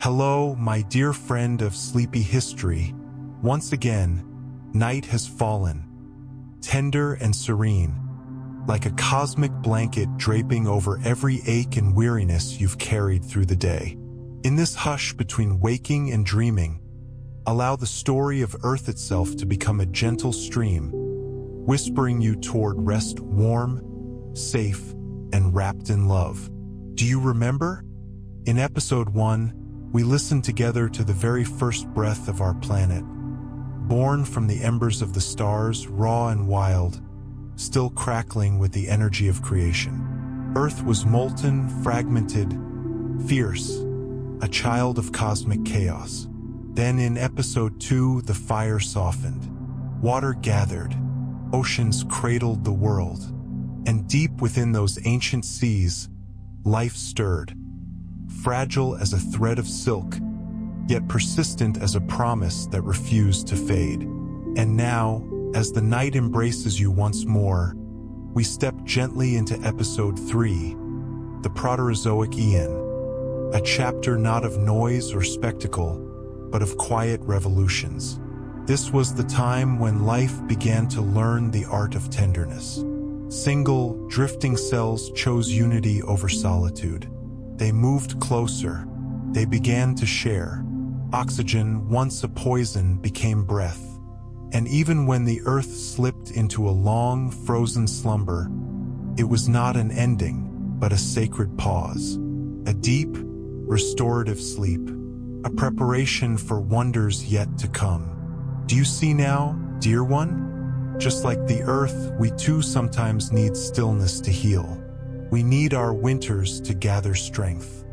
Hello, my dear friend of sleepy history. Once again, night has fallen, tender and serene, like a cosmic blanket draping over every ache and weariness you've carried through the day. In this hush between waking and dreaming, allow the story of Earth itself to become a gentle stream, whispering you toward rest, warm, safe, and wrapped in love. Do you remember? In episode 1, we listened together to the very first breath of our planet, born from the embers of the stars, raw and wild, still crackling with the energy of creation. Earth was molten, fragmented, fierce, a child of cosmic chaos. Then in episode 2, the fire softened. Water gathered, oceans cradled the world, and deep within those ancient seas, life stirred. Fragile as a thread of silk, yet persistent as a promise that refused to fade. And now, as the night embraces you once more, we step gently into episode 3, the Proterozoic Aeon, a chapter not of noise or spectacle, but of quiet revolutions. This was the time when life began to learn the art of tenderness. Single, drifting cells chose unity over solitude. They moved closer. They began to share. Oxygen, once a poison, became breath. And even when the Earth slipped into a long, frozen slumber, it was not an ending, but a sacred pause. A deep, restorative sleep. A preparation for wonders yet to come. Do you see now, dear one? Just like the Earth, we too sometimes need stillness to heal. We need our winters to gather strength.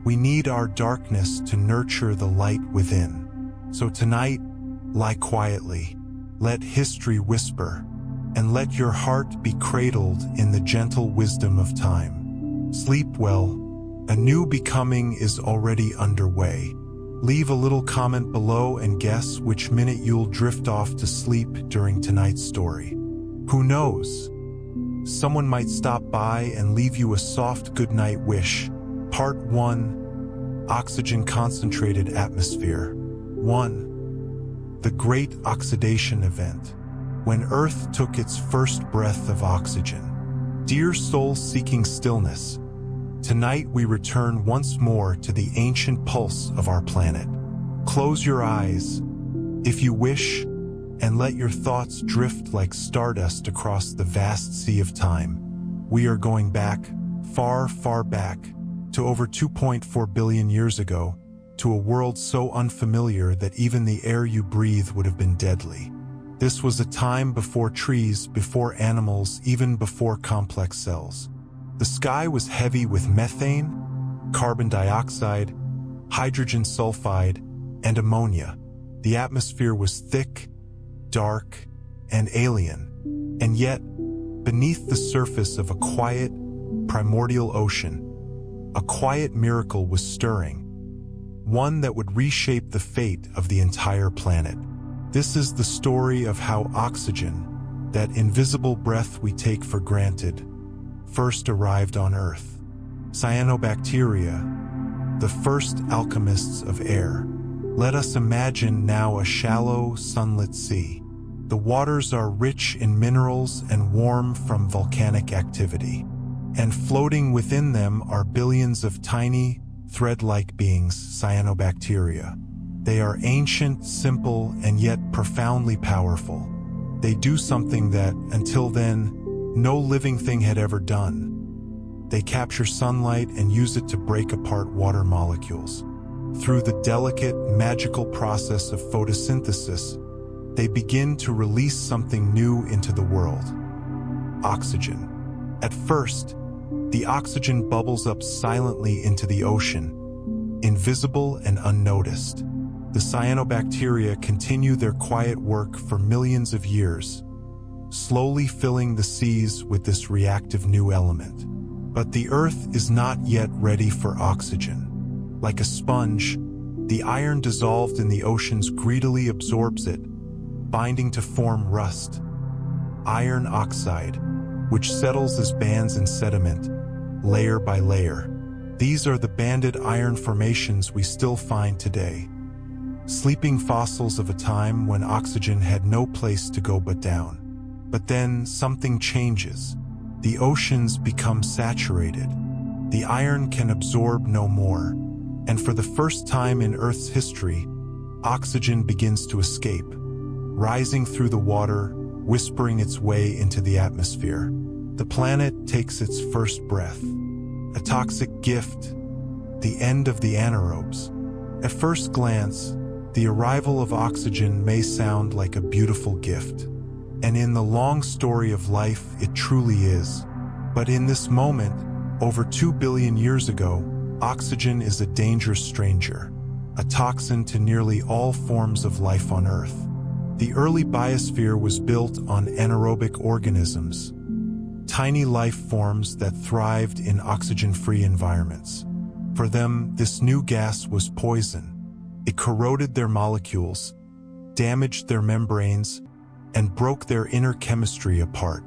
We need our darkness to nurture the light within. So tonight, lie quietly, let history whisper, and let your heart be cradled in the gentle wisdom of time. Sleep well, a new becoming is already underway. Leave a little comment below and guess which minute you'll drift off to sleep during tonight's story. Who knows? Someone might stop by and leave you a soft goodnight wish. Part 1, Oxygen Concentrated Atmosphere. 1. The Great Oxidation Event. When Earth took its first breath of oxygen. Dear soul seeking stillness, tonight we return once more to the ancient pulse of our planet. Close your eyes, if you wish, and let your thoughts drift like stardust across the vast sea of time. We are going back, far, far back, to over 2.4 billion years ago, to a world so unfamiliar that even the air you breathe would have been deadly. This was a time before trees, before animals, even before complex cells. The sky was heavy with methane, carbon dioxide, hydrogen sulfide, and ammonia. The atmosphere was thick, dark, and alien, and yet, beneath the surface of a quiet, primordial ocean, a quiet miracle was stirring, one that would reshape the fate of the entire planet. This is the story of how oxygen, that invisible breath we take for granted, first arrived on Earth. Cyanobacteria, the first alchemists of air. Let us imagine now a shallow, sunlit sea. The waters are rich in minerals and warm from volcanic activity. And floating within them are billions of tiny, thread-like beings, cyanobacteria. They are ancient, simple, and yet profoundly powerful. They do something that, until then, no living thing had ever done. They capture sunlight and use it to break apart water molecules. Through the delicate, magical process of photosynthesis, they begin to release something new into the world. Oxygen. At first, the oxygen bubbles up silently into the ocean, invisible and unnoticed. The cyanobacteria continue their quiet work for millions of years, slowly filling the seas with this reactive new element. But the Earth is not yet ready for oxygen. Like a sponge, the iron dissolved in the oceans greedily absorbs it, binding to form rust. Iron oxide, which settles as bands in sediment, layer by layer. These are the banded iron formations we still find today. Sleeping fossils of a time when oxygen had no place to go but down. But then something changes. The oceans become saturated. The iron can absorb no more. And for the first time in Earth's history, oxygen begins to escape, rising through the water, whispering its way into the atmosphere. The planet takes its first breath. A toxic gift, the end of the anaerobes. At first glance, the arrival of oxygen may sound like a beautiful gift. And in the long story of life, it truly is. But in this moment, over 2 billion years ago, oxygen is a dangerous stranger, a toxin to nearly all forms of life on Earth. The early biosphere was built on anaerobic organisms, tiny life forms that thrived in oxygen-free environments. For them, this new gas was poison. It corroded their molecules, damaged their membranes, and broke their inner chemistry apart.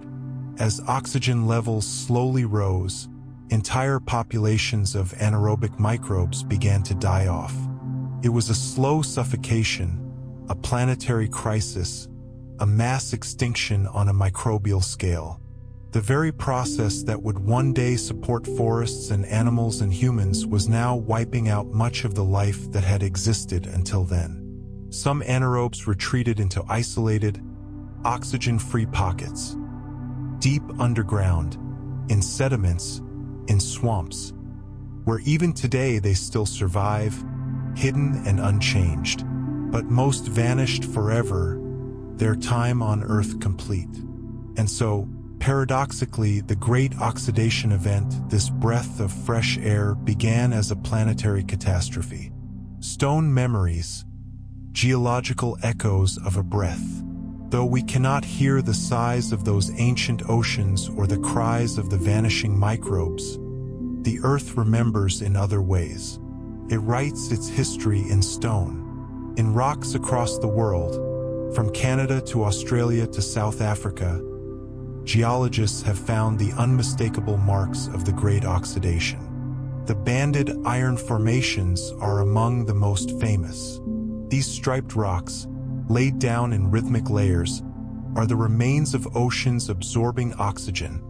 As oxygen levels slowly rose, entire populations of anaerobic microbes began to die off. It was a slow suffocation, a planetary crisis, a mass extinction on a microbial scale. The very process that would one day support forests and animals and humans was now wiping out much of the life that had existed until then. Some anaerobes retreated into isolated, oxygen-free pockets, deep underground, in sediments, in swamps, where even today they still survive, hidden and unchanged. But most vanished forever, their time on Earth complete. And so, paradoxically, the Great Oxidation Event, this breath of fresh air, began as a planetary catastrophe. Stone memories, geological echoes of a breath. Though we cannot hear the sighs of those ancient oceans or the cries of the vanishing microbes, the Earth remembers in other ways. It writes its history in stone. In rocks across the world, from Canada to Australia to South Africa, geologists have found the unmistakable marks of the Great Oxidation. The banded iron formations are among the most famous. These striped rocks, laid down in rhythmic layers, are the remains of oceans absorbing oxygen,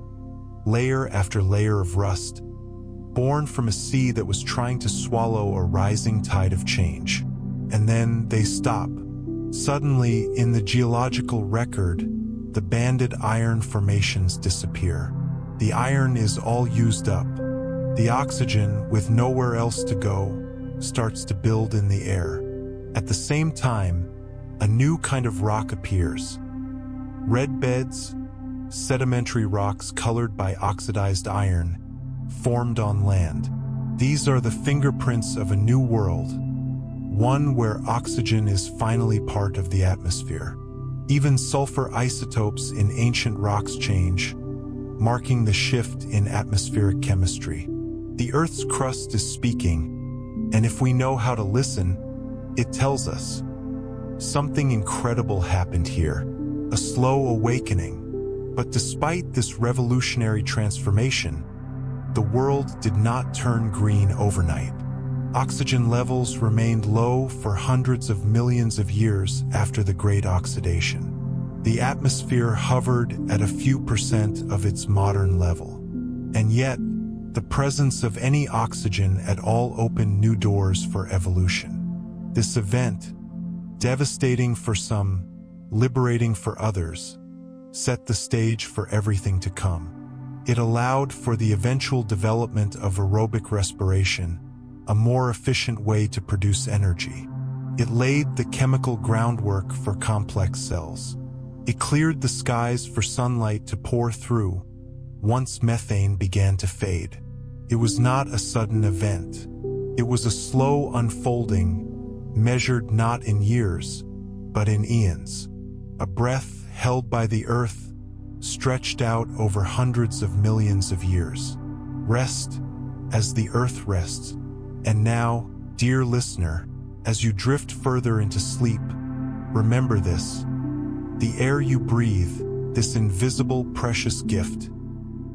layer after layer of rust, born from a sea that was trying to swallow a rising tide of change. And then they stop. Suddenly, in the geological record, the banded iron formations disappear. The iron is all used up. The oxygen, with nowhere else to go, starts to build in the air. At the same time, a new kind of rock appears. Red beds, sedimentary rocks colored by oxidized iron, formed on land. These are the fingerprints of a new world, one where oxygen is finally part of the atmosphere. Even sulfur isotopes in ancient rocks change, marking the shift in atmospheric chemistry. The Earth's crust is speaking, and if we know how to listen, it tells us. Something incredible happened here, a slow awakening. But despite this revolutionary transformation, the world did not turn green overnight. Oxygen levels remained low for hundreds of millions of years after the Great Oxidation. The atmosphere hovered at a few % of its modern level. And yet, the presence of any oxygen at all opened new doors for evolution. This event, devastating for some, liberating for others, set the stage for everything to come. It allowed for the eventual development of aerobic respiration, a more efficient way to produce energy. It laid the chemical groundwork for complex cells. It cleared the skies for sunlight to pour through, once methane began to fade. It was not a sudden event. It was a slow unfolding, measured not in years, but in eons. A breath held by the Earth, stretched out over hundreds of millions of years. Rest as the Earth rests. And now, dear listener, as you drift further into sleep, remember this. The air you breathe, this invisible, precious gift,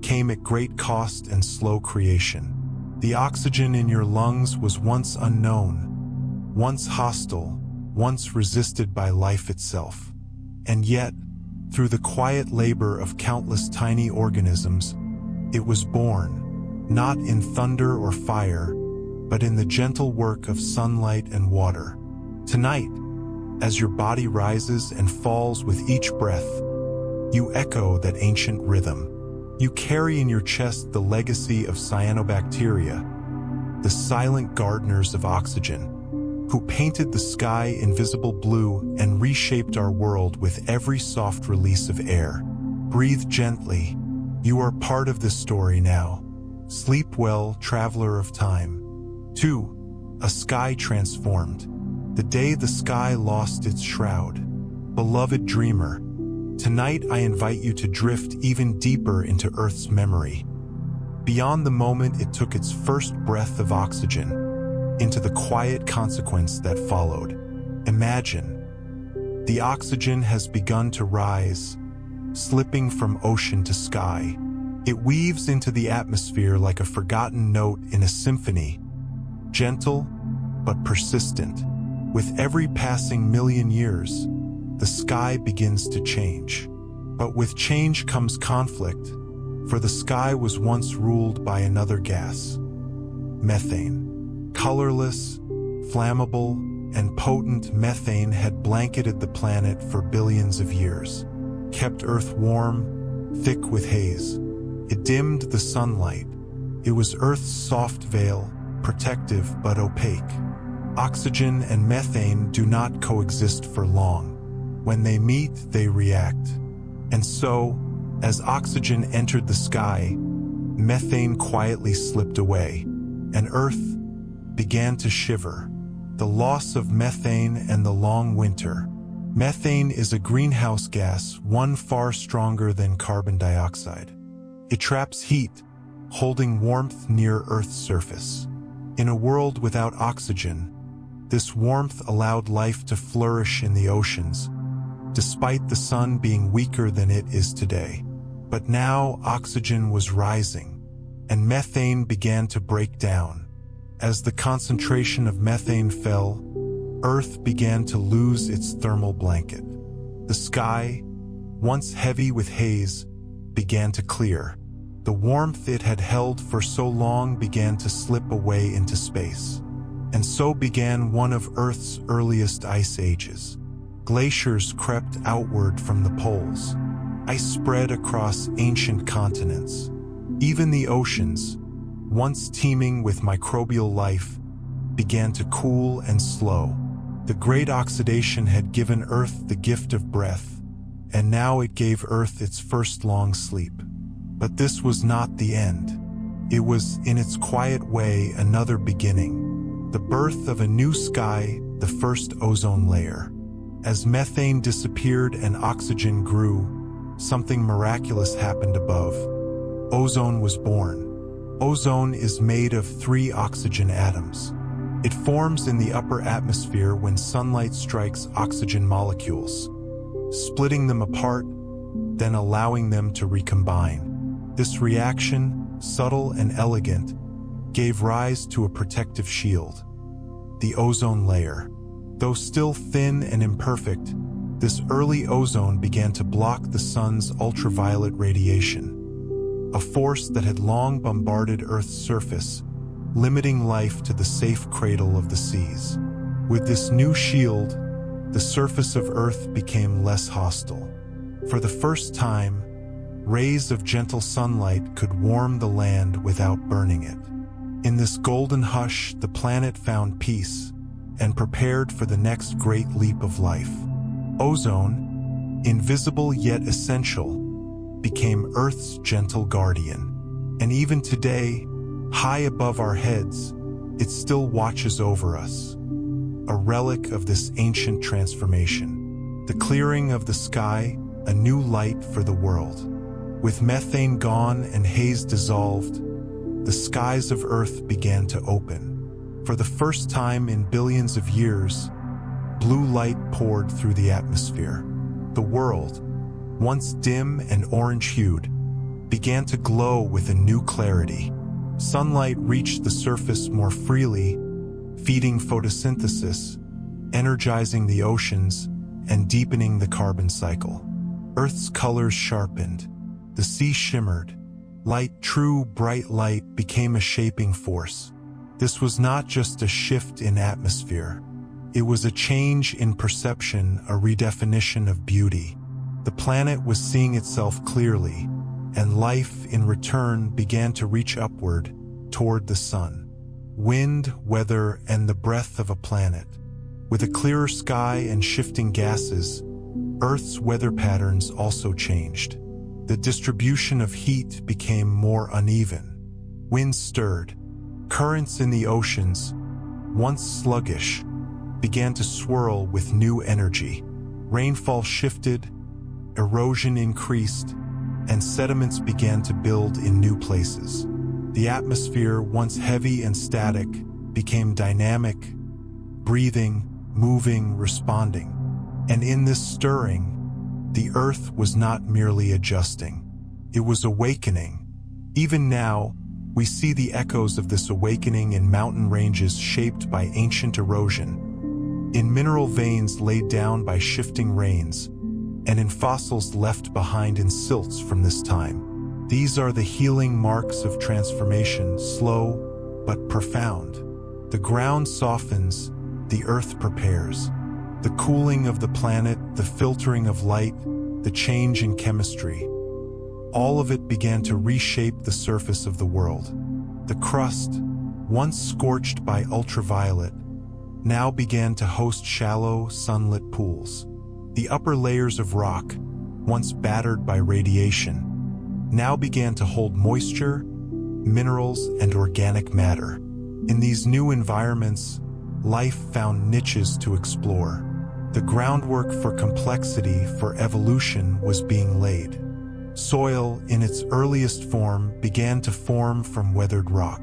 came at great cost and slow creation. The oxygen in your lungs was once unknown, once hostile, once resisted by life itself. And yet, through the quiet labor of countless tiny organisms, it was born, not in thunder or fire, but in the gentle work of sunlight and water. Tonight, as your body rises and falls with each breath, you echo that ancient rhythm. You carry in your chest the legacy of cyanobacteria, the silent gardeners of oxygen, who painted the sky invisible blue and reshaped our world with every soft release of air. Breathe gently. You are part of this story now. Sleep well, traveler of time. 2. A sky transformed. The day the sky lost its shroud. Beloved dreamer, tonight I invite you to drift even deeper into Earth's memory. Beyond the moment it took its first breath of oxygen, into the quiet consequence that followed. Imagine, the oxygen has begun to rise, slipping from ocean to sky. It weaves into the atmosphere like a forgotten note in a symphony, gentle but persistent. With every passing million years, the sky begins to change. But with change comes conflict, for the sky was once ruled by another gas, methane. Colorless, flammable, and potent, methane had blanketed the planet for billions of years, kept Earth warm, thick with haze. It dimmed the sunlight. It was Earth's soft veil, protective but opaque. Oxygen and methane do not coexist for long. When they meet, they react. And so, as oxygen entered the sky, methane quietly slipped away, and Earth began to shiver. The loss of methane and the long winter. Methane is a greenhouse gas, one far stronger than carbon dioxide. It traps heat, holding warmth near Earth's surface. In a world without oxygen, this warmth allowed life to flourish in the oceans, despite the sun being weaker than it is today. But now oxygen was rising, and methane began to break down. As the concentration of methane fell, Earth began to lose its thermal blanket. The sky, once heavy with haze, began to clear. The warmth it had held for so long began to slip away into space. And so began one of Earth's earliest ice ages. Glaciers crept outward from the poles. Ice spread across ancient continents. Even the oceans, once teeming with microbial life, began to cool and slow. The great oxidation had given Earth the gift of breath, and now it gave Earth its first long sleep. But this was not the end. It was, in its quiet way, another beginning. The birth of a new sky, the first ozone layer. As methane disappeared and oxygen grew, something miraculous happened above. Ozone was born. Ozone is made of 3 oxygen atoms. It forms in the upper atmosphere when sunlight strikes oxygen molecules, splitting them apart, then allowing them to recombine. This reaction, subtle and elegant, gave rise to a protective shield, the ozone layer. Though still thin and imperfect, this early ozone began to block the sun's ultraviolet radiation, a force that had long bombarded Earth's surface, limiting life to the safe cradle of the seas. With this new shield, the surface of Earth became less hostile. For the first time, rays of gentle sunlight could warm the land without burning it. In this golden hush, the planet found peace and prepared for the next great leap of life. Ozone, invisible yet essential, became Earth's gentle guardian. And even today, high above our heads, it still watches over us, a relic of this ancient transformation. The clearing of the sky, a new light for the world. With methane gone and haze dissolved, the skies of Earth began to open. For the first time in billions of years, blue light poured through the atmosphere. The world, once dim and orange-hued, began to glow with a new clarity. Sunlight reached the surface more freely, feeding photosynthesis, energizing the oceans, and deepening the carbon cycle. Earth's colors sharpened. The sea shimmered. Light, true bright light, became a shaping force. This was not just a shift in atmosphere. It was a change in perception, a redefinition of beauty. The planet was seeing itself clearly, and life in return began to reach upward toward the sun. Wind, weather, and the breath of a planet. With a clearer sky and shifting gases, Earth's weather patterns also changed. The distribution of heat became more uneven. Winds stirred. Currents in the oceans, once sluggish, began to swirl with new energy. Rainfall shifted, erosion increased, and sediments began to build in new places. The atmosphere, once heavy and static, became dynamic, breathing, moving, responding. And in this stirring, the Earth was not merely adjusting. It was awakening. Even now, we see the echoes of this awakening in mountain ranges shaped by ancient erosion, in mineral veins laid down by shifting rains, and in fossils left behind in silts from this time. These are the healing marks of transformation, slow but profound. The ground softens, the earth prepares. The cooling of the planet, the filtering of light, the change in chemistry. All of it began to reshape the surface of the world. The crust, once scorched by ultraviolet, now began to host shallow, sunlit pools. The upper layers of rock, once battered by radiation, now began to hold moisture, minerals, and organic matter. In these new environments, life found niches to explore. The groundwork for complexity, for evolution, was being laid. Soil, in its earliest form, began to form from weathered rock.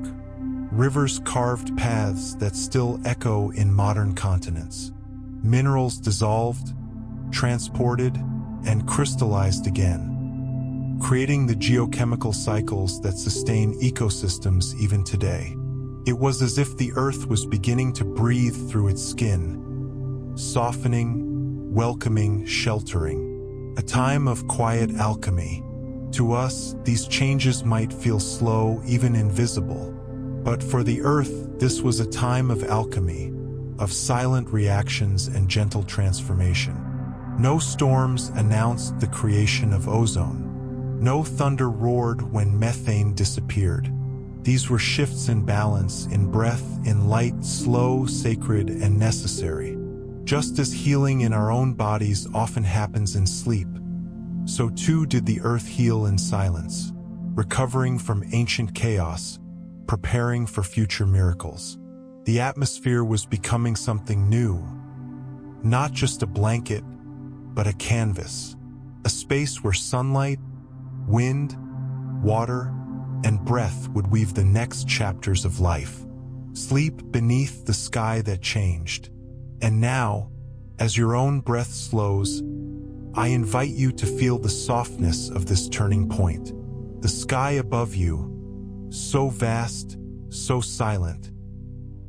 Rivers carved paths that still echo in modern continents. Minerals dissolved, transported, and crystallized again, creating the geochemical cycles that sustain ecosystems even today. It was as if the earth was beginning to breathe through its skin, softening, welcoming, sheltering. A time of quiet alchemy. To us, these changes might feel slow, even invisible. But for the earth, this was a time of alchemy, of silent reactions and gentle transformation. No storms announced the creation of ozone. No thunder roared when methane disappeared. These were shifts in balance, in breath, in light, slow, sacred, and necessary. Just as healing in our own bodies often happens in sleep, so too did the earth heal in silence, recovering from ancient chaos, preparing for future miracles. The atmosphere was becoming something new, not just a blanket, but a canvas, a space where sunlight, wind, water, and breath would weave the next chapters of life. Sleep beneath the sky that changed. And now, as your own breath slows, I invite you to feel the softness of this turning point. The sky above you, so vast, so silent,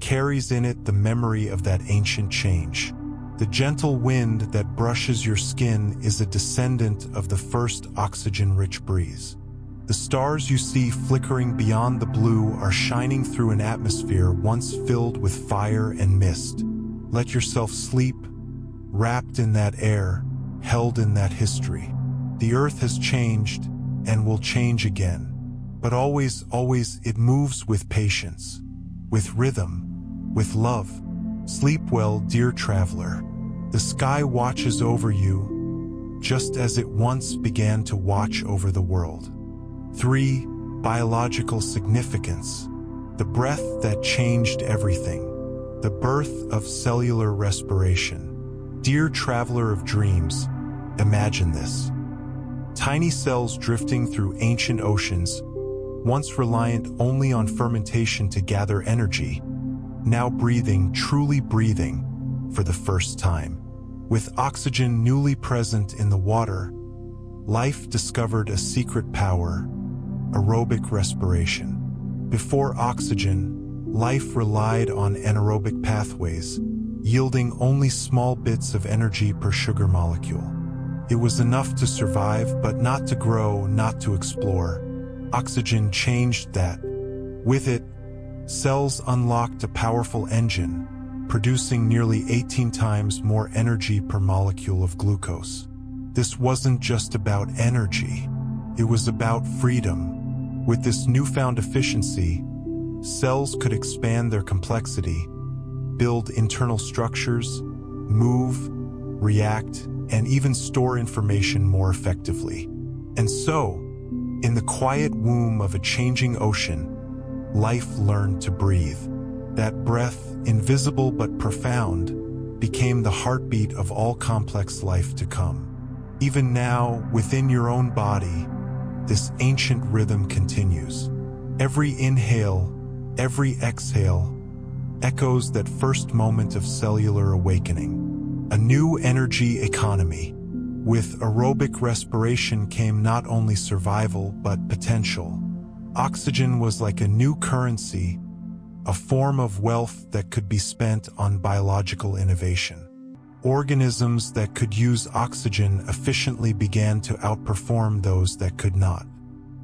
carries in it the memory of that ancient change. The gentle wind that brushes your skin is a descendant of the first oxygen-rich breeze. The stars you see flickering beyond the blue are shining through an atmosphere once filled with fire and mist. Let yourself sleep, wrapped in that air, held in that history. The earth has changed and will change again. But always, always it moves with patience, with rhythm, with love. Sleep well, dear traveler. The sky watches over you, just as it once began to watch over the world. 3. Biological significance. The breath that changed everything. The birth of cellular respiration. Dear traveler of dreams, imagine this. Tiny cells drifting through ancient oceans, once reliant only on fermentation to gather energy, now breathing, truly breathing, for the first time. With oxygen newly present in the water, life discovered a secret power, aerobic respiration. Before oxygen, life relied on anaerobic pathways, yielding only small bits of energy per sugar molecule. It was enough to survive, but not to grow, not to explore. Oxygen changed that. With it, cells unlocked a powerful engine, producing nearly 18 times more energy per molecule of glucose. This wasn't just about energy, it was about freedom. With this newfound efficiency, cells could expand their complexity, build internal structures, move, react, and even store information more effectively. And so, in the quiet womb of a changing ocean, life learned to breathe. That breath, invisible but profound, became the heartbeat of all complex life to come. Even now, within your own body, this ancient rhythm continues. Every inhale, every exhale, echoes that first moment of cellular awakening. A new energy economy. With aerobic respiration came not only survival but potential. Oxygen was like a new currency, a form of wealth that could be spent on biological innovation. Organisms that could use oxygen efficiently began to outperform those that could not.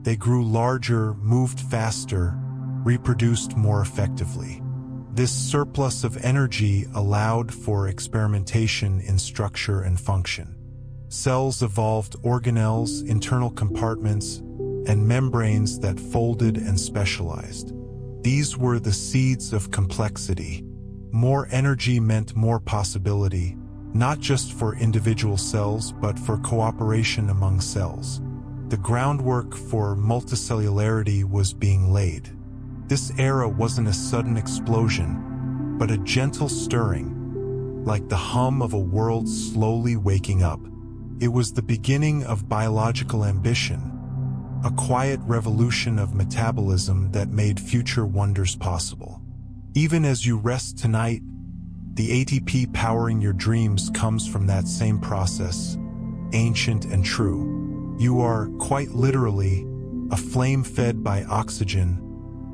They grew larger, moved faster, reproduced more effectively. This surplus of energy allowed for experimentation in structure and function. Cells evolved organelles, internal compartments, and membranes that folded and specialized. These were the seeds of complexity. More energy meant more possibility, not just for individual cells, but for cooperation among cells. The groundwork for multicellularity was being laid. This era wasn't a sudden explosion, but a gentle stirring, like the hum of a world slowly waking up. It was the beginning of biological ambition, a quiet revolution of metabolism that made future wonders possible. Even as you rest tonight, the ATP powering your dreams comes from that same process, ancient and true. You are, quite literally, a flame fed by oxygen,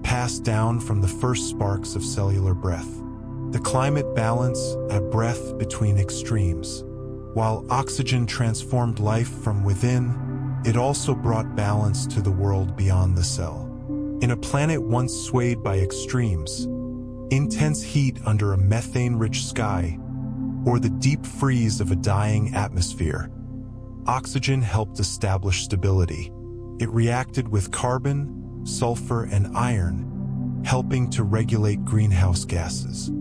passed down from the first sparks of cellular breath. The climate balance, a breath between extremes. While oxygen transformed life from within, it also brought balance to the world beyond the cell. In a planet once swayed by extremes, intense heat under a methane-rich sky, or the deep freeze of a dying atmosphere, oxygen helped establish stability. It reacted with carbon, sulfur, and iron, helping to regulate greenhouse gases.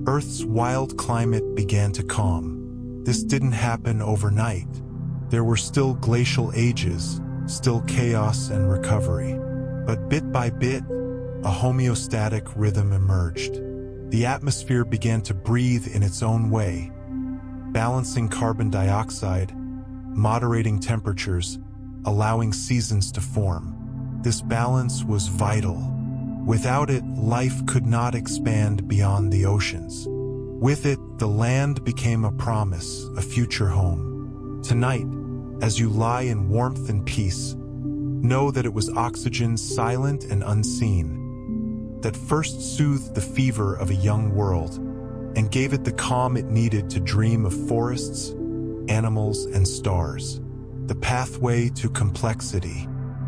Earth's wild climate began to calm. This didn't happen overnight. There were still glacial ages, still chaos and recovery. But bit by bit, a homeostatic rhythm emerged. The atmosphere began to breathe in its own way, balancing carbon dioxide, moderating temperatures, allowing seasons to form. This balance was vital. Without it, life could not expand beyond the oceans. With it, the land became a promise, a future home. Tonight, as you lie in warmth and peace, know that it was oxygen, silent and unseen, that first soothed the fever of a young world and gave it the calm it needed to dream of forests, animals, and stars. The pathway to complexity.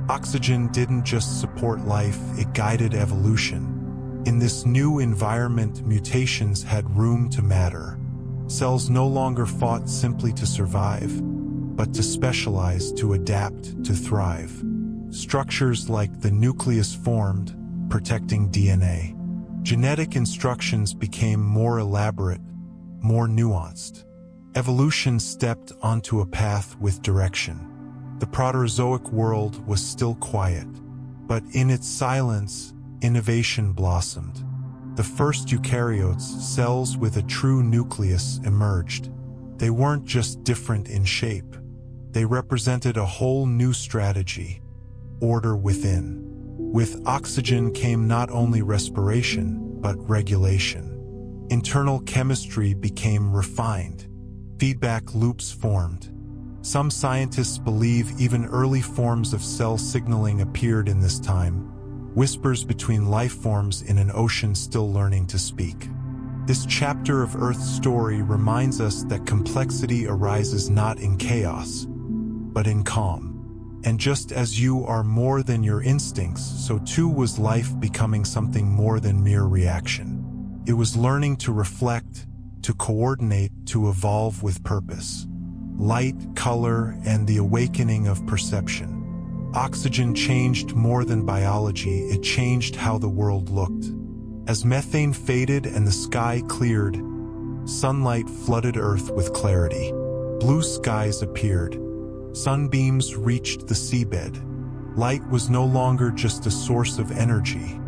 Oxygen didn't just support life, it guided evolution. In this new environment, mutations had room to matter. Cells no longer fought simply to survive, but to specialize, to adapt, to thrive. Structures like the nucleus formed, protecting DNA. Genetic instructions became more elaborate, more nuanced. Evolution stepped onto a path with direction. The Proterozoic world was still quiet, but in its silence, innovation blossomed. The first eukaryotes, cells with a true nucleus, emerged. They weren't just different in shape. They represented a whole new strategy, order within. With oxygen came not only respiration, but regulation. Internal chemistry became refined. Feedback loops formed. Some scientists believe even early forms of cell signaling appeared in this time, whispers between life forms in an ocean still learning to speak. This chapter of Earth's story reminds us that complexity arises not in chaos, but in calm. And just as you are more than your instincts, so too was life becoming something more than mere reaction. It was learning to reflect, to coordinate, to evolve with purpose. Light, color, and the awakening of perception. Oxygen changed more than biology, it changed how the world looked. As methane faded and the sky cleared, sunlight flooded Earth with clarity. Blue skies appeared. Sunbeams reached the seabed. Light was no longer just a source of energy.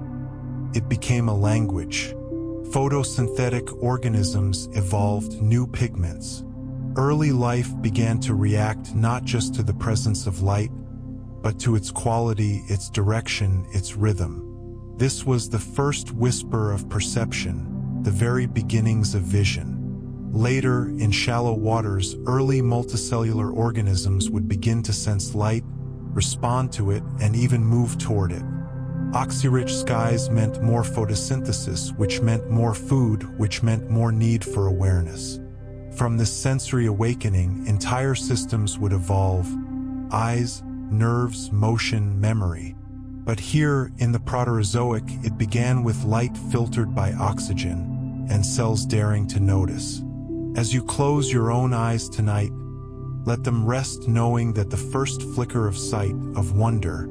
It became a language. Photosynthetic organisms evolved new pigments. Early life began to react not just to the presence of light, but to its quality, its direction, its rhythm. This was the first whisper of perception, the very beginnings of vision. Later, in shallow waters, early multicellular organisms would begin to sense light, respond to it, and even move toward it. Oxyrich skies meant more photosynthesis, which meant more food, which meant more need for awareness. From this sensory awakening, entire systems would evolve: eyes, nerves, motion, memory. But here, in the Proterozoic, it began with light filtered by oxygen, and cells daring to notice. As you close your own eyes tonight, let them rest knowing that the first flicker of sight, of wonder,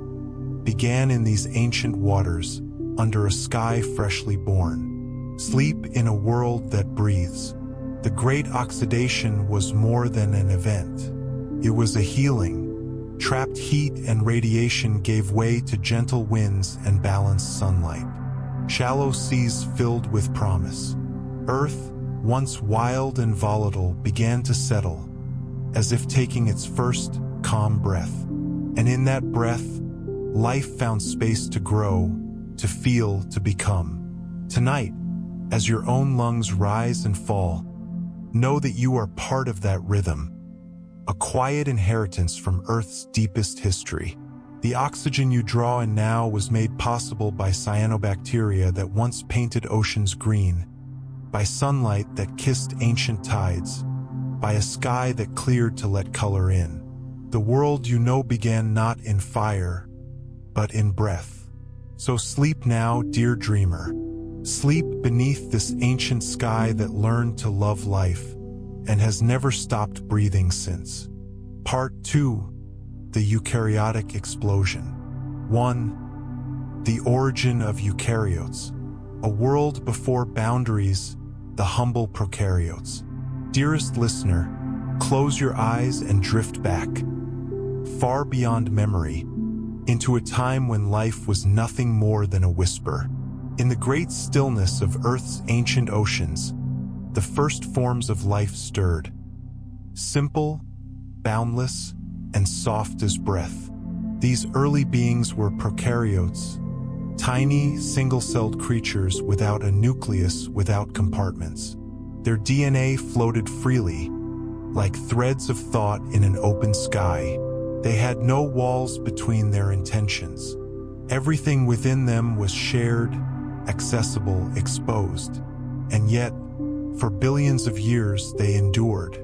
began in these ancient waters, under a sky freshly born. Sleep in a world that breathes. The Great Oxidation was more than an event. It was a healing. Trapped heat and radiation gave way to gentle winds and balanced sunlight. Shallow seas filled with promise. Earth, once wild and volatile, began to settle, as if taking its first calm breath. And in that breath, life found space to grow, to feel, to become. Tonight, as your own lungs rise and fall, know that you are part of that rhythm, a quiet inheritance from Earth's deepest history. The oxygen you draw in now was made possible by cyanobacteria that once painted oceans green, by sunlight that kissed ancient tides, by a sky that cleared to let color in. The world you know began not in fire, but in breath. So sleep now, dear dreamer. Sleep beneath this ancient sky that learned to love life and has never stopped breathing since. Part 2. The Eukaryotic Explosion. 1. The Origin of Eukaryotes. A world before boundaries, the humble prokaryotes. Dearest listener, close your eyes and drift back, far beyond memory, into a time when life was nothing more than a whisper. In the great stillness of Earth's ancient oceans, the first forms of life stirred. Simple, boundless, and soft as breath. These early beings were prokaryotes, tiny, single-celled creatures without a nucleus, without compartments. Their DNA floated freely, like threads of thought in an open sky. They had no walls between their intentions. Everything within them was shared, accessible, exposed. And yet, for billions of years, they endured.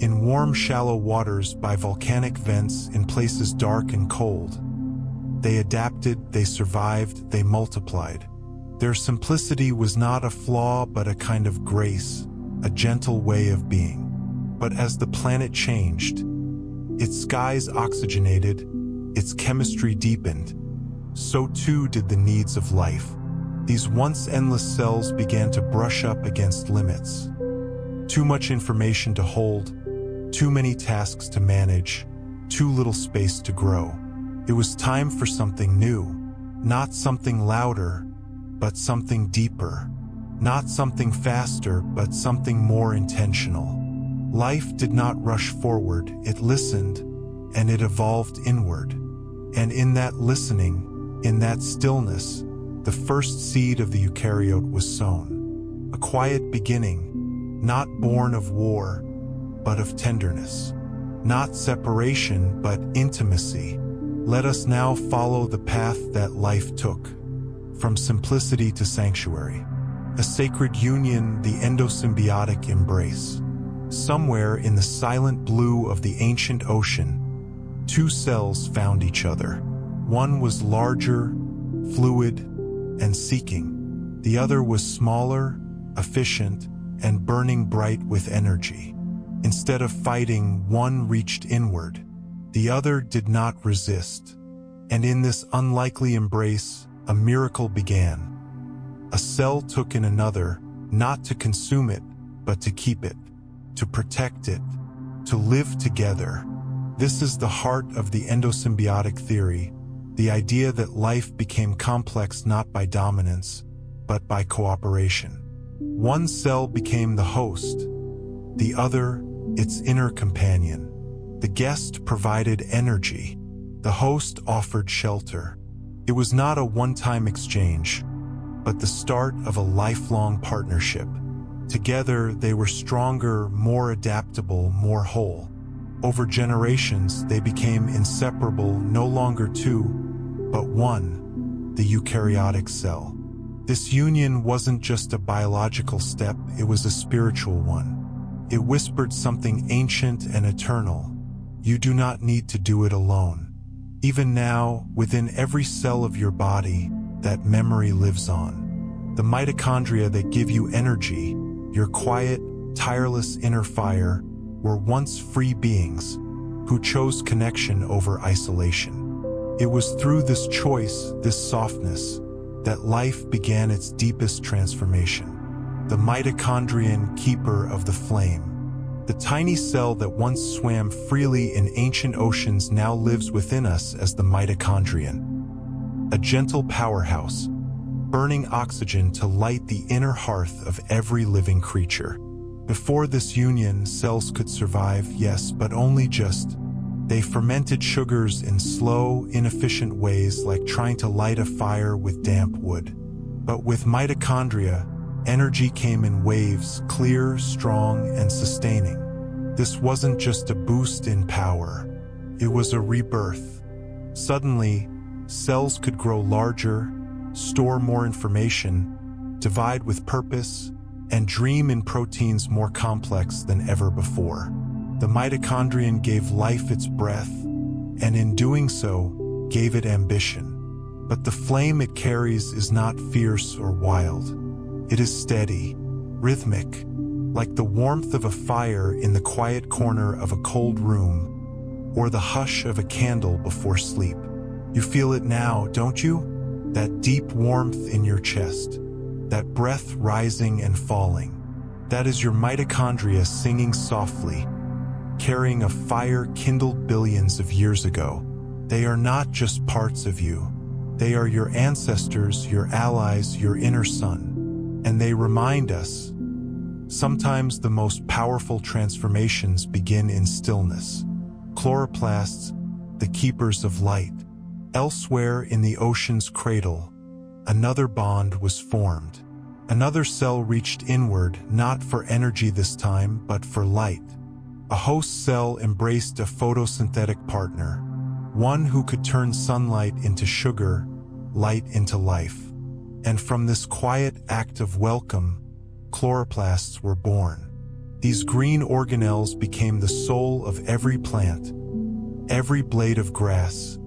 In warm, shallow waters, by volcanic vents, in places dark and cold. They adapted, they survived, they multiplied. Their simplicity was not a flaw, but a kind of grace, a gentle way of being. But as the planet changed, its skies oxygenated, its chemistry deepened, so too did the needs of life. These once endless cells began to brush up against limits. Too much information to hold, too many tasks to manage, too little space to grow. It was time for something new, not something louder, but something deeper. Not something faster, but something more intentional. Life did not rush forward, it listened, and it evolved inward. And in that listening, in that stillness, the first seed of the eukaryote was sown. A quiet beginning, not born of war, but of tenderness. Not separation, but intimacy. Let us now follow the path that life took. from simplicity to sanctuary. A sacred union, the endosymbiotic embrace. Somewhere in the silent blue of the ancient ocean, two cells found each other. One was larger, fluid, and seeking. The other was smaller, efficient, and burning bright with energy. Instead of fighting, one reached inward. The other did not resist. And in this unlikely embrace, a miracle began. A cell took in another, not to consume it, but to keep it, to protect it, to live together. This is the heart of the endosymbiotic theory, the idea that life became complex not by dominance, but by cooperation. One cell became the host, the other, its inner companion. The guest provided energy. The host offered shelter. It was not a one-time exchange, but the start of a lifelong partnership. Together, they were stronger, more adaptable, more whole. Over generations, they became inseparable, no longer two, but one, the eukaryotic cell. This union wasn't just a biological step, it was a spiritual one. It whispered something ancient and eternal. You do not need to do it alone. Even now, within every cell of your body, that memory lives on. The mitochondria that give you energy, your quiet, tireless inner fire, were once free beings who chose connection over isolation. It was through this choice, this softness, that life began its deepest transformation. The mitochondrion keeper of the flame. The tiny cell that once swam freely in ancient oceans now lives within us as the mitochondrion. A gentle powerhouse, burning oxygen to light the inner hearth of every living creature. Before this union, cells could survive, yes, but only just. They fermented sugars in slow, inefficient ways like trying to light a fire with damp wood. But with mitochondria, energy came in waves, clear, strong, and sustaining. This wasn't just a boost in power. It was a rebirth. Suddenly, cells could grow larger, store more information, divide with purpose, and dream in proteins more complex than ever before. The mitochondrion gave life its breath, and in doing so, gave it ambition. But the flame it carries is not fierce or wild. It is steady, rhythmic, like the warmth of a fire in the quiet corner of a cold room, or the hush of a candle before sleep. You feel it now, don't you? That deep warmth in your chest, that breath rising and falling. That is your mitochondria singing softly, carrying a fire kindled billions of years ago. They are not just parts of you. They are your ancestors, your allies, your inner sun. And they remind us, sometimes the most powerful transformations begin in stillness. Chloroplasts, the keepers of light. Elsewhere in the ocean's cradle, another bond was formed. Another cell reached inward, not for energy this time, but for light. A host cell embraced a photosynthetic partner, one who could turn sunlight into sugar, light into life. And from this quiet act of welcome, chloroplasts were born. These green organelles became the soul of every plant, every blade of grass,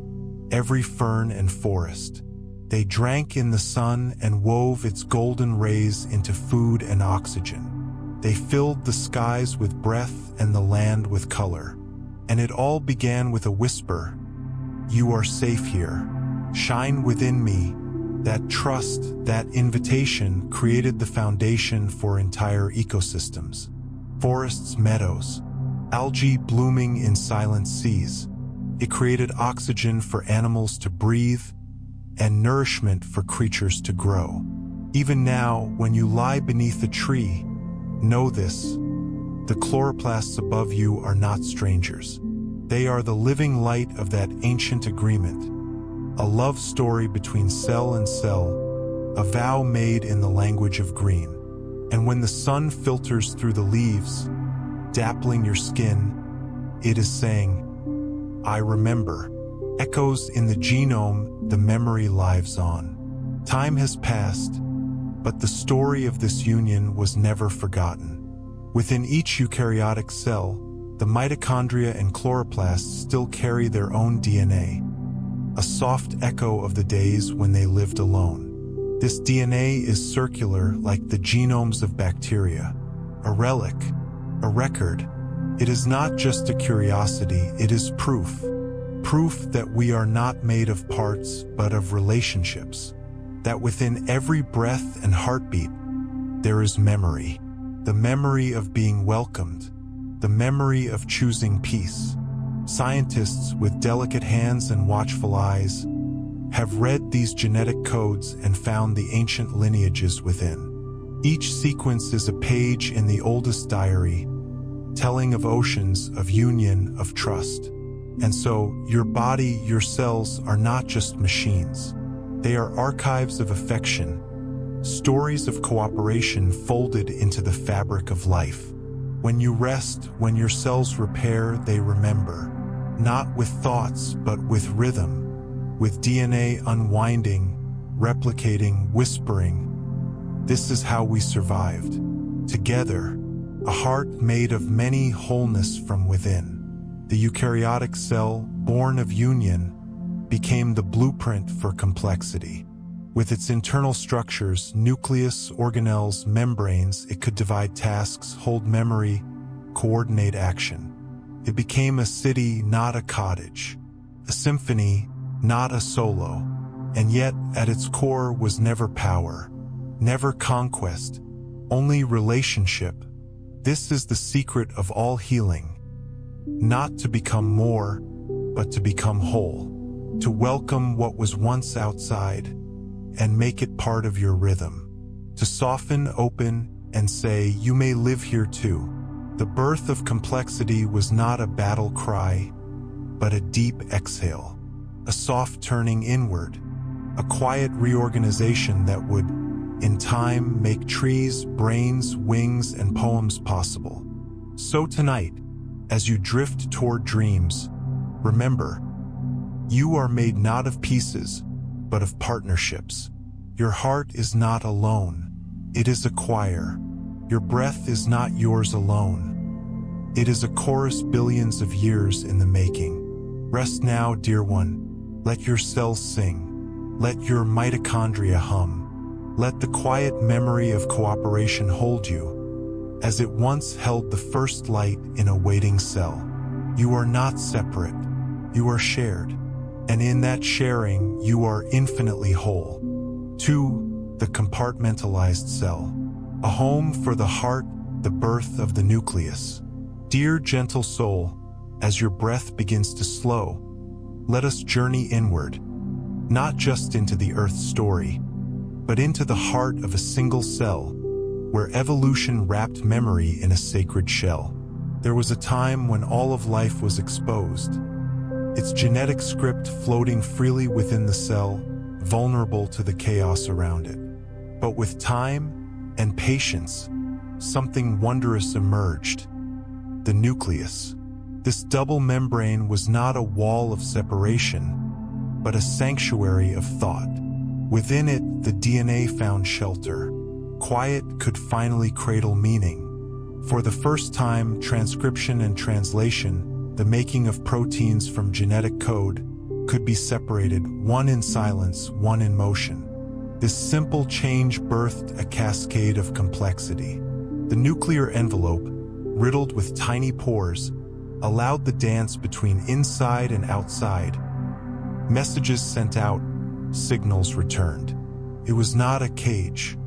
every fern and forest. They drank in the sun and wove its golden rays into food and oxygen. They filled the skies with breath and the land with color. And it all began with a whisper, "You are safe here. Shine within me." That trust, that invitation created the foundation for entire ecosystems. Forests, meadows, algae blooming in silent seas. It created oxygen for animals to breathe and nourishment for creatures to grow. Even now, when you lie beneath a tree, know this: the chloroplasts above you are not strangers. They are the living light of that ancient agreement. A love story between cell and cell, a vow made in the language of green. And when the sun filters through the leaves, dappling your skin, it is saying, "I remember." Echoes in the genome, the memory lives on. Time has passed, but the story of this union was never forgotten. Within each eukaryotic cell, the mitochondria and chloroplasts still carry their own DNA, a soft echo of the days when they lived alone. This DNA is circular like the genomes of bacteria, a relic, a record. It is not just a curiosity, it is proof. Proof that we are not made of parts, but of relationships. That within every breath and heartbeat, there is memory. The memory of being welcomed. The memory of choosing peace. Scientists with delicate hands and watchful eyes have read these genetic codes and found the ancient lineages within. Each sequence is a page in the oldest diary, telling of oceans, of union, of trust. And so, your body, your cells are not just machines. They are archives of affection, stories of cooperation folded into the fabric of life. When you rest, when your cells repair, they remember. Not with thoughts, but with rhythm, with DNA unwinding, replicating, whispering. This is how we survived. Together, a heart made of many, wholeness from within. The eukaryotic cell, born of union, became the blueprint for complexity. With its internal structures, nucleus, organelles, membranes, it could divide tasks, hold memory, coordinate action. It became a city, not a cottage, a symphony, not a solo. And yet, at its core was never power, never conquest, only relationship. This is the secret of all healing. Not to become more, but to become whole. To welcome what was once outside and make it part of your rhythm. To soften, open, and say, you may live here too. The birth of complexity was not a battle cry, but a deep exhale. A soft turning inward. A quiet reorganization that would, in time, make trees, brains, wings, and poems possible. So tonight, as you drift toward dreams, remember, you are made not of pieces, but of partnerships. Your heart is not alone. It is a choir. Your breath is not yours alone. It is a chorus billions of years in the making. Rest now, dear one. Let your cells sing. Let your mitochondria hum. Let the quiet memory of cooperation hold you, as it once held the first light in a waiting cell. You are not separate. You are shared. And in that sharing, you are infinitely whole. 2. The compartmentalized cell. A home for the heart, the birth of the nucleus. Dear gentle soul, as your breath begins to slow, let us journey inward, not just into the Earth's story, but into the heart of a single cell, where evolution wrapped memory in a sacred shell. There was a time when all of life was exposed, its genetic script floating freely within the cell, vulnerable to the chaos around it. But with time and patience, something wondrous emerged. The nucleus. This double membrane was not a wall of separation, but a sanctuary of thought. Within it, the DNA found shelter. Quiet could finally cradle meaning. For the first time, transcription and translation, the making of proteins from genetic code, could be separated, one in silence, one in motion. This simple change birthed a cascade of complexity. The nuclear envelope, riddled with tiny pores, allowed the dance between inside and outside. Messages sent out, signals returned. It was not a cage.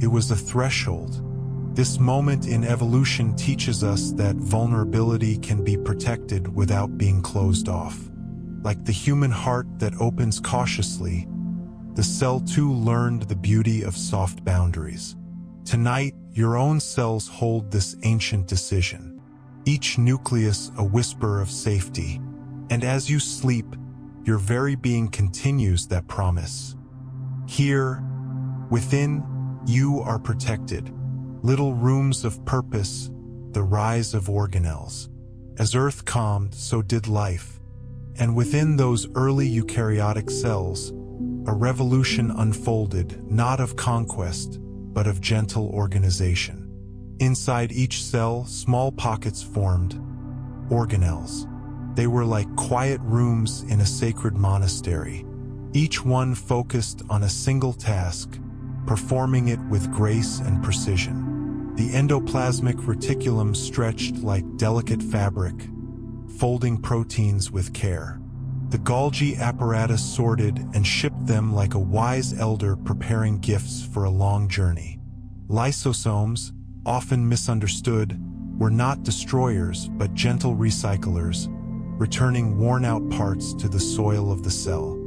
It was a threshold. This moment in evolution teaches us that vulnerability can be protected without being closed off. Like the human heart that opens cautiously, the cell too learned the beauty of soft boundaries. Tonight, your own cells hold this ancient decision. Each nucleus a whisper of safety. And as you sleep, your very being continues that promise. Here, within, you are protected. Little rooms of purpose, the rise of organelles. As Earth calmed, so did life. And within those early eukaryotic cells, a revolution unfolded, not of conquest, but of gentle organization. Inside each cell, small pockets formed, organelles. They were like quiet rooms in a sacred monastery, each one focused on a single task, performing it with grace and precision. The endoplasmic reticulum stretched like delicate fabric, folding proteins with care. The Golgi apparatus sorted and shipped them like a wise elder preparing gifts for a long journey. Lysosomes, often misunderstood, were not destroyers but gentle recyclers, returning worn-out parts to the soil of the cell.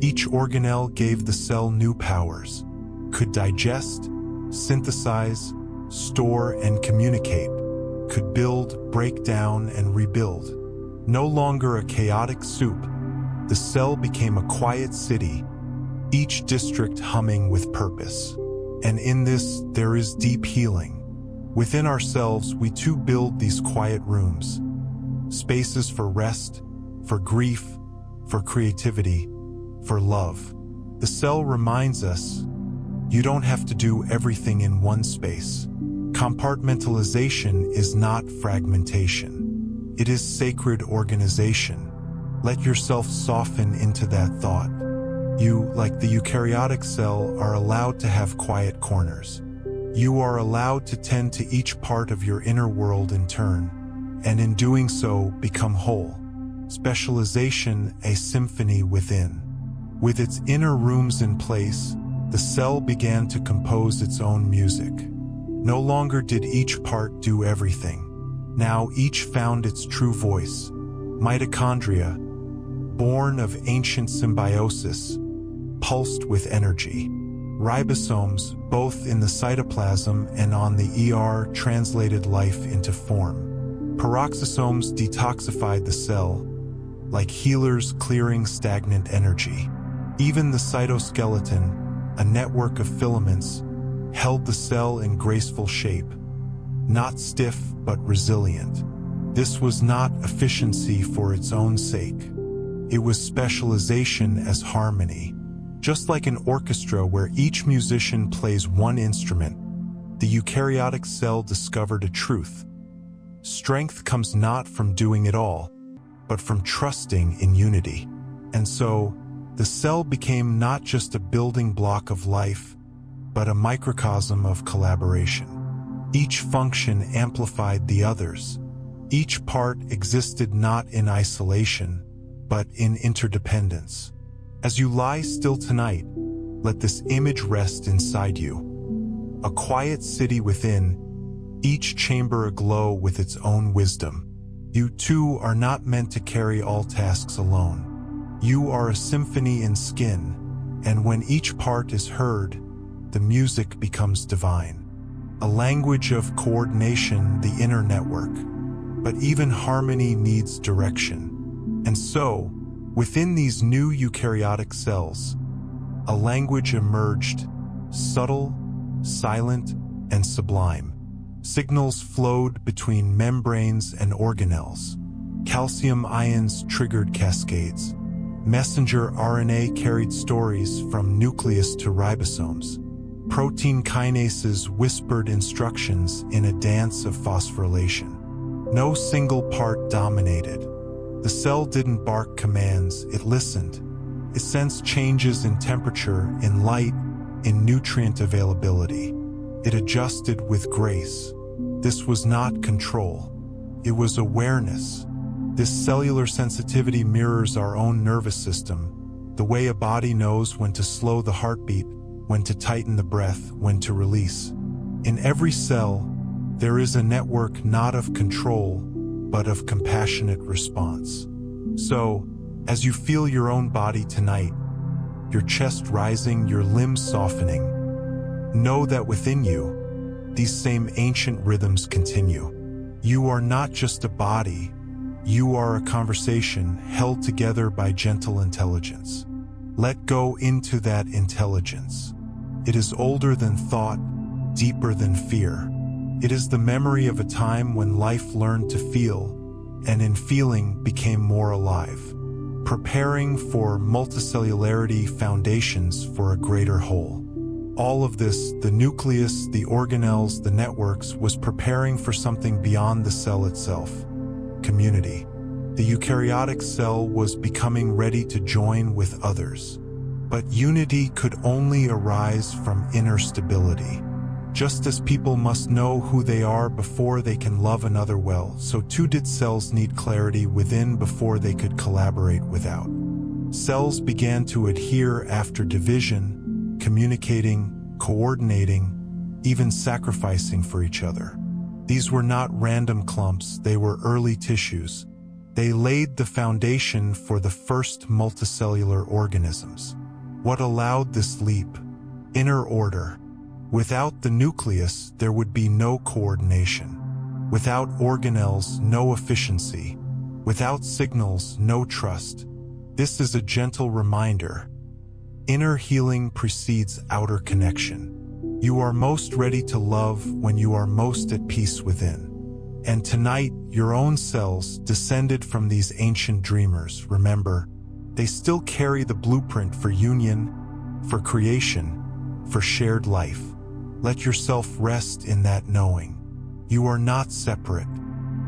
Each organelle gave the cell new powers, could digest, synthesize, store, and communicate, could build, break down, and rebuild. No longer a chaotic soup, the cell became a quiet city, each district humming with purpose. And in this, there is deep healing. Within ourselves, we too build these quiet rooms, spaces for rest, for grief, for creativity, for love. The cell reminds us, you don't have to do everything in one space. Compartmentalization is not fragmentation. It is sacred organization. Let yourself soften into that thought. You, like the eukaryotic cell, are allowed to have quiet corners. You are allowed to tend to each part of your inner world in turn, and in doing so, become whole. Specialization, a symphony within. With its inner rooms in place, the cell began to compose its own music. No longer did each part do everything. Now each found its true voice. Mitochondria, born of ancient symbiosis, pulsed with energy. Ribosomes, both in the cytoplasm and on the ER, translated life into form. Peroxisomes detoxified the cell, like healers clearing stagnant energy. Even the cytoskeleton, a network of filaments, held the cell in graceful shape, not stiff but resilient. This was not efficiency for its own sake. It was specialization as harmony. Just like an orchestra where each musician plays one instrument, the eukaryotic cell discovered a truth. Strength comes not from doing it all, but from trusting in unity. And so, the cell became not just a building block of life, but a microcosm of collaboration. Each function amplified the others. Each part existed not in isolation, but in interdependence. As you lie still tonight, let this image rest inside you. A quiet city within, each chamber aglow with its own wisdom. You too are not meant to carry all tasks alone. You are a symphony in skin, and when each part is heard, the music becomes divine. A language of coordination, the inner network. But even harmony needs direction. And so, within these new eukaryotic cells, a language emerged, subtle, silent, and sublime. Signals flowed between membranes and organelles. Calcium ions triggered cascades. Messenger RNA carried stories from nucleus to ribosomes. Protein kinases whispered instructions in a dance of phosphorylation. No single part dominated. The cell didn't bark commands, it listened. It sensed changes in temperature, in light, in nutrient availability. It adjusted with grace. This was not control. It was awareness. This cellular sensitivity mirrors our own nervous system, the way a body knows when to slow the heartbeat, when to tighten the breath, when to release. In every cell, there is a network not of control, but of compassionate response. So, as you feel your own body tonight, your chest rising, your limbs softening, know that within you, these same ancient rhythms continue. You are not just a body, you are a conversation held together by gentle intelligence. Let go into that intelligence. It is older than thought, deeper than fear. It is the memory of a time when life learned to feel, and in feeling became more alive. preparing for multicellularity foundations for a greater whole. All of this, the nucleus, the organelles, the networks, was preparing for something beyond the cell itself: community. The eukaryotic cell was becoming ready to join with others. But unity could only arise from inner stability. Just as people must know who they are before they can love another well, so too did cells need clarity within before they could collaborate without. Cells began to adhere after division, communicating, coordinating, even sacrificing for each other. These were not random clumps, they were early tissues. They laid the foundation for the first multicellular organisms. What allowed this leap? Inner order. Without the nucleus, there would be no coordination. Without organelles, no efficiency. Without signals, no trust. This is a gentle reminder. Inner healing precedes outer connection. You are most ready to love when you are most at peace within. And tonight, your own cells, descended from these ancient dreamers, remember, they still carry the blueprint for union, for creation, for shared life. Let yourself rest in that knowing. You are not separate.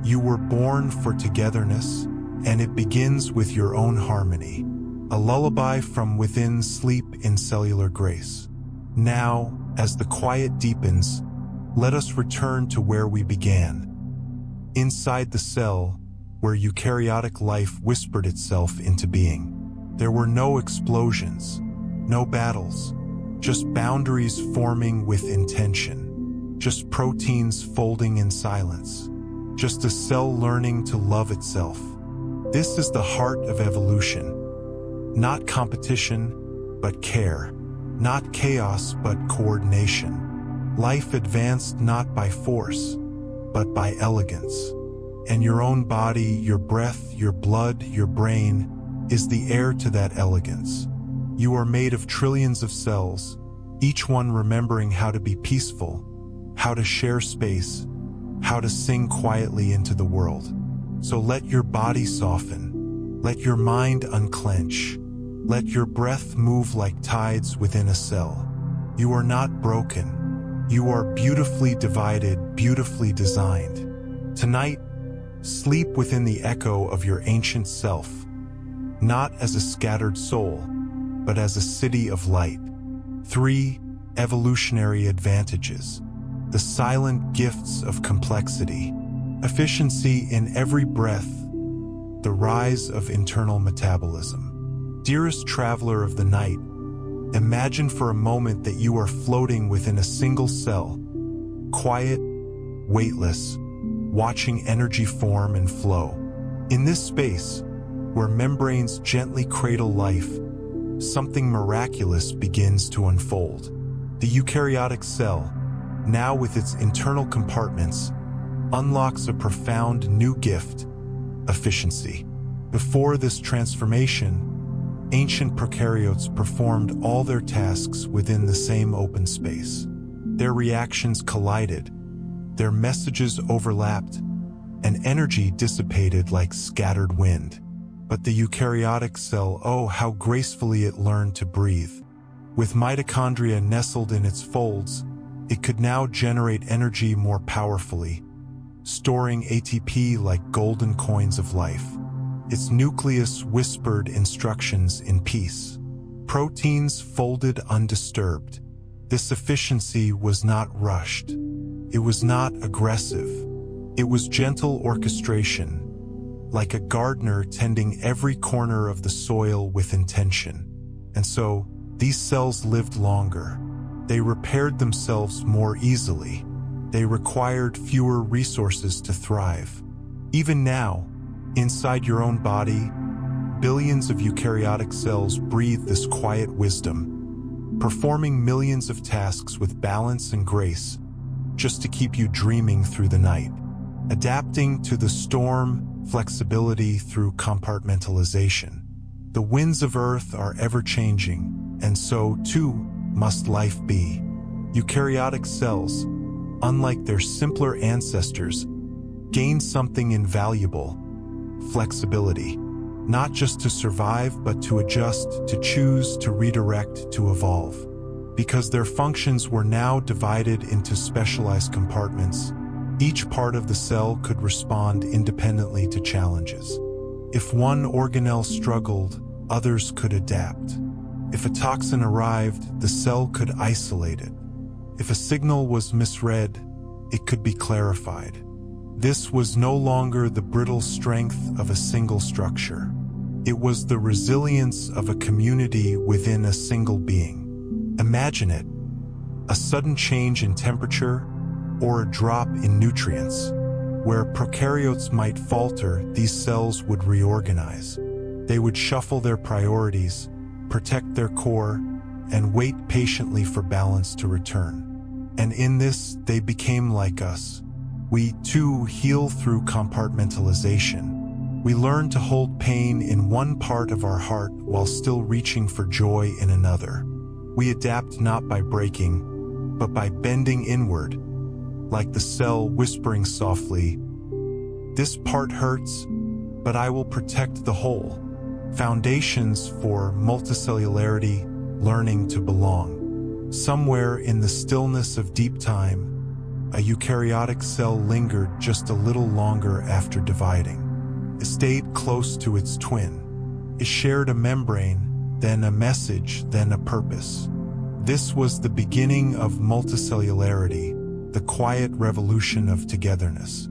You were born for togetherness, and it begins with your own harmony. A lullaby from within, sleep in cellular grace. Now, as the quiet deepens, let us return to where we began. Inside the cell, where eukaryotic life whispered itself into being. There were no explosions, no battles, just boundaries forming with intention, just proteins folding in silence, just a cell learning to love itself. This is the heart of evolution. Not competition, but care. Not chaos, but coordination. Life advanced not by force, but by elegance. And your own body, your breath, your blood, your brain, is the heir to that elegance. You are made of trillions of cells, each one remembering how to be peaceful, how to share space, how to sing quietly into the world. So let your body soften, let your mind unclench, let your breath move like tides within a cell. You are not broken. You are beautifully divided, beautifully designed. Tonight, sleep within the echo of your ancient self, not as a scattered soul, but as a city of light. 3 evolutionary advantages. The silent gifts of complexity. Efficiency in every breath. The rise of internal metabolism. Dearest traveler of the night, imagine for a moment that you are floating within a single cell, quiet, weightless, watching energy form and flow. In this space, where membranes gently cradle life, something miraculous begins to unfold. The eukaryotic cell, now with its internal compartments, unlocks a profound new gift: efficiency. Before this transformation, ancient prokaryotes performed all their tasks within the same open space. Their reactions collided, their messages overlapped, and energy dissipated like scattered wind. But the eukaryotic cell, oh, how gracefully it learned to breathe. With mitochondria nestled in its folds, it could now generate energy more powerfully, storing ATP like golden coins of life. Its nucleus whispered instructions in peace. Proteins folded undisturbed. This efficiency was not rushed. It was not aggressive. It was gentle orchestration, like a gardener tending every corner of the soil with intention. And so, these cells lived longer. They repaired themselves more easily. They required fewer resources to thrive. Even now, inside your own body, billions of eukaryotic cells breathe this quiet wisdom, performing millions of tasks with balance and grace, just to keep you dreaming through the night. Adapting to the storm, flexibility through compartmentalization. The winds of Earth are ever-changing, and so, too, must life be. Eukaryotic cells, unlike their simpler ancestors, gain something invaluable: flexibility. not just to survive, but to adjust, to choose, to redirect, to evolve. Because their functions were now divided into specialized compartments, each part of the cell could respond independently to challenges. If one organelle struggled, others could adapt. If a toxin arrived, the cell could isolate it. If a signal was misread, it could be clarified. This was no longer the brittle strength of a single structure. It was the resilience of a community within a single being. Imagine it: a sudden change in temperature or a drop in nutrients. Where prokaryotes might falter, these cells would reorganize. They would shuffle their priorities, protect their core, and wait patiently for balance to return. And in this, they became like us. We, too, heal through compartmentalization. We learn to hold pain in one part of our heart while still reaching for joy in another. We adapt not by breaking, but by bending inward, like the cell whispering softly, "This part hurts, but I will protect the whole." Foundations for multicellularity, learning to belong. Somewhere in the stillness of deep time, a eukaryotic cell lingered just a little longer after dividing. It stayed close to its twin. It shared a membrane, then a message, then a purpose. This was the beginning of multicellularity, the quiet revolution of togetherness.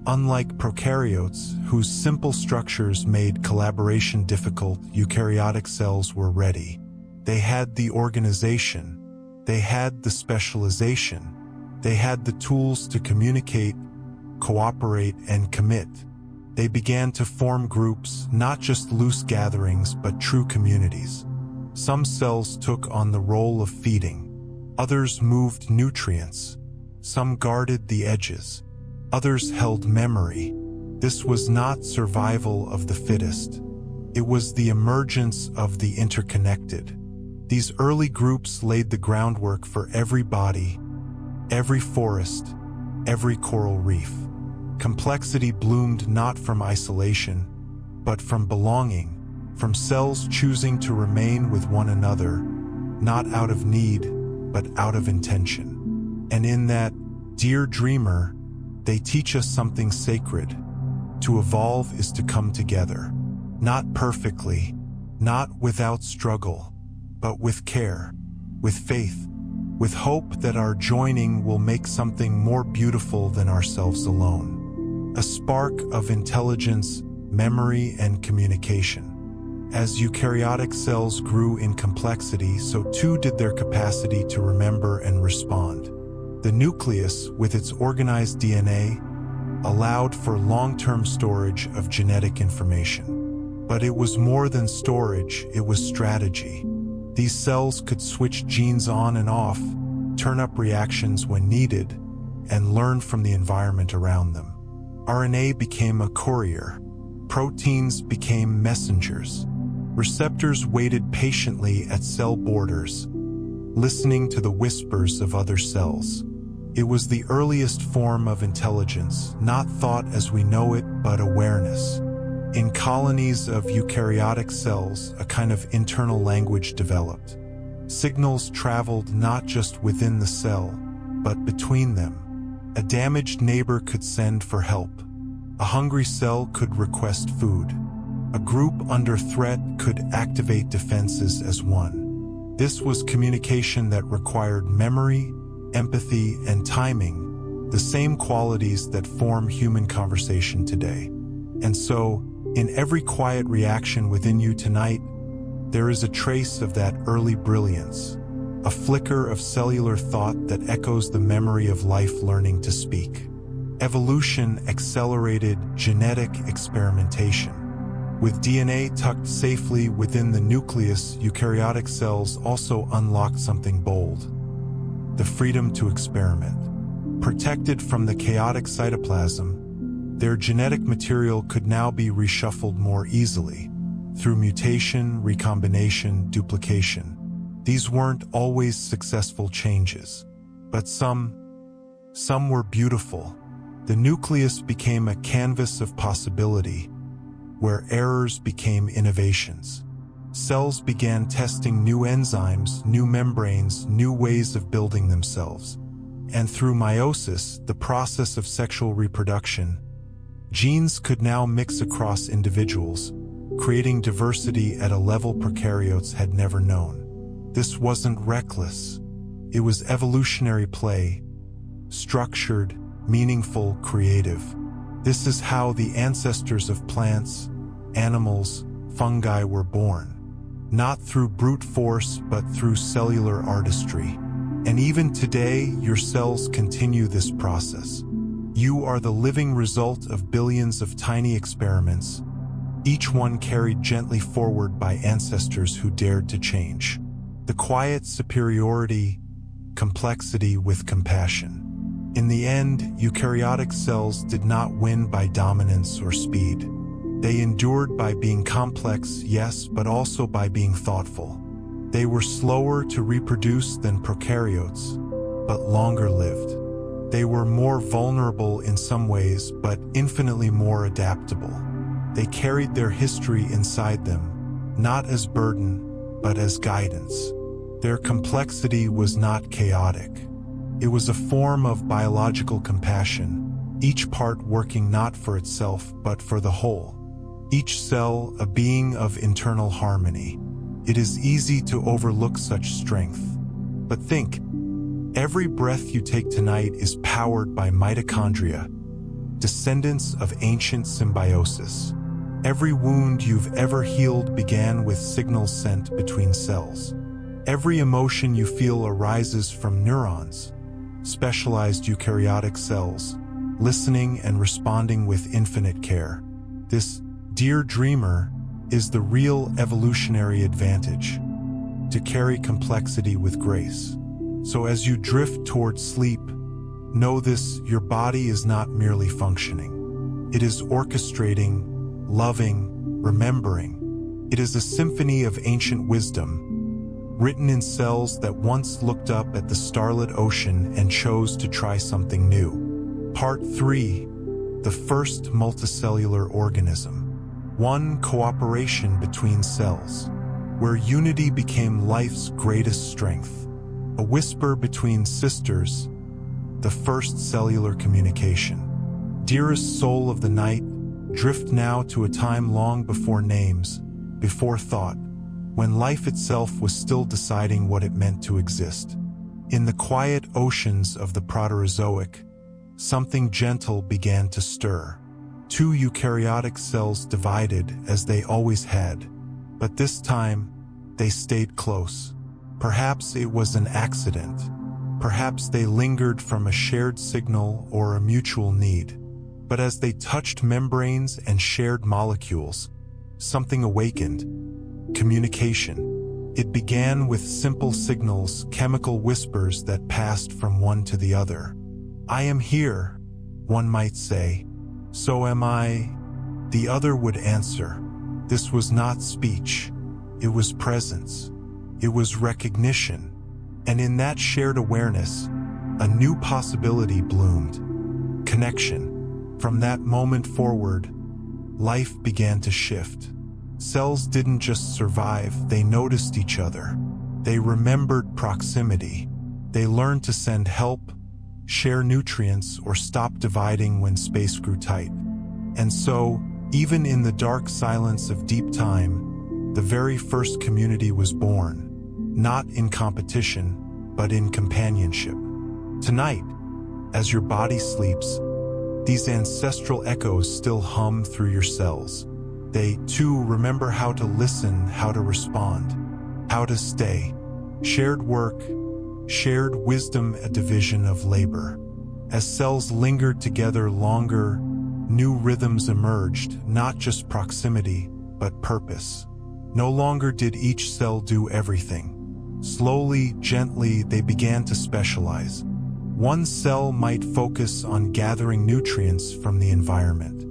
Unlike prokaryotes, whose simple structures made collaboration difficult, eukaryotic cells were ready. They had the organization, they had the specialization, they had the tools to communicate, cooperate, and commit. They began to form groups, not just loose gatherings, but true communities. Some cells took on the role of feeding. Others moved nutrients. Some guarded the edges. Others held memory. This was not survival of the fittest. It was the emergence of the interconnected. These early groups laid the groundwork for every body, every forest, every coral reef. Complexity bloomed not from isolation, but from belonging, from cells choosing to remain with one another, not out of need, but out of intention. And in that, dear dreamer, they teach us something sacred. To evolve is to come together. Not perfectly, not without struggle, but with care, with faith, with hope that our joining will make something more beautiful than ourselves alone. A spark of intelligence, memory, and communication. As eukaryotic cells grew in complexity, so too did their capacity to remember and respond. The nucleus, with its organized DNA, allowed for long-term storage of genetic information. But it was more than storage, it was strategy. These cells could switch genes on and off, turn up reactions when needed, and learn from the environment around them. RNA became a courier. Proteins became messengers. Receptors waited patiently at cell borders, listening to the whispers of other cells. It was the earliest form of intelligence, not thought as we know it, but awareness. In colonies of eukaryotic cells, a kind of internal language developed. Signals traveled not just within the cell, but between them. A damaged neighbor could send for help. A hungry cell could request food. A group under threat could activate defenses as one. This was communication that required memory, empathy, and timing, the same qualities that form human conversation today. And so, in every quiet reaction within you tonight, there is a trace of that early brilliance, a flicker of cellular thought that echoes the memory of life learning to speak. Evolution accelerated genetic experimentation. With DNA tucked safely within the nucleus, eukaryotic cells also unlocked something bold: the freedom to experiment. Protected from the chaotic cytoplasm, their genetic material could now be reshuffled more easily, through mutation, recombination, duplication. These weren't always successful changes, but some were beautiful. The nucleus became a canvas of possibility, where errors became innovations. Cells began testing new enzymes, new membranes, new ways of building themselves. And through meiosis, the process of sexual reproduction, genes could now mix across individuals, creating diversity at a level prokaryotes had never known. This wasn't reckless. It was evolutionary play, structured, meaningful, creative. This is how the ancestors of plants, animals, fungi were born. Not through brute force, but through cellular artistry. And even today, your cells continue this process. You are the living result of billions of tiny experiments, each one carried gently forward by ancestors who dared to change. The quiet superiority, complexity with compassion. In the end, eukaryotic cells did not win by dominance or speed. They endured by being complex, yes, but also by being thoughtful. They were slower to reproduce than prokaryotes, but longer lived. They were more vulnerable in some ways, but infinitely more adaptable. They carried their history inside them, not as burden, but as guidance. Their complexity was not chaotic. It was a form of biological compassion, each part working not for itself, but for the whole. Each cell a being of internal harmony. It is easy to overlook such strength. But think, every breath you take tonight is powered by mitochondria, descendants of ancient symbiosis. Every wound you've ever healed began with signals sent between cells. Every emotion you feel arises from neurons, specialized eukaryotic cells, listening and responding with infinite care. This, dear dreamer, is the real evolutionary advantage, to carry complexity with grace. So as you drift toward sleep, know this: your body is not merely functioning. It is orchestrating, loving, remembering. It is a symphony of ancient wisdom, written in cells that once looked up at the starlit ocean and chose to try something new. Part 3. The first multicellular organism. One cooperation between cells, where unity became life's greatest strength. A whisper between sisters, the first cellular communication. Dearest soul of the night, drift now to a time long before names, before thought, when life itself was still deciding what it meant to exist. In the quiet oceans of the Proterozoic, something gentle began to stir. Two eukaryotic cells divided as they always had, but this time they stayed close. Perhaps it was an accident. Perhaps they lingered from a shared signal or a mutual need. But as they touched membranes and shared molecules, something awakened. Communication. It began with simple signals, chemical whispers that passed from one to the other. I am here, one might say. So am I, the other would answer. This was not speech. It was presence. It was recognition. And in that shared awareness, a new possibility bloomed. Connection. From that moment forward, life began to shift. Cells didn't just survive, they noticed each other. They remembered proximity. They learned to send help, share nutrients, or stop dividing when space grew tight. And so, even in the dark silence of deep time, the very first community was born, not in competition, but in companionship. Tonight, as your body sleeps, these ancestral echoes still hum through your cells. They, too, remember how to listen, how to respond, how to stay. Shared work, shared wisdom, a division of labor. As cells lingered together longer, new rhythms emerged, not just proximity, but purpose. No longer did each cell do everything. Slowly, gently, they began to specialize. One cell might focus on gathering nutrients from the environment.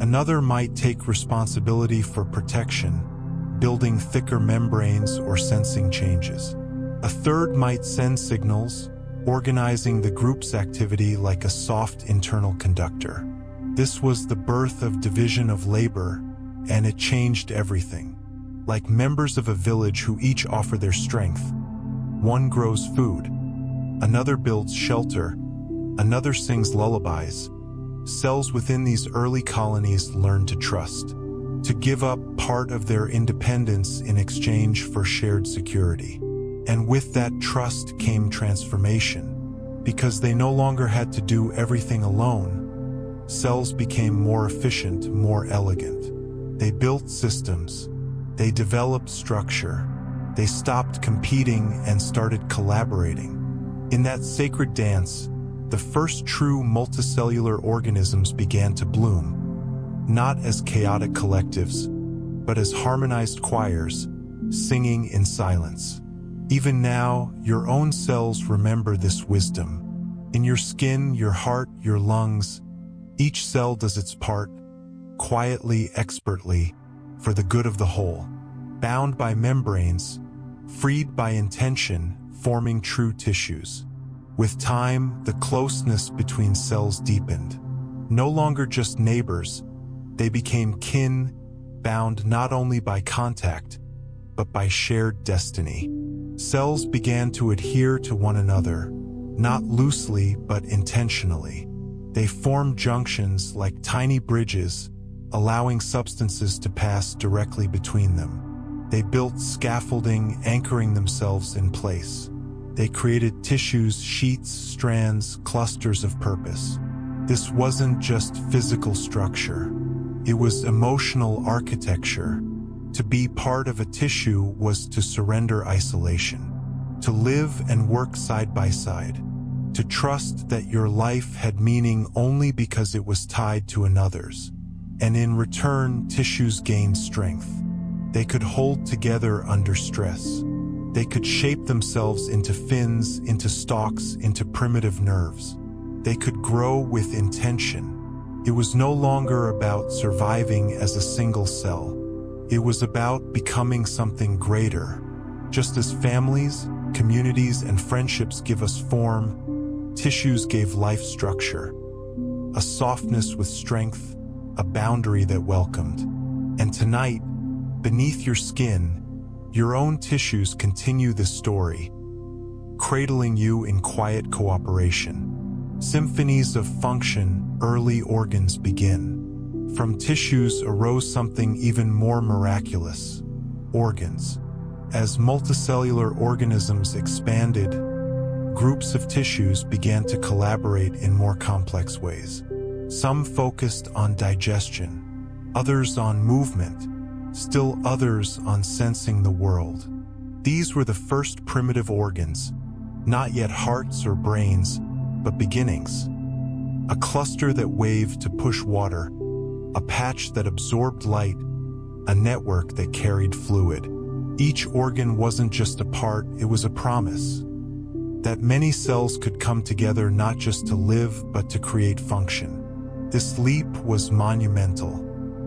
Another might take responsibility for protection, building thicker membranes or sensing changes. A third might send signals, organizing the group's activity like a soft internal conductor. This was the birth of division of labor, and it changed everything. Like members of a village who each offer their strength. One grows food, another builds shelter, another sings lullabies. Cells within these early colonies learned to trust, to give up part of their independence in exchange for shared security. And with that trust came transformation. Because they no longer had to do everything alone, cells became more efficient, more elegant. They built systems. They developed structure. They stopped competing and started collaborating. In that sacred dance, the first true multicellular organisms began to bloom, not as chaotic collectives, but as harmonized choirs, singing in silence. Even now, your own cells remember this wisdom. In your skin, your heart, your lungs, each cell does its part, quietly, expertly, for the good of the whole. Bound by membranes, freed by intention, forming true tissues. With time, the closeness between cells deepened. No longer just neighbors, they became kin, bound not only by contact, but by shared destiny. Cells began to adhere to one another, not loosely but intentionally. They formed junctions like tiny bridges, allowing substances to pass directly between them. They built scaffolding, anchoring themselves in place. They created tissues, sheets, strands, clusters of purpose. This wasn't just physical structure. It was emotional architecture. To be part of a tissue was to surrender isolation, to live and work side by side, to trust that your life had meaning only because it was tied to another's. And in return, tissues gained strength. They could hold together under stress. They could shape themselves into fins, into stalks, into primitive nerves. They could grow with intention. It was no longer about surviving as a single cell. It was about becoming something greater. Just as families, communities, and friendships give us form, tissues gave life structure. A softness with strength, a boundary that welcomed. And tonight, beneath your skin, your own tissues continue this story, cradling you in quiet cooperation. Symphonies of function, early organs begin. From tissues arose something even more miraculous, organs. As multicellular organisms expanded, groups of tissues began to collaborate in more complex ways. Some focused on digestion, others on movement, still others on sensing the world. These were the first primitive organs, not yet hearts or brains, but beginnings. A cluster that waved to push water, a patch that absorbed light, a network that carried fluid. Each organ wasn't just a part, it was a promise. That many cells could come together not just to live, but to create function. This leap was monumental.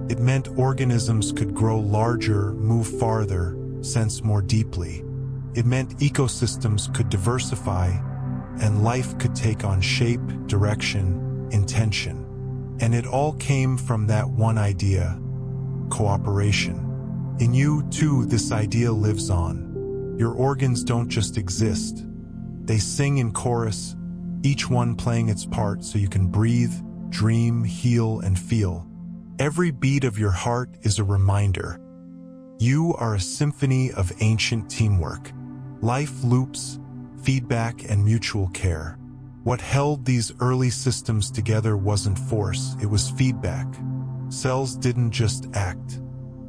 It meant organisms could grow larger, move farther, sense more deeply. It meant ecosystems could diversify, and life could take on shape, direction, intention. And it all came from that one idea: cooperation. In you, too, this idea lives on. Your organs don't just exist. They sing in chorus, each one playing its part so you can breathe, dream, heal, and feel. Every beat of your heart is a reminder. You are a symphony of ancient teamwork, life loops, feedback, and mutual care. What held these early systems together wasn't force, it was feedback. Cells didn't just act,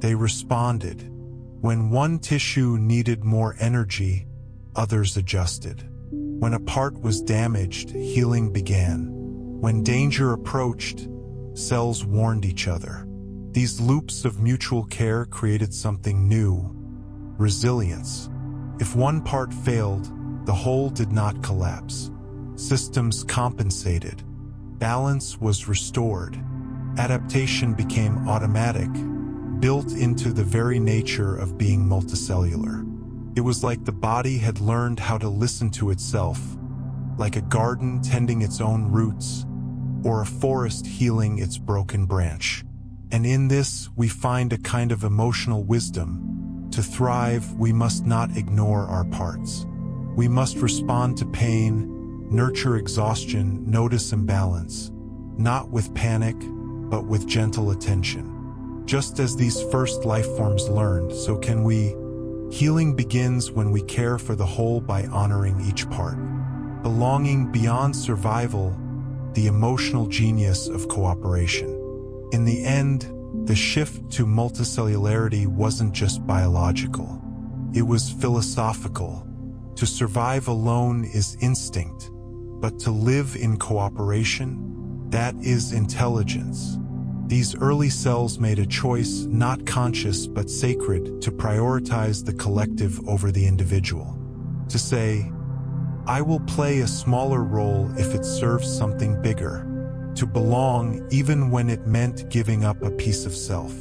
they responded. When one tissue needed more energy, others adjusted. When a part was damaged, healing began. When danger approached, cells warned each other. These loops of mutual care created something new: resilience. If one part failed, the whole did not collapse. Systems compensated. Balance was restored. Adaptation became automatic, built into the very nature of being multicellular. It was like the body had learned how to listen to itself, like a garden tending its own roots, or a forest healing its broken branch. And in this, we find a kind of emotional wisdom. To thrive, we must not ignore our parts. We must respond to pain, nurture exhaustion, notice imbalance, not with panic, but with gentle attention. Just as these first life forms learned, so can we. Healing begins when we care for the whole by honoring each part. Belonging beyond survival, the emotional genius of cooperation. In the end, the shift to multicellularity wasn't just biological. It was philosophical. To survive alone is instinct, but to live in cooperation, that is intelligence. These early cells made a choice, not conscious but sacred, to prioritize the collective over the individual. To say, I will play a smaller role if it serves something bigger. To belong even when it meant giving up a piece of self.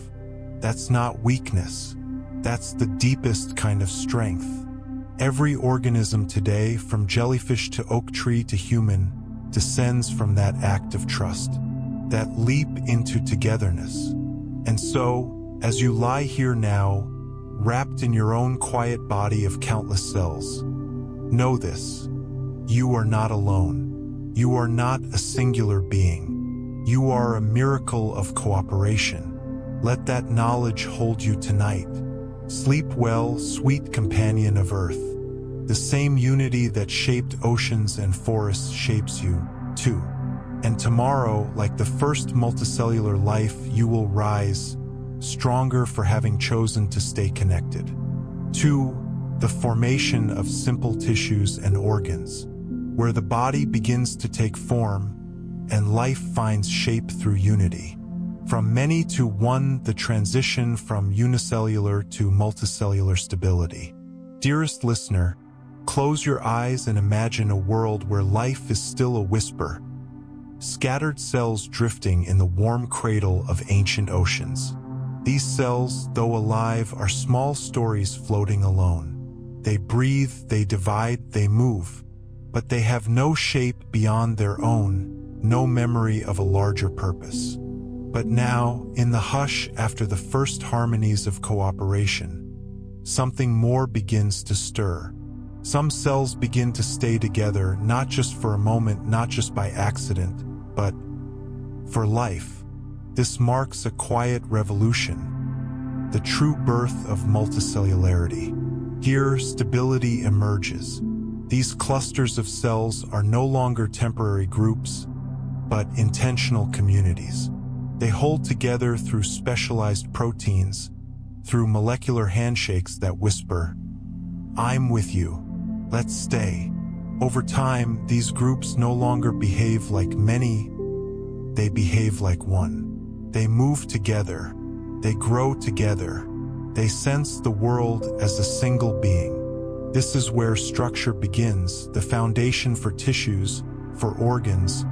That's not weakness. That's the deepest kind of strength. Every organism today, from jellyfish to oak tree to human, descends from that act of trust, that leap into togetherness. And so, as you lie here now, wrapped in your own quiet body of countless cells, know this: you are not alone. You are not a singular being. You are a miracle of cooperation. Let that knowledge hold you tonight. Sleep well, sweet companion of Earth. The same unity that shaped oceans and forests shapes you, too. And tomorrow, like the first multicellular life, you will rise, stronger for having chosen to stay connected. 2. The formation of simple tissues and organs, where the body begins to take form and life finds shape through unity. From many to one, the transition from unicellular to multicellular stability. Dearest listener, close your eyes and imagine a world where life is still a whisper, scattered cells drifting in the warm cradle of ancient oceans. These cells, though alive, are small stories floating alone. They breathe, they divide, they move, but they have no shape beyond their own, no memory of a larger purpose. But now, in the hush after the first harmonies of cooperation, something more begins to stir. Some cells begin to stay together, not just for a moment, not just by accident, but for life. This marks a quiet revolution, the true birth of multicellularity. Here, stability emerges. These clusters of cells are no longer temporary groups, but intentional communities. They hold together through specialized proteins, through molecular handshakes that whisper, I'm with you. Let's stay. Over time, these groups no longer behave like many, they behave like one. They move together, they grow together, they sense the world as a single being. This is where structure begins, the foundation for tissues, for organs,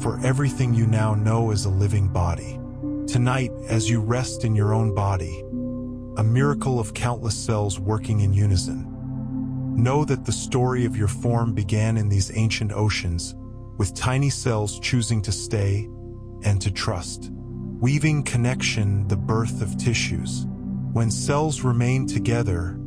for everything you now know as a living body. Tonight, as you rest in your own body, a miracle of countless cells working in unison, know that the story of your form began in these ancient oceans, with tiny cells choosing to stay and to trust. Weaving connection, the birth of tissues. When cells remain together,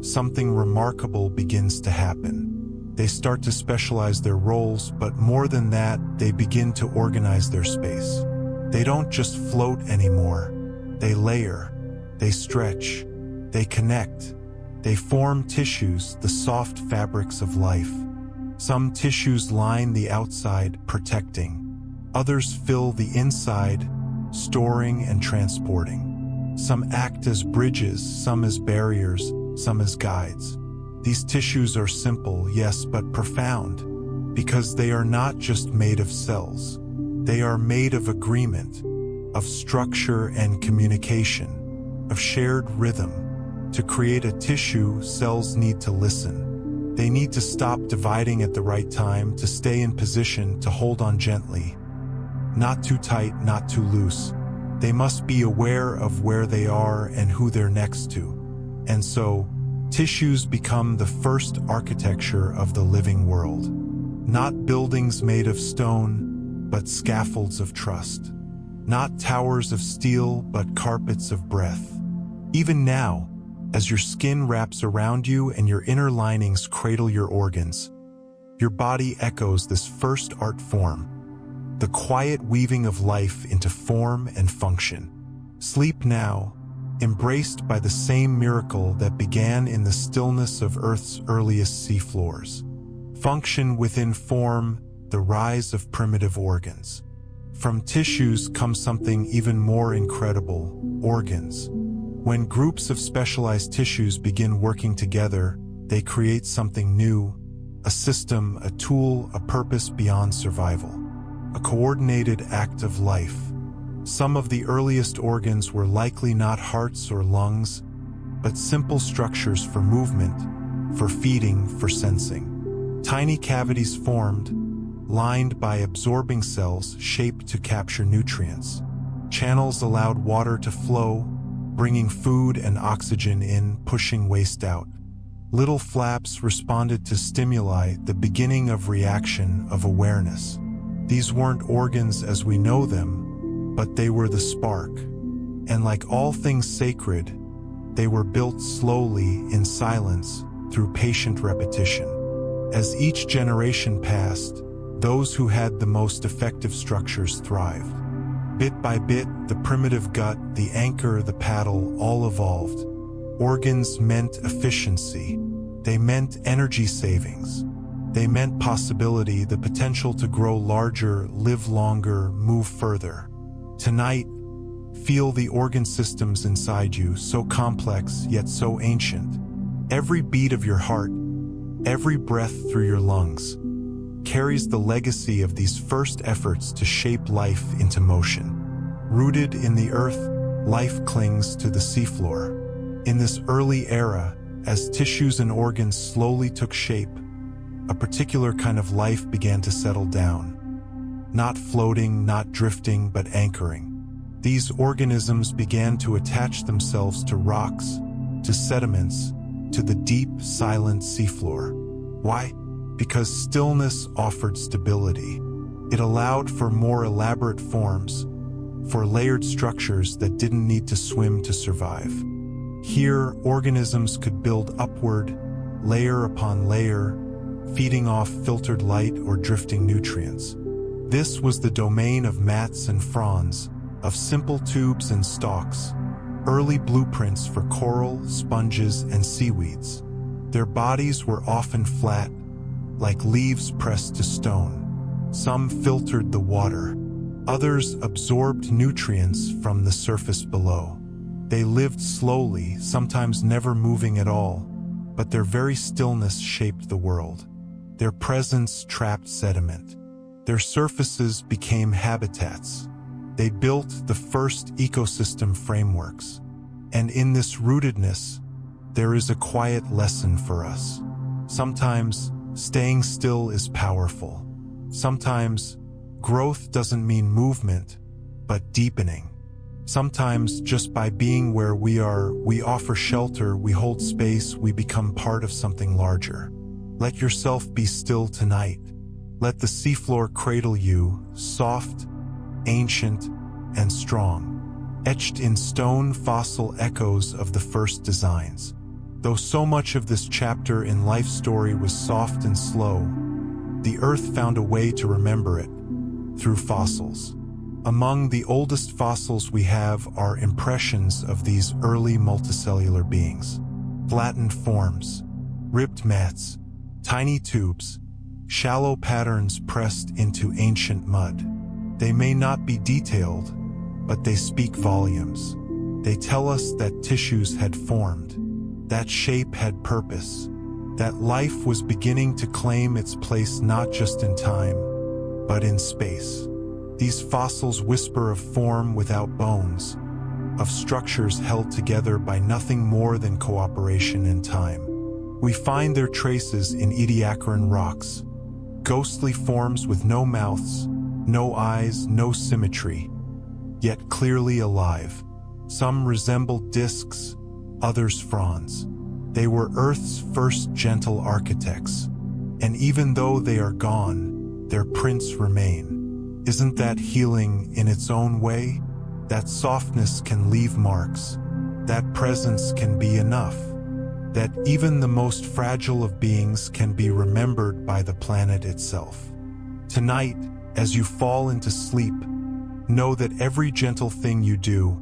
something remarkable begins to happen. They start to specialize their roles, but more than that, they begin to organize their space. They don't just float anymore. They layer, they stretch, they connect. They form tissues, the soft fabrics of life. Some tissues line the outside, protecting. Others fill the inside, storing and transporting. Some act as bridges, some as barriers, some as guides. These tissues are simple, yes, but profound, because they are not just made of cells. They are made of agreement, of structure and communication, of shared rhythm. To create a tissue, cells need to listen. They need to stop dividing at the right time, to stay in position, to hold on gently. Not too tight, not too loose. They must be aware of where they are and who they're next to. And so, tissues become the first architecture of the living world. Not buildings made of stone, but scaffolds of trust. not towers of steel, but carpets of breath. Even now, as your skin wraps around you and your inner linings cradle your organs, your body echoes this first art form, the quiet weaving of life into form and function. Sleep now, embraced by the same miracle that began in the stillness of Earth's earliest seafloors. Function within form, the rise of primitive organs. From tissues comes something even more incredible: organs. When groups of specialized tissues begin working together, they create something new, a system, a tool, a purpose beyond survival. A coordinated act of life. Some of the earliest organs were likely not hearts or lungs, but simple structures for movement, for feeding, for sensing. Tiny cavities formed, lined by absorbing cells shaped to capture nutrients. Channels allowed water to flow, bringing food and oxygen in, pushing waste out. Little flaps responded to stimuli, the beginning of reaction, of awareness. These weren't organs as we know them, but they were the spark. And like all things sacred, they were built slowly, in silence, through patient repetition. As each generation passed, those who had the most effective structures thrived. Bit by bit, the primitive gut, the anchor, the paddle, all evolved. Organs meant efficiency. They meant energy savings. They meant possibility, the potential to grow larger, live longer, move further. Tonight, feel the organ systems inside you, so complex yet so ancient. Every beat of your heart, every breath through your lungs, carries the legacy of these first efforts to shape life into motion. Rooted in the earth, life clings to the seafloor. In this early era, as tissues and organs slowly took shape, a particular kind of life began to settle down. Not floating, not drifting, but anchoring. These organisms began to attach themselves to rocks, to sediments, to the deep, silent seafloor. Why? Because stillness offered stability. It allowed for more elaborate forms, for layered structures that didn't need to swim to survive. Here, organisms could build upward, layer upon layer, feeding off filtered light or drifting nutrients. This was the domain of mats and fronds, of simple tubes and stalks, early blueprints for coral, sponges, and seaweeds. Their bodies were often flat, like leaves pressed to stone. Some filtered the water. Others absorbed nutrients from the surface below. They lived slowly, sometimes never moving at all, but their very stillness shaped the world. Their presence trapped sediment. Their surfaces became habitats. They built the first ecosystem frameworks. And in this rootedness, there is a quiet lesson for us. Sometimes, staying still is powerful. Sometimes, growth doesn't mean movement, but deepening. Sometimes, just by being where we are, we offer shelter, we hold space, we become part of something larger. Let yourself be still tonight. Let the seafloor cradle you, soft, ancient, and strong, etched in stone fossil echoes of the first designs. Though so much of this chapter in life's story was soft and slow, the earth found a way to remember it, through fossils. Among the oldest fossils we have are impressions of these early multicellular beings. Flattened forms, ribbed mats, tiny tubes, shallow patterns pressed into ancient mud. They may not be detailed, but they speak volumes. They tell us that tissues had formed, that shape had purpose, that life was beginning to claim its place not just in time, but in space. These fossils whisper of form without bones, of structures held together by nothing more than cooperation and time. We find their traces in Ediacaran rocks, ghostly forms with no mouths, no eyes, no symmetry, yet clearly alive. Some resembled discs, others fronds. They were Earth's first gentle architects, and even though they are gone, their prints remain. Isn't that healing in its own way? That softness can leave marks. That presence can be enough. That even the most fragile of beings can be remembered by the planet itself. Tonight, as you fall into sleep, know that every gentle thing you do,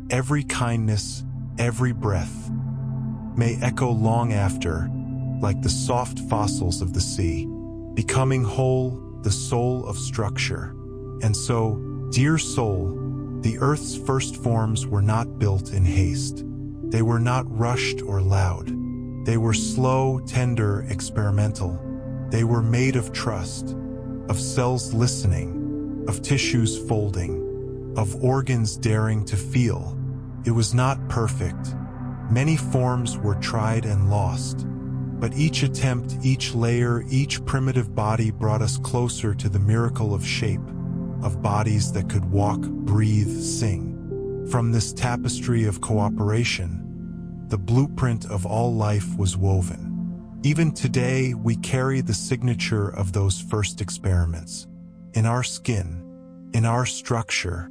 every kindness, every breath, may echo long after, like the soft fossils of the sea, becoming whole, the soul of structure. And so, dear soul, the earth's first forms were not built in haste. They were not rushed or loud. They were slow, tender, experimental. They were made of trust, of cells listening, of tissues folding, of organs daring to feel. It was not perfect. Many forms were tried and lost. But each attempt, each layer, each primitive body brought us closer to the miracle of shape, of bodies that could walk, breathe, sing. From this tapestry of cooperation, the blueprint of all life was woven. Even today, we carry the signature of those first experiments. In our skin, in our structure,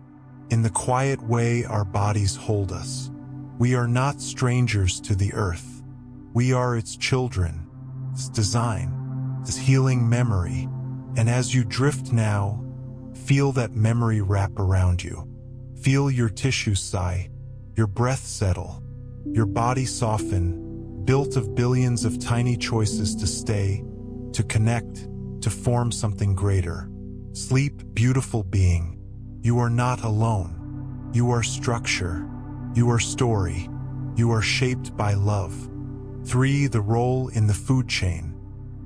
in the quiet way our bodies hold us. We are not strangers to the earth. We are its children, its design, its healing memory. And as you drift now, feel that memory wrap around you. Feel your tissues sigh, your breath settle, your body soften, built of billions of tiny choices to stay, to connect, to form something greater. Sleep, beautiful being. You are not alone. You are structure. You are story. You are shaped by love. 3. The role in the food chain.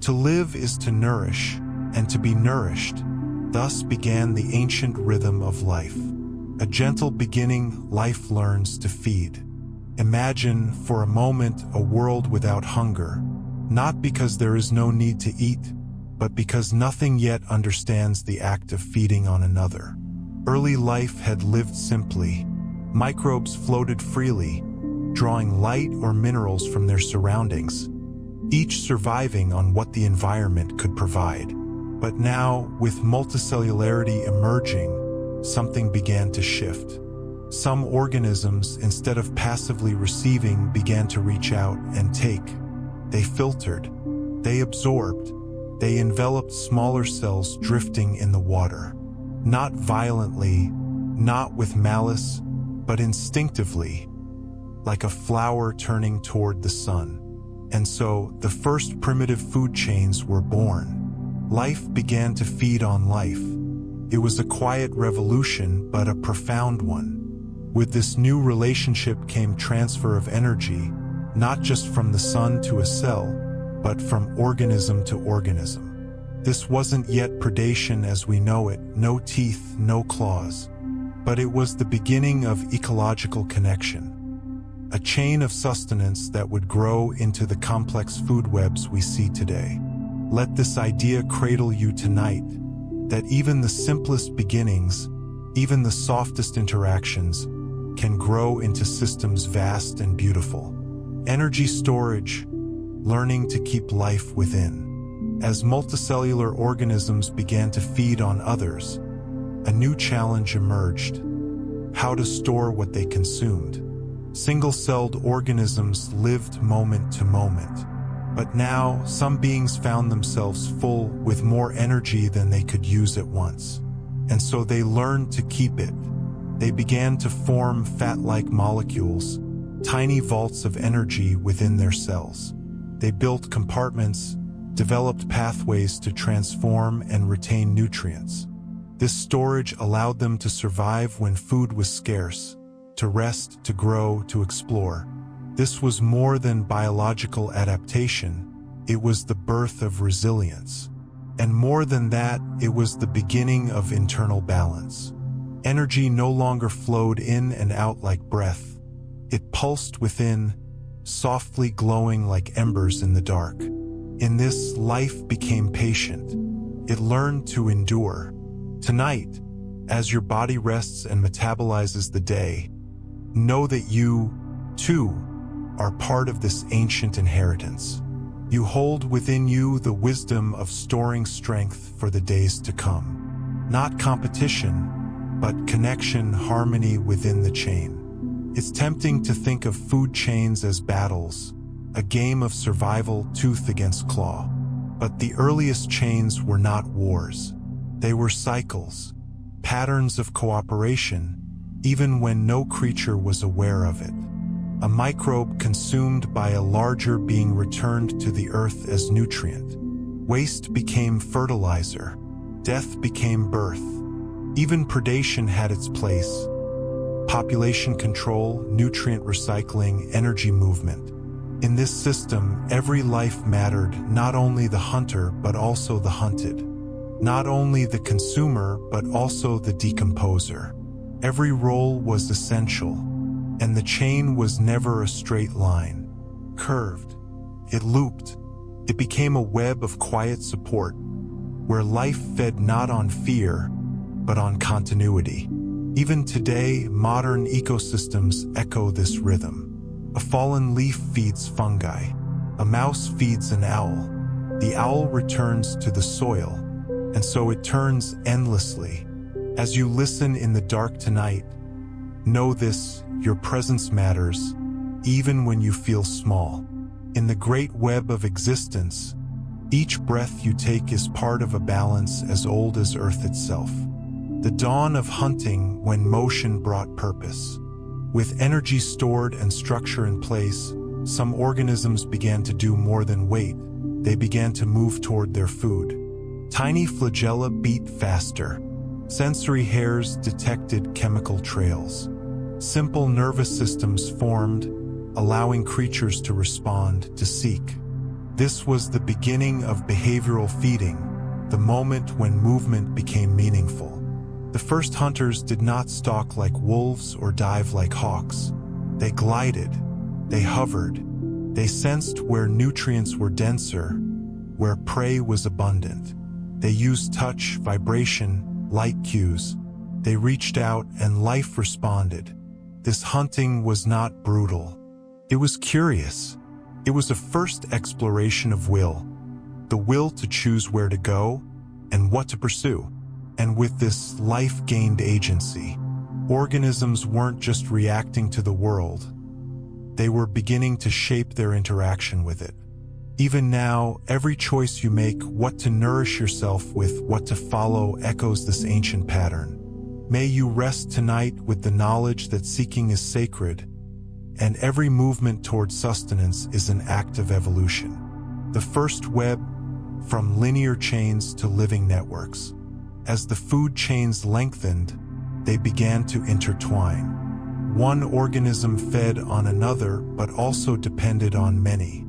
To live is to nourish, and to be nourished. Thus began the ancient rhythm of life. A gentle beginning, life learns to feed. Imagine, for a moment, a world without hunger, not because there is no need to eat, but because nothing yet understands the act of feeding on another. Early life had lived simply. Microbes floated freely, drawing light or minerals from their surroundings, each surviving on what the environment could provide. But now, with multicellularity emerging, something began to shift. Some organisms, instead of passively receiving, began to reach out and take. They filtered, they absorbed, they enveloped smaller cells drifting in the water. Not violently, not with malice, but instinctively, like a flower turning toward the sun. And so, the first primitive food chains were born. Life began to feed on life. It was a quiet revolution, but a profound one. With this new relationship came transfer of energy, not just from the sun to a cell, but from organism to organism. This wasn't yet predation as we know it, no teeth, no claws. But it was the beginning of ecological connection. A chain of sustenance that would grow into the complex food webs we see today. Let this idea cradle you tonight, that even the simplest beginnings, even the softest interactions, can grow into systems vast and beautiful. Energy storage, learning to keep life within. As multicellular organisms began to feed on others, a new challenge emerged: how to store what they consumed. Single-celled organisms lived moment to moment. But now, some beings found themselves full with more energy than they could use at once. And so they learned to keep it. They began to form fat-like molecules, tiny vaults of energy within their cells. They built compartments, developed pathways to transform and retain nutrients. This storage allowed them to survive when food was scarce, to rest, to grow, to explore. This was more than biological adaptation. It was the birth of resilience. And more than that, it was the beginning of internal balance. Energy no longer flowed in and out like breath. It pulsed within, softly glowing like embers in the dark. In this, life became patient. It learned to endure. Tonight, as your body rests and metabolizes the day, know that you, too, are part of this ancient inheritance. You hold within you the wisdom of storing strength for the days to come. Not competition, but connection, harmony within the chain. It's tempting to think of food chains as battles, a game of survival, tooth against claw. But the earliest chains were not wars. They were cycles, patterns of cooperation, even when no creature was aware of it. A microbe consumed by a larger being returned to the earth as nutrient. Waste became fertilizer. Death became birth. Even predation had its place. Population control, nutrient recycling, energy movement. In this system, every life mattered, not only the hunter but also the hunted. Not only the consumer but also the decomposer. Every role was essential, and the chain was never a straight line. Curved. It looped. It became a web of quiet support, where life fed not on fear, but on continuity. Even today, modern ecosystems echo this rhythm. A fallen leaf feeds fungi. A mouse feeds an owl. The owl returns to the soil, and so it turns endlessly. As you listen in the dark tonight, know this: your presence matters, even when you feel small. In the great web of existence, each breath you take is part of a balance as old as Earth itself. The dawn of hunting when motion brought purpose. With energy stored and structure in place, some organisms began to do more than wait. They began to move toward their food. Tiny flagella beat faster. Sensory hairs detected chemical trails. Simple nervous systems formed, allowing creatures to respond, to seek. This was the beginning of behavioral feeding, the moment when movement became meaningful. The first hunters did not stalk like wolves or dive like hawks. They glided, they hovered, they sensed where nutrients were denser, where prey was abundant. They used touch, vibration, light cues. They reached out and life responded. This hunting was not brutal. It was curious. It was a first exploration of will. The will to choose where to go and what to pursue. And with this, life gained agency. Organisms weren't just reacting to the world. They were beginning to shape their interaction with it. Even now, every choice you make, what to nourish yourself with, what to follow, echoes this ancient pattern. May you rest tonight with the knowledge that seeking is sacred, and every movement toward sustenance is an act of evolution. The first web, from linear chains to living networks. As the food chains lengthened, they began to intertwine. One organism fed on another but also depended on many.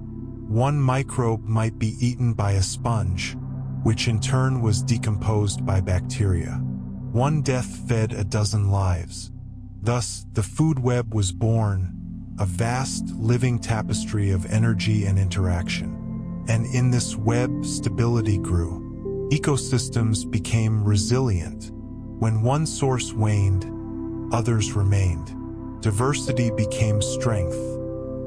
One microbe might be eaten by a sponge, which in turn was decomposed by bacteria. One death fed a dozen lives. Thus, the food web was born, a vast living tapestry of energy and interaction. And in this web, stability grew. Ecosystems became resilient. When one source waned, others remained. Diversity became strength.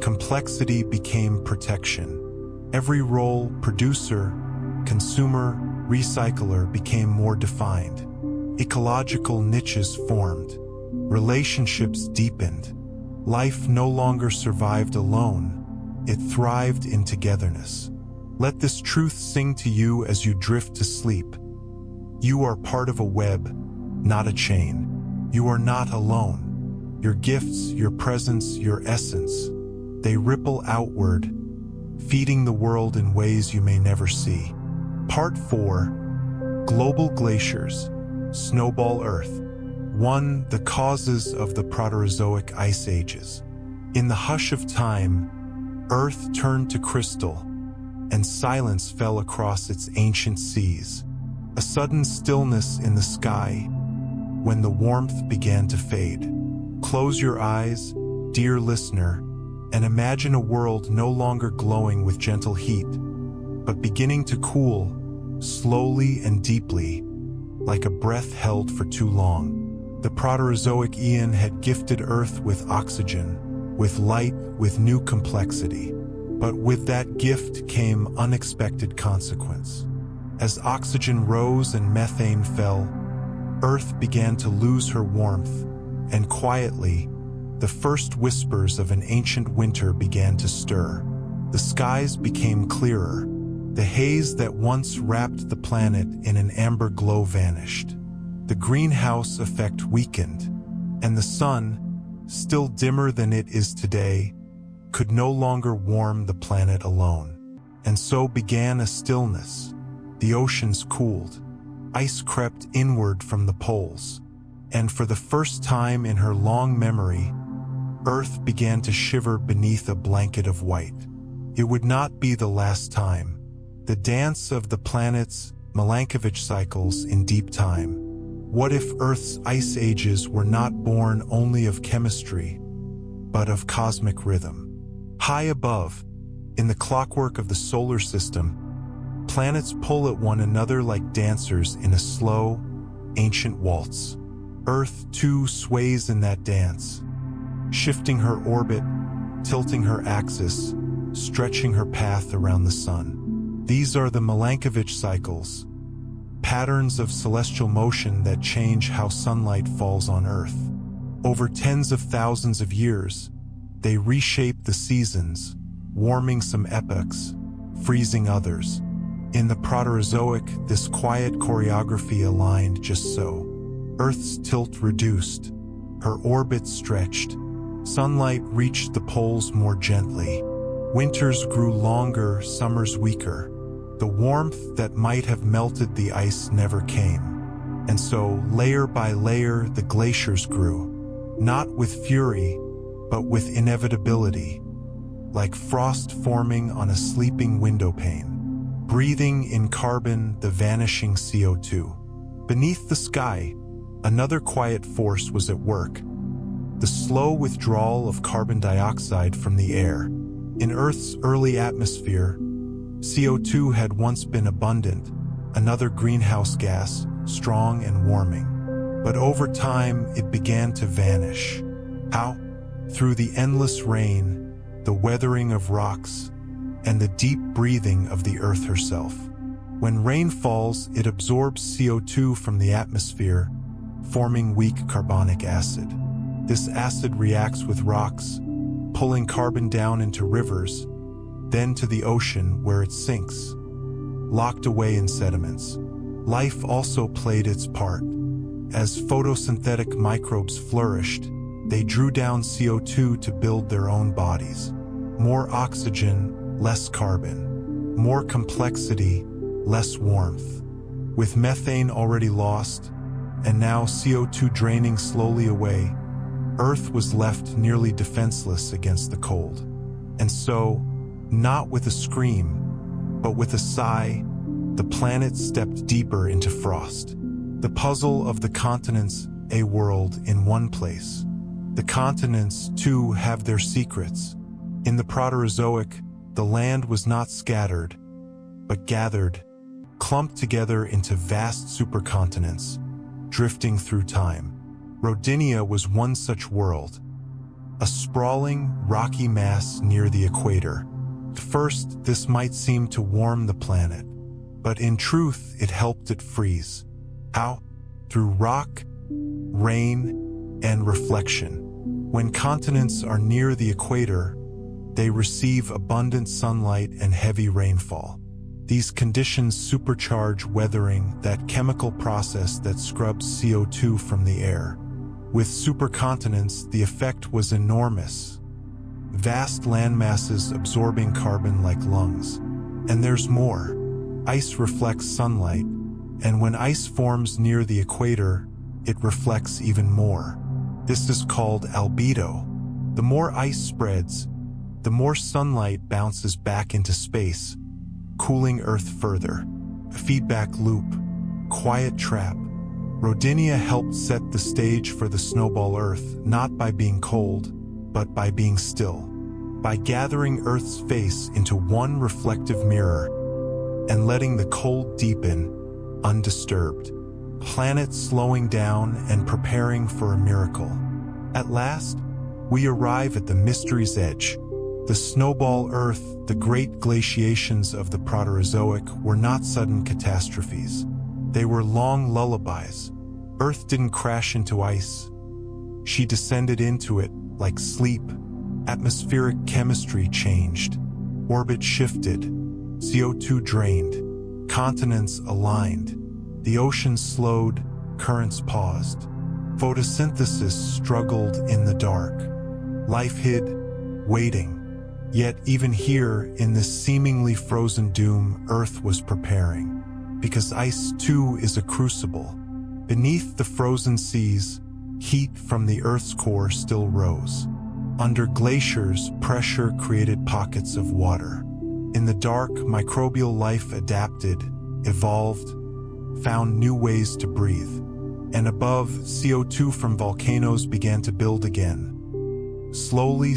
Complexity became protection. Every role, producer, consumer, recycler, became more defined. Ecological niches formed. Relationships deepened. Life no longer survived alone. It thrived in togetherness. Let this truth sing to you as you drift to sleep. You are part of a web, not a chain. You are not alone. Your gifts, your presence, your essence, they ripple outward, feeding the world in ways you may never see. Part 4. Global Glaciers, Snowball Earth. 1. The Causes of the Proterozoic Ice Ages. In the hush of time, Earth turned to crystal, and silence fell across its ancient seas. A sudden stillness in the sky when the warmth began to fade. Close your eyes, dear listener, and imagine a world no longer glowing with gentle heat, but beginning to cool, slowly and deeply, like a breath held for too long. The Proterozoic Eon had gifted Earth with oxygen, with light, with new complexity. But with that gift came unexpected consequence. As oxygen rose and methane fell, Earth began to lose her warmth, and quietly, the first whispers of an ancient winter began to stir. The skies became clearer. The haze that once wrapped the planet in an amber glow vanished. The greenhouse effect weakened, and the sun, still dimmer than it is today, could no longer warm the planet alone. And so began a stillness. The oceans cooled. Ice crept inward from the poles. And for the first time in her long memory, Earth began to shiver beneath a blanket of white. It would not be the last time. The dance of the planets' Milankovitch cycles in deep time. What if Earth's ice ages were not born only of chemistry, but of cosmic rhythm? High above, in the clockwork of the solar system, planets pull at one another like dancers in a slow, ancient waltz. Earth, too, sways in that dance, shifting her orbit, tilting her axis, stretching her path around the sun. These are the Milankovitch cycles, patterns of celestial motion that change how sunlight falls on Earth. Over tens of thousands of years, they reshape the seasons, warming some epochs, freezing others. In the Proterozoic, this quiet choreography aligned just so. Earth's tilt reduced, her orbit stretched. Sunlight reached the poles more gently. Winters grew longer, summers weaker. The warmth that might have melted the ice never came. And so, layer by layer, the glaciers grew, not with fury, but with inevitability, like frost forming on a sleeping windowpane, breathing in carbon the vanishing CO2. Beneath the sky, another quiet force was at work, the slow withdrawal of carbon dioxide from the air. In Earth's early atmosphere, CO2 had once been abundant, another greenhouse gas, strong and warming. But over time, it began to vanish. How? Through the endless rain, the weathering of rocks, and the deep breathing of the Earth herself. When rain falls, it absorbs CO2 from the atmosphere, forming weak carbonic acid. This acid reacts with rocks, pulling carbon down into rivers, then to the ocean where it sinks, locked away in sediments. Life also played its part. As photosynthetic microbes flourished, they drew down CO2 to build their own bodies. More oxygen, less carbon. More complexity, less warmth. With methane already lost, and now CO2 draining slowly away, Earth was left nearly defenseless against the cold. And so, not with a scream, but with a sigh, the planet stepped deeper into frost. The puzzle of the continents, a world in one place. The continents, too, have their secrets. In the Proterozoic, the land was not scattered, but gathered, clumped together into vast supercontinents, drifting through time. Rodinia was one such world, a sprawling, rocky mass near the equator. At first, this might seem to warm the planet, but in truth, it helped it freeze. How? Through rock, rain, and reflection. When continents are near the equator, they receive abundant sunlight and heavy rainfall. These conditions supercharge weathering, that chemical process that scrubs CO2 from the air. With supercontinents, the effect was enormous. Vast landmasses absorbing carbon like lungs. And there's more. Ice reflects sunlight, and when ice forms near the equator, it reflects even more. This is called albedo. The more ice spreads, the more sunlight bounces back into space, cooling Earth further. A feedback loop, quiet trap. Rodinia helped set the stage for the snowball Earth, not by being cold, but by being still. By gathering Earth's face into one reflective mirror and letting the cold deepen, undisturbed. Planet slowing down and preparing for a miracle. At last, we arrive at the mystery's edge. The snowball Earth, the great glaciations of the Proterozoic, were not sudden catastrophes. They were long lullabies, Earth didn't crash into ice. She descended into it like sleep. Atmospheric chemistry changed. Orbit shifted. CO2 drained. Continents aligned. The oceans slowed. Currents paused. Photosynthesis struggled in the dark. Life hid, waiting. Yet even here, in this seemingly frozen doom, Earth was preparing. Because ice, too, is a crucible. Beneath the frozen seas, heat from the Earth's core still rose. Under glaciers, pressure created pockets of water. In the dark, microbial life adapted, evolved, found new ways to breathe. And above, CO2 from volcanoes began to build again. Slowly,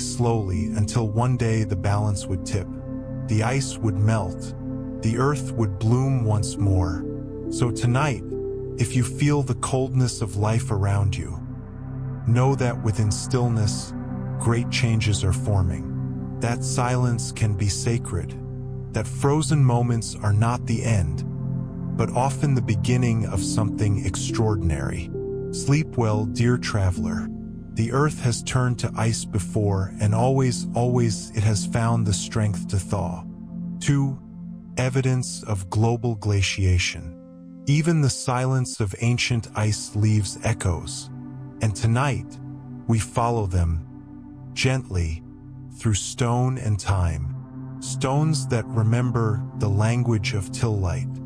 until one day the balance would tip. The ice would melt. The Earth would bloom once more. So tonight, if you feel the coldness of life around you, know that within stillness, great changes are forming. That silence can be sacred. That frozen moments are not the end, but often the beginning of something extraordinary. Sleep well, dear traveler. The Earth has turned to ice before, and always it has found the strength to thaw. 2. Evidence of global glaciation. Even the silence of ancient ice leaves echoes. And tonight, we follow them, gently, through stone and time. Stones that remember the language of Tillite.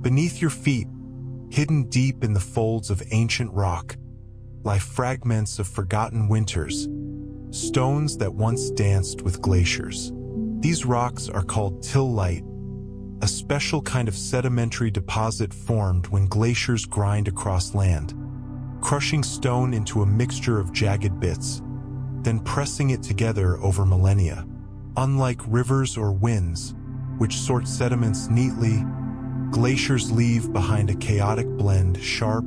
Beneath your feet, hidden deep in the folds of ancient rock, lie fragments of forgotten winters, stones that once danced with glaciers. These rocks are called Tillite, a special kind of sedimentary deposit formed when glaciers grind across land, crushing stone into a mixture of jagged bits, then pressing it together over millennia. Unlike rivers or winds, which sort sediments neatly, glaciers leave behind a chaotic blend, sharp,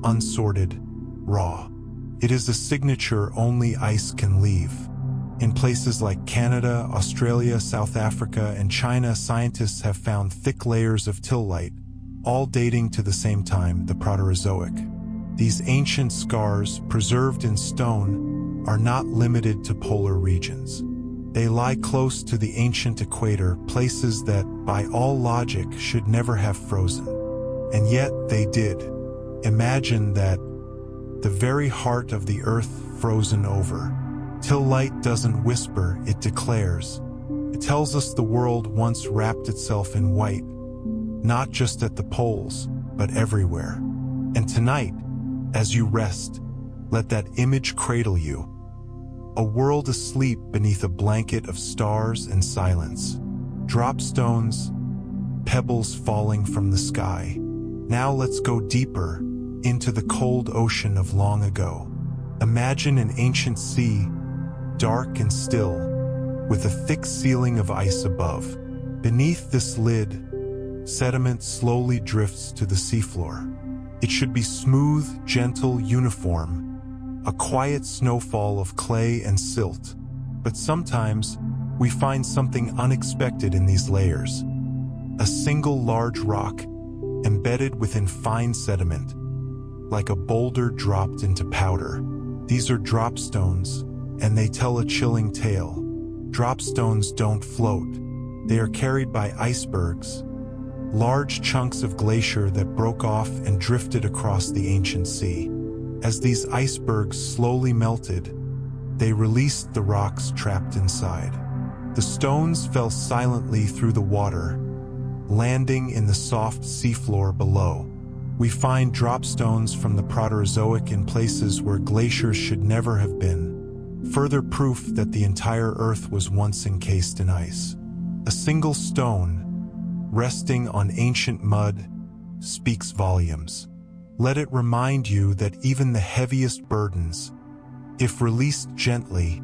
unsorted, raw. It is a signature only ice can leave. In places like Canada, Australia, South Africa, and China, scientists have found thick layers of tillite, all dating to the same time, the Proterozoic. These ancient scars, preserved in stone, are not limited to polar regions. They lie close to the ancient equator, places that, by all logic, should never have frozen. And yet they did. Imagine that, the very heart of the Earth frozen over. Tillite doesn't whisper, it declares. It tells us the world once wrapped itself in white, not just at the poles, but everywhere. And tonight, as you rest, let that image cradle you. A world asleep beneath a blanket of stars and silence. Drop stones, pebbles falling from the sky. Now let's go deeper, into the cold ocean of long ago. Imagine an ancient sea, dark and still, with a thick ceiling of ice above. Beneath this lid, sediment slowly drifts to the seafloor. It should be smooth, gentle, uniform, a quiet snowfall of clay and silt. But sometimes, we find something unexpected in these layers. A single large rock, embedded within fine sediment, like a boulder dropped into powder. These are dropstones, and they tell a chilling tale. Dropstones don't float. They are carried by icebergs, large chunks of glacier that broke off and drifted across the ancient sea. As these icebergs slowly melted, they released the rocks trapped inside. The stones fell silently through the water, landing in the soft seafloor below. We find dropstones from the Proterozoic in places where glaciers should never have been, further proof that the entire Earth was once encased in ice. A single stone, resting on ancient mud, speaks volumes. Let it remind you that even the heaviest burdens, if released gently,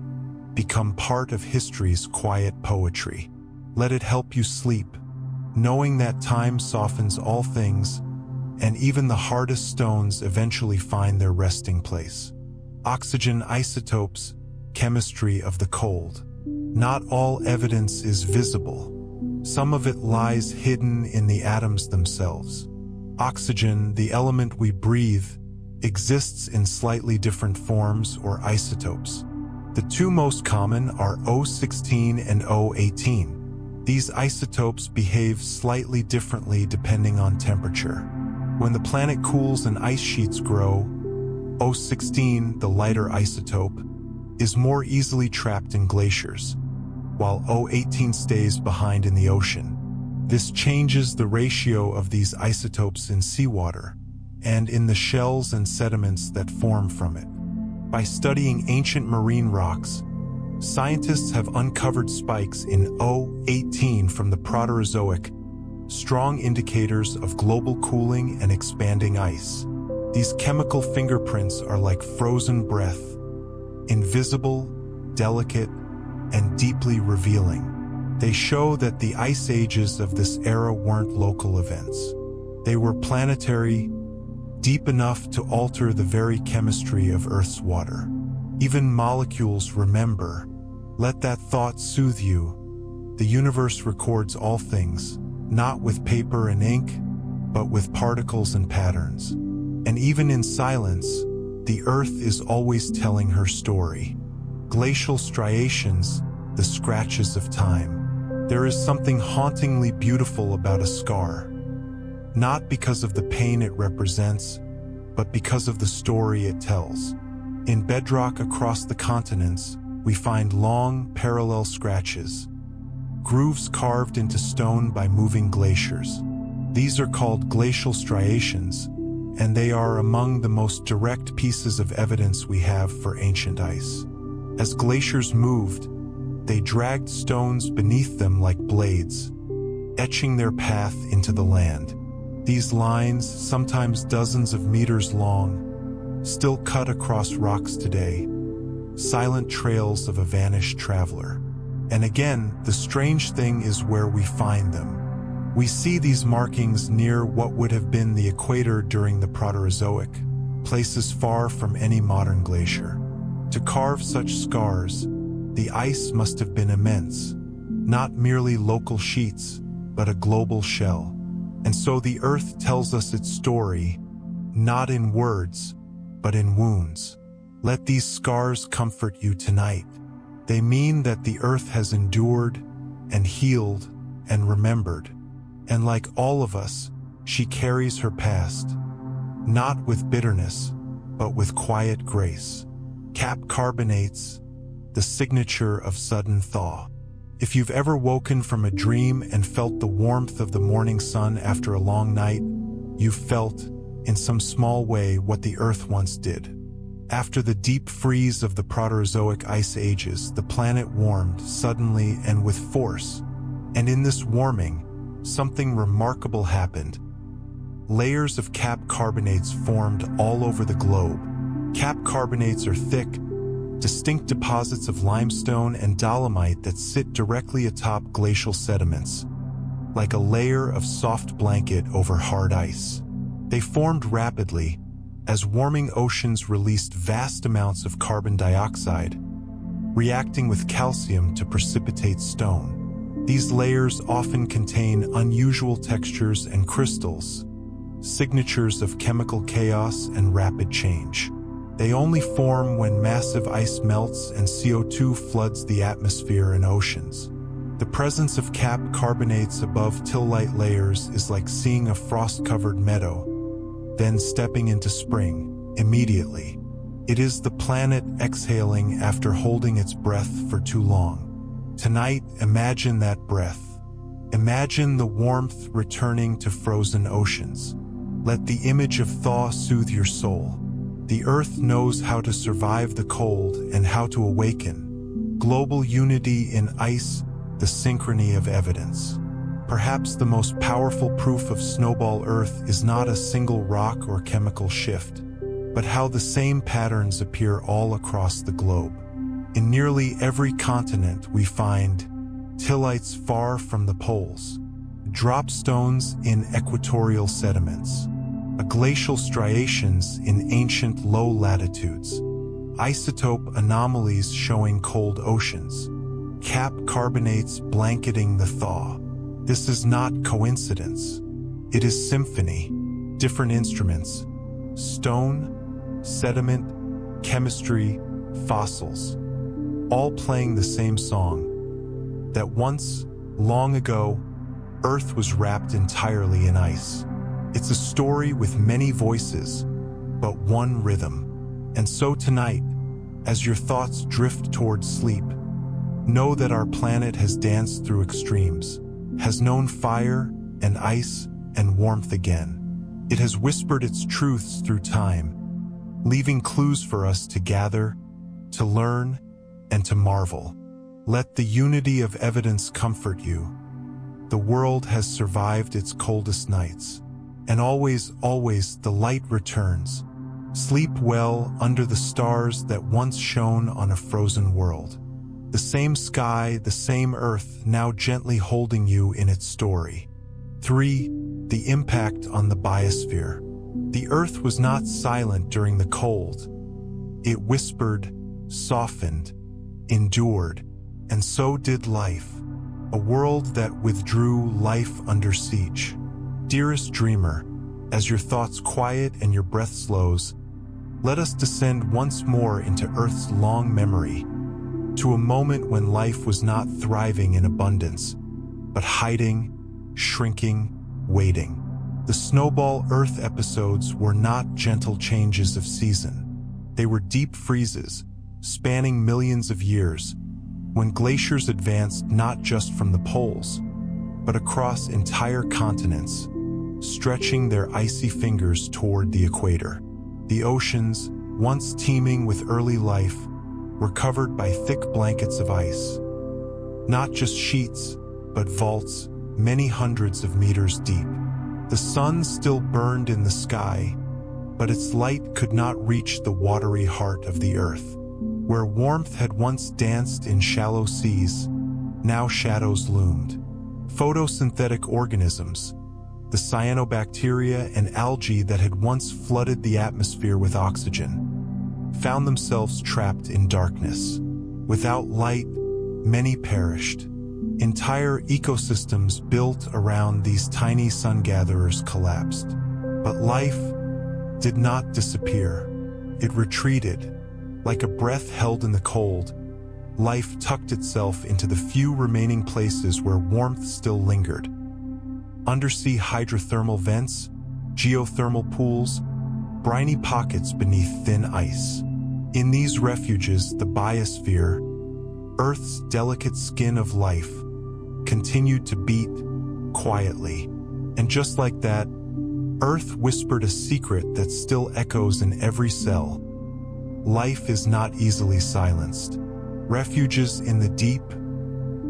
become part of history's quiet poetry. Let it help you sleep, knowing that time softens all things, and even the hardest stones eventually find their resting place. Oxygen isotopes, chemistry of the cold. Not all evidence is visible. Some of it lies hidden in the atoms themselves. Oxygen, the element we breathe, exists in slightly different forms or isotopes. The two most common are O16 and O18. These isotopes behave slightly differently depending on temperature. When the planet cools and ice sheets grow, O16, the lighter isotope, is more easily trapped in glaciers, while O18 stays behind in the ocean. This changes the ratio of these isotopes in seawater and in the shells and sediments that form from it. By studying ancient marine rocks, scientists have uncovered spikes in O18 from the Proterozoic, strong indicators of global cooling and expanding ice. These chemical fingerprints are like frozen breath, invisible, delicate, and deeply revealing. They show that the ice ages of this era weren't local events. They were planetary, deep enough to alter the very chemistry of Earth's water. Even molecules remember. Let that thought soothe you. The universe records all things, not with paper and ink, but with particles and patterns. And even in silence, the Earth is always telling her story. Glacial striations, the scratches of time. There is something hauntingly beautiful about a scar. Not because of the pain it represents, but because of the story it tells. In bedrock across the continents, we find long, parallel scratches, grooves carved into stone by moving glaciers. These are called glacial striations, and they are among the most direct pieces of evidence we have for ancient ice. As glaciers moved, they dragged stones beneath them like blades, etching their path into the land. These lines, sometimes dozens of meters long, still cut across rocks today, silent trails of a vanished traveler. And again, the strange thing is where we find them. We see these markings near what would have been the equator during the Proterozoic, places far from any modern glacier. To carve such scars, the ice must have been immense, not merely local sheets, but a global shell. And so the Earth tells us its story, not in words, but in wounds. Let these scars comfort you tonight. They mean that the Earth has endured and healed and remembered. And like all of us, she carries her past, not with bitterness, but with quiet grace. Cap carbonates, the signature of sudden thaw. If you've ever woken from a dream and felt the warmth of the morning sun after a long night, you've felt, in some small way, what the Earth once did. After the deep freeze of the Proterozoic ice ages, the planet warmed suddenly and with force. And in this warming, something remarkable happened. Layers of cap carbonates formed all over the globe. Cap carbonates are thick, distinct deposits of limestone and dolomite that sit directly atop glacial sediments, like a layer of soft blanket over hard ice. They formed rapidly, as warming oceans released vast amounts of carbon dioxide, reacting with calcium to precipitate stone. These layers often contain unusual textures and crystals, signatures of chemical chaos and rapid change. They only form when massive ice melts and CO2 floods the atmosphere and oceans. The presence of cap carbonates above till-light layers is like seeing a frost-covered meadow, then stepping into spring, immediately. It is the planet exhaling after holding its breath for too long. Tonight, imagine that breath. Imagine the warmth returning to frozen oceans. Let the image of thaw soothe your soul. The Earth knows how to survive the cold and how to awaken. Global unity in ice, the synchrony of evidence. Perhaps the most powerful proof of Snowball Earth is not a single rock or chemical shift, but how the same patterns appear all across the globe. In nearly every continent we find tillites far from the poles, drop stones in equatorial sediments, glacial striations in ancient low latitudes, isotope anomalies showing cold oceans, cap carbonates blanketing the thaw. This is not coincidence. It is symphony. Different instruments, stone, sediment, chemistry, fossils, all playing the same song, that once, long ago, Earth was wrapped entirely in ice. It's a story with many voices, but one rhythm. And so tonight, as your thoughts drift towards sleep, know that our planet has danced through extremes, has known fire and ice and warmth again. It has whispered its truths through time, leaving clues for us to gather, to learn, and to marvel. Let the unity of evidence comfort you. The world has survived its coldest nights, and always, always the light returns. Sleep well under the stars that once shone on a frozen world. The same sky, the same earth, now gently holding you in its story. 3. The impact on the biosphere. The earth was not silent during the cold. It whispered, softened, endured, and so did life. A world that withdrew life under siege. Dearest dreamer, as your thoughts quiet and your breath slows, let us descend once more into Earth's long memory, to a moment when life was not thriving in abundance, but hiding, shrinking, waiting. The Snowball Earth episodes were not gentle changes of season. They were deep freezes, spanning millions of years, when glaciers advanced not just from the poles, but across entire continents, stretching their icy fingers toward the equator. The oceans, once teeming with early life, were covered by thick blankets of ice. Not just sheets, but vaults, many hundreds of meters deep. The sun still burned in the sky, but its light could not reach the watery heart of the earth. Where warmth had once danced in shallow seas, now shadows loomed. Photosynthetic organisms, the cyanobacteria and algae that had once flooded the atmosphere with oxygen, found themselves trapped in darkness. Without light, many perished. Entire ecosystems built around these tiny sun-gatherers collapsed. But life did not disappear. It retreated. Like a breath held in the cold, life tucked itself into the few remaining places where warmth still lingered. Undersea hydrothermal vents, geothermal pools, briny pockets beneath thin ice. In these refuges, the biosphere, Earth's delicate skin of life, continued to beat quietly. And just like that, Earth whispered a secret that still echoes in every cell. Life is not easily silenced. Refuges in the deep,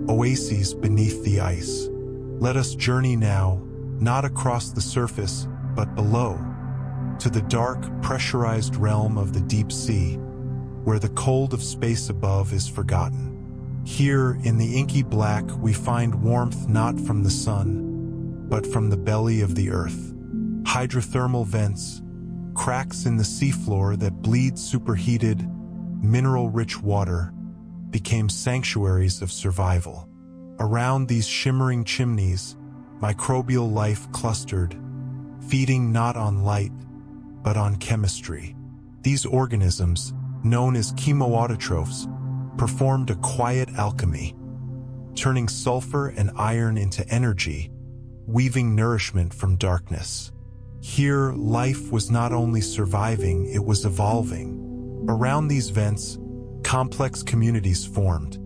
oases beneath the ice. Let us journey now, not across the surface, but below, to the dark, pressurized realm of the deep sea, where the cold of space above is forgotten. Here, in the inky black, we find warmth not from the sun, but from the belly of the earth. Hydrothermal vents, cracks in the seafloor that bleed superheated, mineral-rich water, became sanctuaries of survival. Around these shimmering chimneys, microbial life clustered, feeding not on light, but on chemistry. These organisms, known as chemoautotrophs, performed a quiet alchemy, turning sulfur and iron into energy, weaving nourishment from darkness. Here, life was not only surviving, it was evolving. Around these vents, complex communities formed.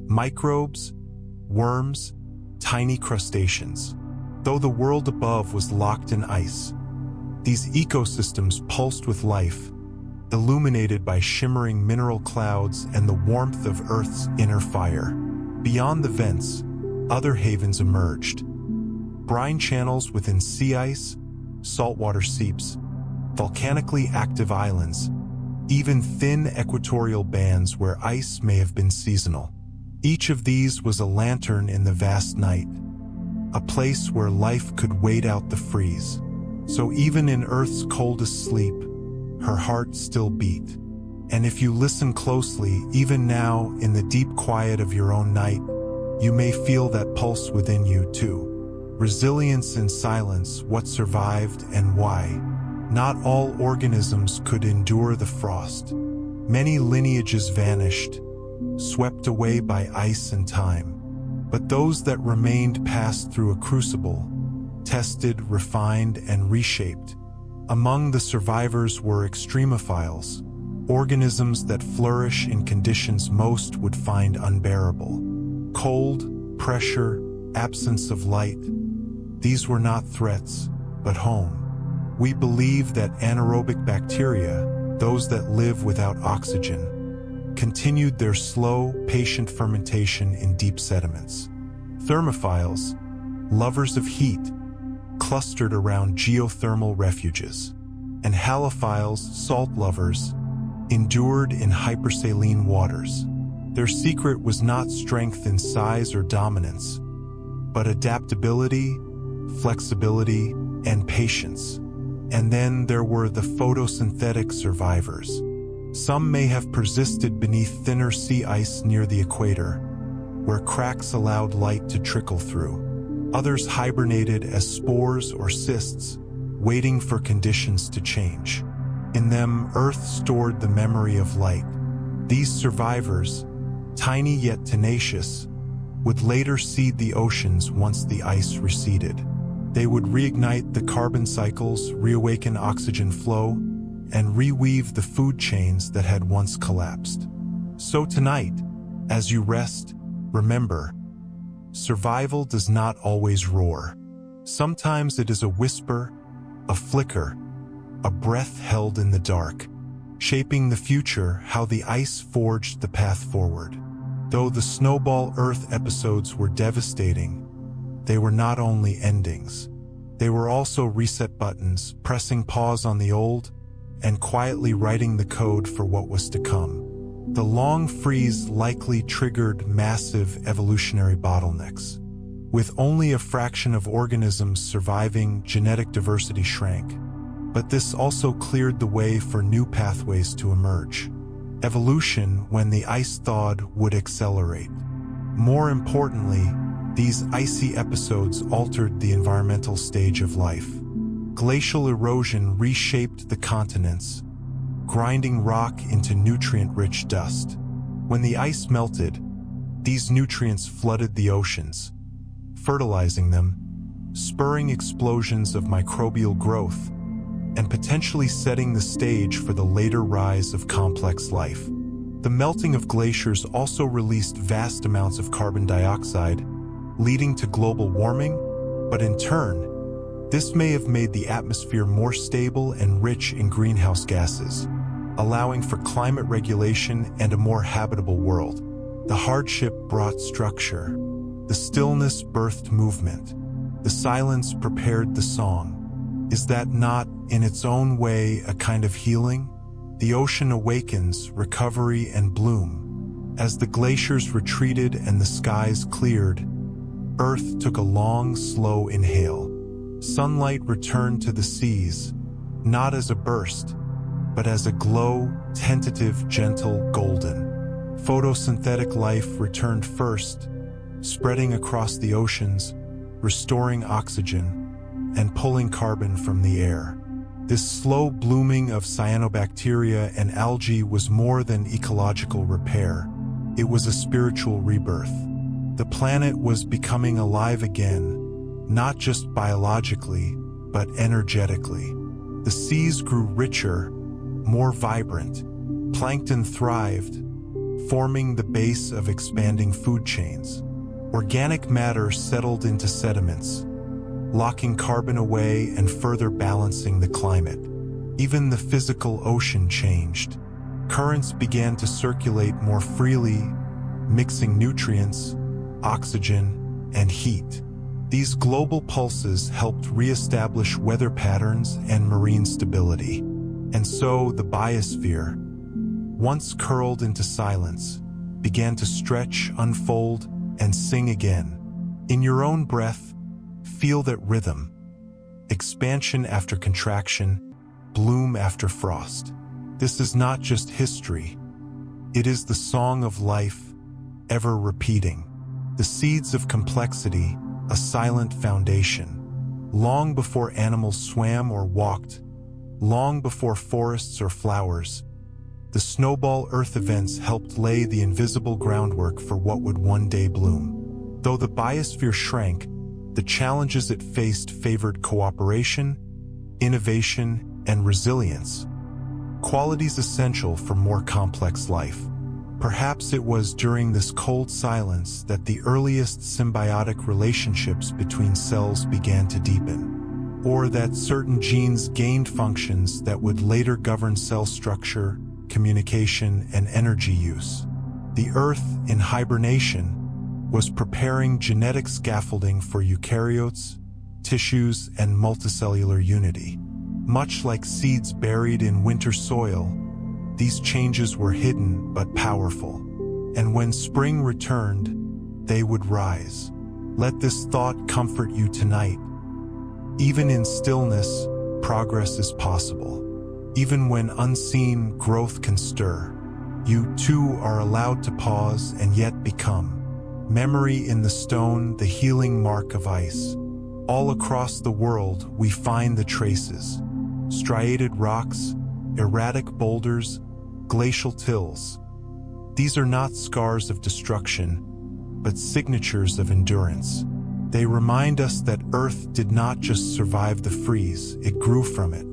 Microbes, worms, tiny crustaceans. Though the world above was locked in ice, these ecosystems pulsed with life, illuminated by shimmering mineral clouds and the warmth of Earth's inner fire. Beyond the vents, other havens emerged. Brine channels within sea ice, saltwater seeps, volcanically active islands, even thin equatorial bands where ice may have been seasonal. Each of these was a lantern in the vast night, a place where life could wait out the freeze. So even in Earth's coldest sleep, her heart still beat. And if you listen closely, even now, in the deep quiet of your own night, you may feel that pulse within you too. Resilience in silence, what survived and why. Not all organisms could endure the frost. Many lineages vanished, swept away by ice and time. But those that remained passed through a crucible, tested, refined, and reshaped. Among the survivors were extremophiles, organisms that flourish in conditions most would find unbearable. Cold, pressure, absence of light. These were not threats, but home. We believe that anaerobic bacteria, those that live without oxygen, continued their slow, patient fermentation in deep sediments. Thermophiles, lovers of heat, clustered around geothermal refuges. And halophiles, salt lovers, endured in hypersaline waters. Their secret was not strength in size or dominance, but adaptability, flexibility, and patience. And then there were the photosynthetic survivors. Some may have persisted beneath thinner sea ice near the equator, where cracks allowed light to trickle through. Others hibernated as spores or cysts, waiting for conditions to change. In them, Earth stored the memory of light. These survivors, tiny yet tenacious, would later seed the oceans once the ice receded. They would reignite the carbon cycles, reawaken oxygen flow, and reweave the food chains that had once collapsed. So tonight, as you rest, remember, survival does not always roar. Sometimes it is a whisper, a flicker, a breath held in the dark, shaping the future how the ice forged the path forward. Though the Snowball Earth episodes were devastating, they were not only endings. They were also reset buttons, pressing pause on the old and quietly writing the code for what was to come. The long freeze likely triggered massive evolutionary bottlenecks. With only a fraction of organisms surviving, genetic diversity shrank. But this also cleared the way for new pathways to emerge. Evolution, when the ice thawed, would accelerate. More importantly, these icy episodes altered the environmental stage of life. Glacial erosion reshaped the continents, grinding rock into nutrient-rich dust. When the ice melted, these nutrients flooded the oceans, fertilizing them, spurring explosions of microbial growth, and potentially setting the stage for the later rise of complex life. The melting of glaciers also released vast amounts of carbon dioxide, leading to global warming, but in turn, this may have made the atmosphere more stable and rich in greenhouse gases, allowing for climate regulation and a more habitable world. The hardship brought structure. The stillness birthed movement. The silence prepared the song. Is that not, in its own way, a kind of healing? The ocean awakens, recovery, and bloom. As the glaciers retreated and the skies cleared, Earth took a long, slow inhale. Sunlight returned to the seas, not as a burst, but as a glow, tentative, gentle, golden. Photosynthetic life returned first, spreading across the oceans, restoring oxygen, and pulling carbon from the air. This slow blooming of cyanobacteria and algae was more than ecological repair. It was a spiritual rebirth. The planet was becoming alive again, not just biologically, but energetically. The seas grew richer, more vibrant. Plankton thrived, forming the base of expanding food chains. Organic matter settled into sediments, locking carbon away and further balancing the climate. Even the physical ocean changed. Currents began to circulate more freely, mixing nutrients, oxygen, and heat. These global pulses helped re-establish weather patterns and marine stability. And so the biosphere, once curled into silence, began to stretch, unfold, and sing again. In your own breath, feel that rhythm. Expansion after contraction, bloom after frost. This is not just history. It is the song of life, ever repeating. The seeds of complexity, a silent foundation. Long before animals swam or walked, Long before forests or flowers, the snowball Earth events helped lay the invisible groundwork for what would one day bloom. Though the biosphere shrank, the challenges it faced favored cooperation, innovation, and resilience, qualities essential for more complex life. Perhaps it was during this cold silence that the earliest symbiotic relationships between cells began to deepen, or that certain genes gained functions that would later govern cell structure, communication, and energy use. The Earth, in hibernation, was preparing genetic scaffolding for eukaryotes, tissues, and multicellular unity. Much like seeds buried in winter soil, these changes were hidden but powerful, and when spring returned, they would rise. Let this thought comfort you tonight. Even in stillness, progress is possible. Even when unseen, growth can stir. You too are allowed to pause and yet become. Memory in the stone, the healing mark of ice. All across the world, we find the traces. Striated rocks, erratic boulders, glacial tills. These are not scars of destruction, but signatures of endurance. They remind us that Earth did not just survive the freeze, it grew from it.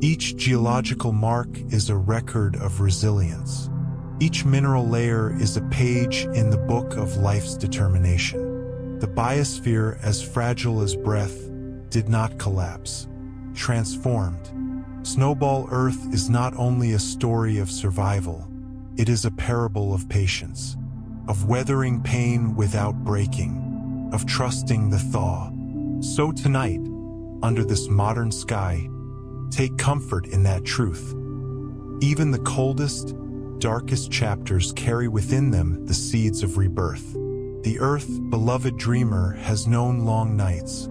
Each geological mark is a record of resilience. Each mineral layer is a page in the book of life's determination. The biosphere, as fragile as breath, did not collapse. Transformed. Snowball Earth is not only a story of survival, it is a parable of patience, of weathering pain without breaking, of trusting the thaw. So tonight, under this modern sky, take comfort in that truth. Even the coldest, darkest chapters carry within them the seeds of rebirth. The Earth, beloved dreamer, has known long nights.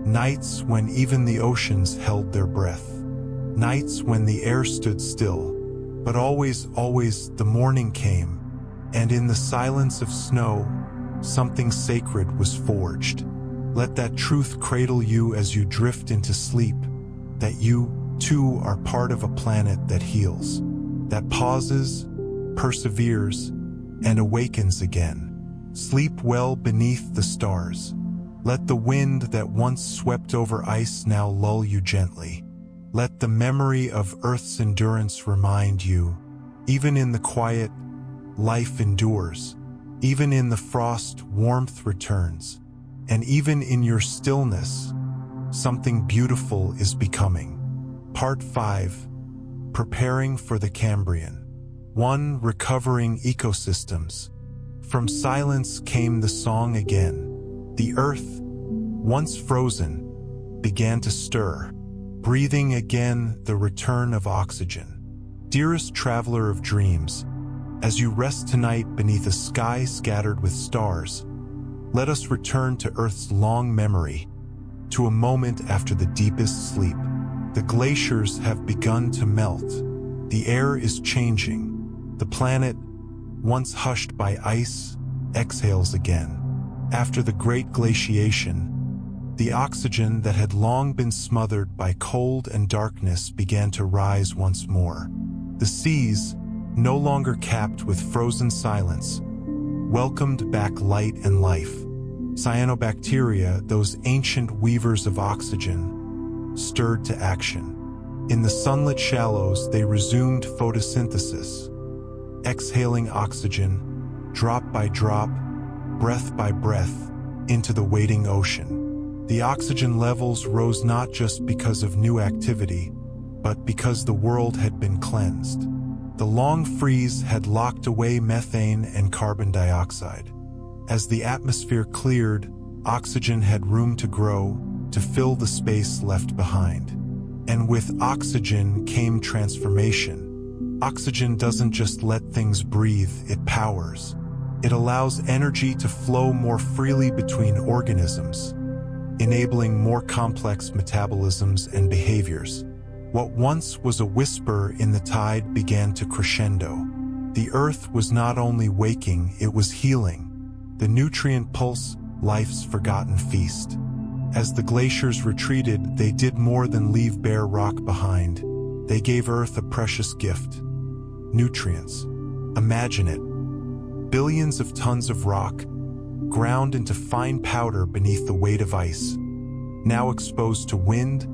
Nights when even the oceans held their breath. Nights when the air stood still. But always, always the morning came, and in the silence of snow, something sacred was forged. Let that truth cradle you as you drift into sleep, that you, too, are part of a planet that heals, that pauses, perseveres, and awakens again. Sleep well beneath the stars. Let the wind that once swept over ice now lull you gently. Let the memory of Earth's endurance remind you, even in the quiet, life endures. Even in the frost, warmth returns. And even in your stillness, something beautiful is becoming. Part 5. Preparing for the Cambrian. 1. Recovering ecosystems. From silence came the song again. The Earth, once frozen, began to stir, breathing again the return of oxygen. Dearest traveler of dreams, as you rest tonight beneath a sky scattered with stars, let us return to Earth's long memory, to a moment after the deepest sleep. The glaciers have begun to melt. The air is changing. The planet, once hushed by ice, exhales again. After the great glaciation, the oxygen that had long been smothered by cold and darkness began to rise once more. The seas, no longer capped with frozen silence, welcomed back light and life. Cyanobacteria, those ancient weavers of oxygen, stirred to action. In the sunlit shallows, they resumed photosynthesis, exhaling oxygen, drop by drop, breath by breath, into the waiting ocean. The oxygen levels rose not just because of new activity, but because the world had been cleansed. The long freeze had locked away methane and carbon dioxide. As the atmosphere cleared, oxygen had room to grow, to fill the space left behind. And with oxygen came transformation. Oxygen doesn't just let things breathe, it powers. It allows energy to flow more freely between organisms, enabling more complex metabolisms and behaviors. What once was a whisper in the tide began to crescendo. The Earth was not only waking, it was healing. The nutrient pulse, life's forgotten feast. As the glaciers retreated, they did more than leave bare rock behind. They gave Earth a precious gift: nutrients. Imagine it. Billions of tons of rock, ground into fine powder beneath the weight of ice, now exposed to wind,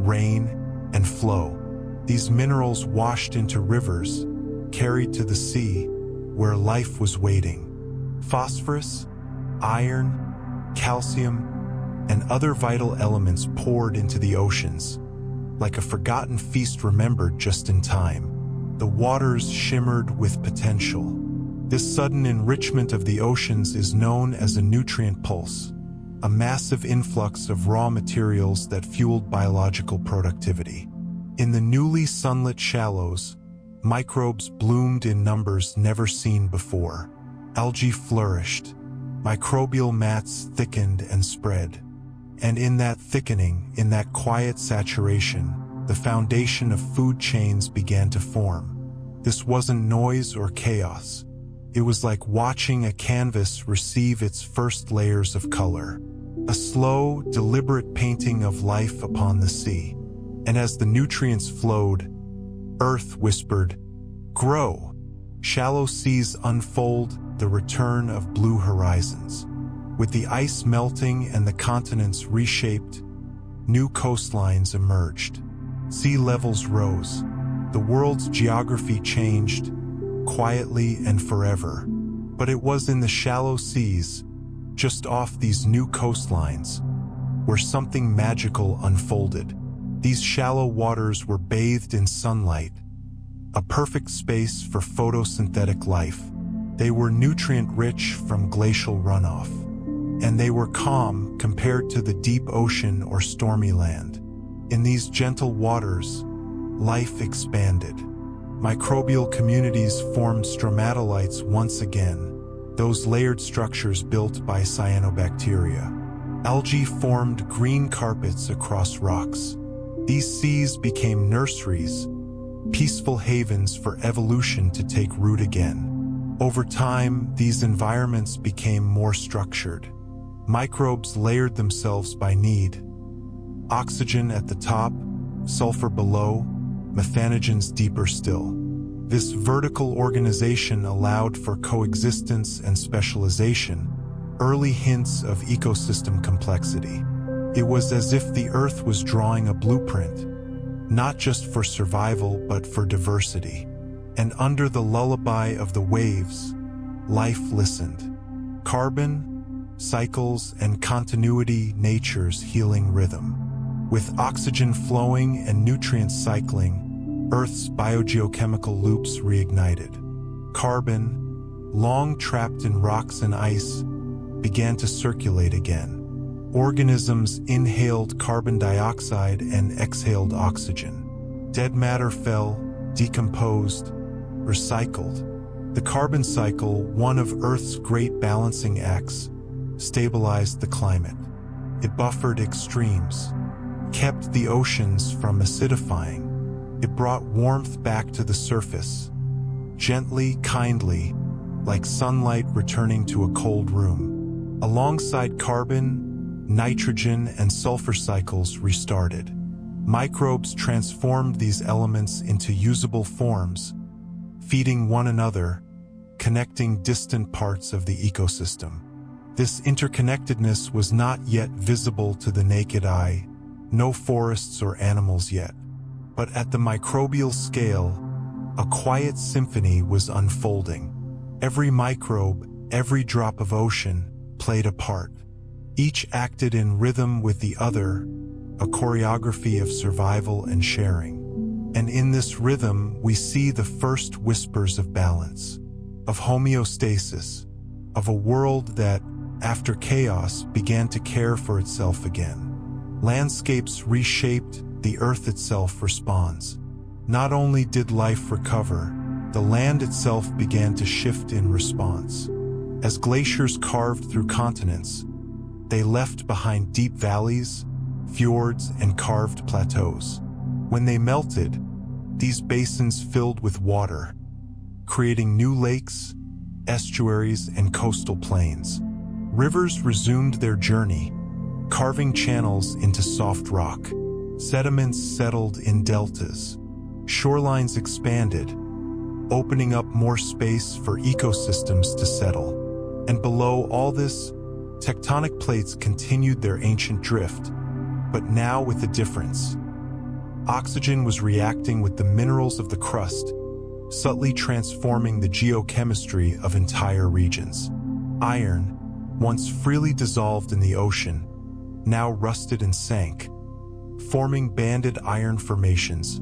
rain, and flow. These minerals washed into rivers, carried to the sea, where life was waiting. Phosphorus, iron, calcium, and other vital elements poured into the oceans, like a forgotten feast remembered just in time. The waters shimmered with potential. This sudden enrichment of the oceans is known as a nutrient pulse, a massive influx of raw materials that fueled biological productivity. In the newly sunlit shallows, microbes bloomed in numbers never seen before. Algae flourished, microbial mats thickened and spread. And in that thickening, in that quiet saturation, the foundation of food chains began to form. This wasn't noise or chaos. It was like watching a canvas receive its first layers of color, a slow, deliberate painting of life upon the sea. And as the nutrients flowed, Earth whispered, "Grow." Shallow seas unfold, the return of blue horizons. With the ice melting and the continents reshaped, new coastlines emerged. Sea levels rose. The world's geography changed, quietly and forever. But it was in the shallow seas, just off these new coastlines, where something magical unfolded. These shallow waters were bathed in sunlight, a perfect space for photosynthetic life. They were nutrient-rich from glacial runoff, and they were calm compared to the deep ocean or stormy land. In these gentle waters, life expanded. Microbial communities formed stromatolites once again, those layered structures built by cyanobacteria. Algae formed green carpets across rocks. These seas became nurseries, peaceful havens for evolution to take root again. Over time, these environments became more structured. Microbes layered themselves by need. Oxygen at the top, sulfur below, methanogens deeper still. This vertical organization allowed for coexistence and specialization, early hints of ecosystem complexity. It was as if the Earth was drawing a blueprint, not just for survival but for diversity. And under the lullaby of the waves, life listened. Carbon, cycles, and continuity, nature's healing rhythm. With oxygen flowing and nutrients cycling, Earth's biogeochemical loops reignited. Carbon, long trapped in rocks and ice, began to circulate again. Organisms inhaled carbon dioxide and exhaled oxygen. Dead matter fell, decomposed, recycled. The carbon cycle, one of Earth's great balancing acts, stabilized the climate. It buffered extremes, kept the oceans from acidifying. It brought warmth back to the surface, gently, kindly, like sunlight returning to a cold room. Alongside carbon, nitrogen and sulfur cycles restarted. Microbes transformed these elements into usable forms, feeding one another, connecting distant parts of the ecosystem. This interconnectedness was not yet visible to the naked eye, no forests or animals yet. But at the microbial scale, a quiet symphony was unfolding. Every microbe, every drop of ocean, played a part. Each acted in rhythm with the other, a choreography of survival and sharing. And in this rhythm, we see the first whispers of balance, of homeostasis, of a world that, after chaos, began to care for itself again. Landscapes reshaped, the earth itself responds. Not only did life recover, the land itself began to shift in response. As glaciers carved through continents, they left behind deep valleys, fjords, and carved plateaus. When they melted, these basins filled with water, creating new lakes, estuaries, and coastal plains. Rivers resumed their journey, carving channels into soft rock. Sediments settled in deltas, Shorelines expanded, opening up more space for ecosystems to settle. And below all this, tectonic plates continued their ancient drift, but now with a difference. Oxygen was reacting with the minerals of the crust, subtly transforming the geochemistry of entire regions. Iron, once freely dissolved in the ocean, now rusted and sank, forming banded iron formations,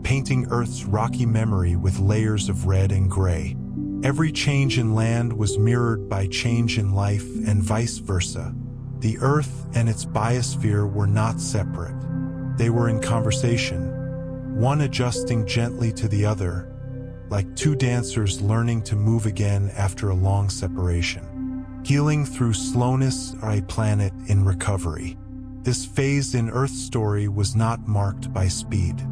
painting Earth's rocky memory with layers of red and gray. Every change in land was mirrored by change in life and vice versa. The Earth and its biosphere were not separate. They were in conversation, one adjusting gently to the other, like two dancers learning to move again after a long separation. Healing through slowness, a planet in recovery. This phase in Earth's story was not marked by speed.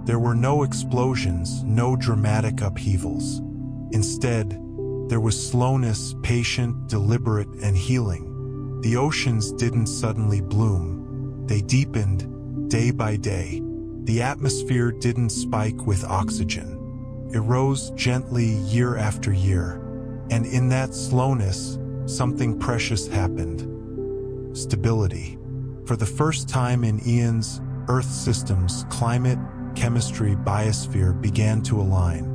There were no explosions, no dramatic upheavals. Instead, there was slowness, patient, deliberate, and healing. The oceans didn't suddenly bloom. They deepened, day by day. The atmosphere didn't spike with oxygen. It rose gently year after year. And in that slowness, something precious happened. Stability. For the first time in eons, Earth's systems, climate, chemistry, biosphere began to align.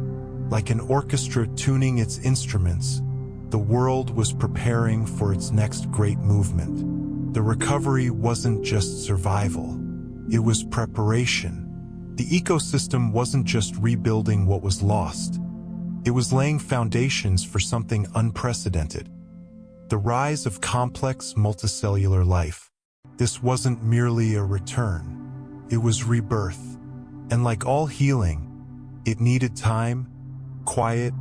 Like an orchestra tuning its instruments, the world was preparing for its next great movement. The recovery wasn't just survival. It was preparation. The ecosystem wasn't just rebuilding what was lost. It was laying foundations for something unprecedented. The rise of complex multicellular life. This wasn't merely a return. It was rebirth. And like all healing, it needed time, quiet,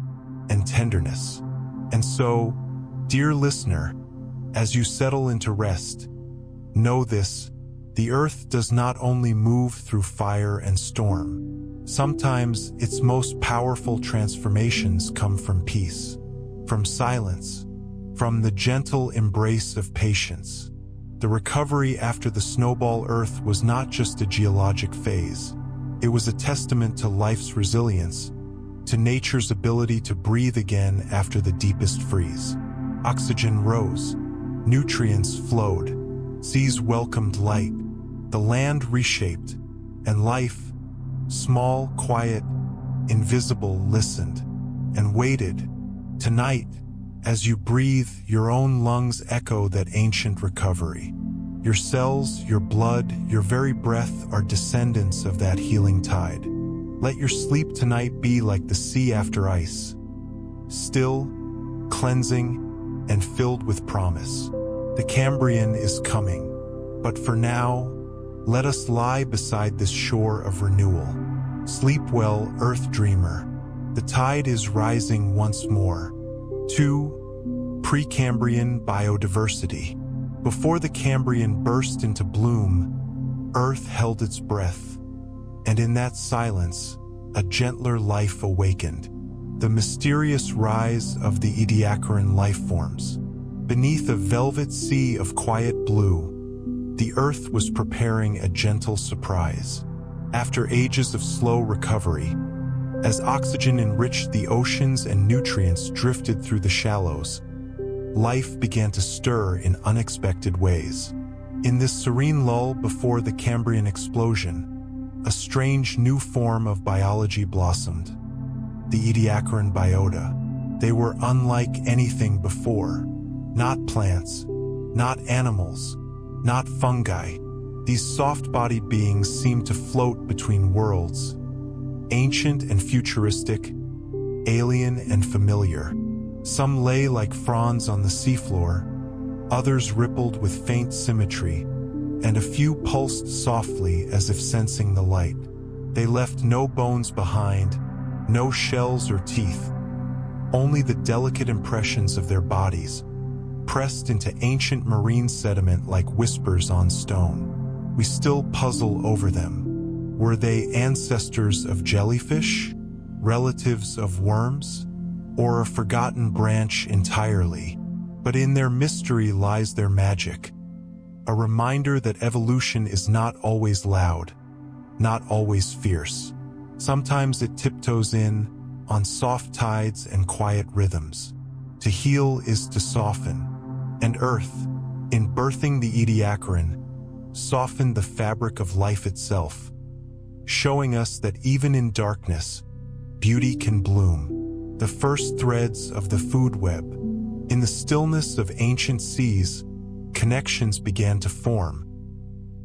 and tenderness. And so, dear listener, as you settle into rest, know this: the Earth does not only move through fire and storm. Sometimes its most powerful transformations come from peace, from silence, from the gentle embrace of patience. The recovery after the snowball Earth was not just a geologic phase. It was a testament to life's resilience, to nature's ability to breathe again after the deepest freeze. Oxygen rose, nutrients flowed, seas welcomed light, the land reshaped, and life, small, quiet, invisible, listened and waited. Tonight, as you breathe, your own lungs echo that ancient recovery. Your cells, your blood, your very breath are descendants of that healing tide. Let your sleep tonight be like the sea after ice, still, cleansing, and filled with promise. The Cambrian is coming, but for now, let us lie beside this shore of renewal. Sleep well, Earth Dreamer. The tide is rising once more. 2. Precambrian biodiversity. Before the Cambrian burst into bloom, Earth held its breath, and in that silence, a gentler life awakened. The mysterious rise of the Ediacaran life forms. Beneath a velvet sea of quiet blue, the Earth was preparing a gentle surprise. After ages of slow recovery, as oxygen enriched the oceans and nutrients drifted through the shallows, life began to stir in unexpected ways. In this serene lull before the Cambrian explosion, a strange new form of biology blossomed. The Ediacaran biota. They were unlike anything before. Not plants, not animals, not fungi. These soft-bodied beings seemed to float between worlds, ancient and futuristic, alien and familiar. Some lay like fronds on the seafloor, others rippled with faint symmetry, and a few pulsed softly as if sensing the light. They left no bones behind, no shells or teeth, only the delicate impressions of their bodies, pressed into ancient marine sediment like whispers on stone. We still puzzle over them. Were they ancestors of jellyfish, relatives of worms, or a forgotten branch entirely? But in their mystery lies their magic, a reminder that evolution is not always loud, not always fierce. Sometimes it tiptoes in, on soft tides and quiet rhythms. To heal is to soften. And Earth, in birthing the Ediacaran, softened the fabric of life itself, showing us that even in darkness, beauty can bloom. The first threads of the food web. In the stillness of ancient seas, connections began to form,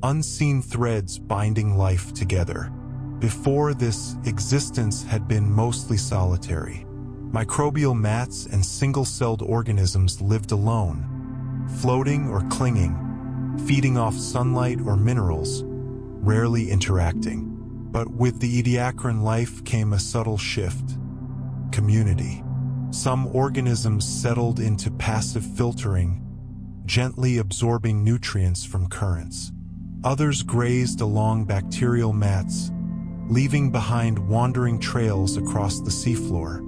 unseen threads binding life together. Before this, existence had been mostly solitary. Microbial mats and single-celled organisms lived alone, floating or clinging, feeding off sunlight or minerals, rarely interacting. But with the Ediacaran life came a subtle shift: community. Some organisms settled into passive filtering, gently absorbing nutrients from currents. Others grazed along bacterial mats, leaving behind wandering trails across the seafloor,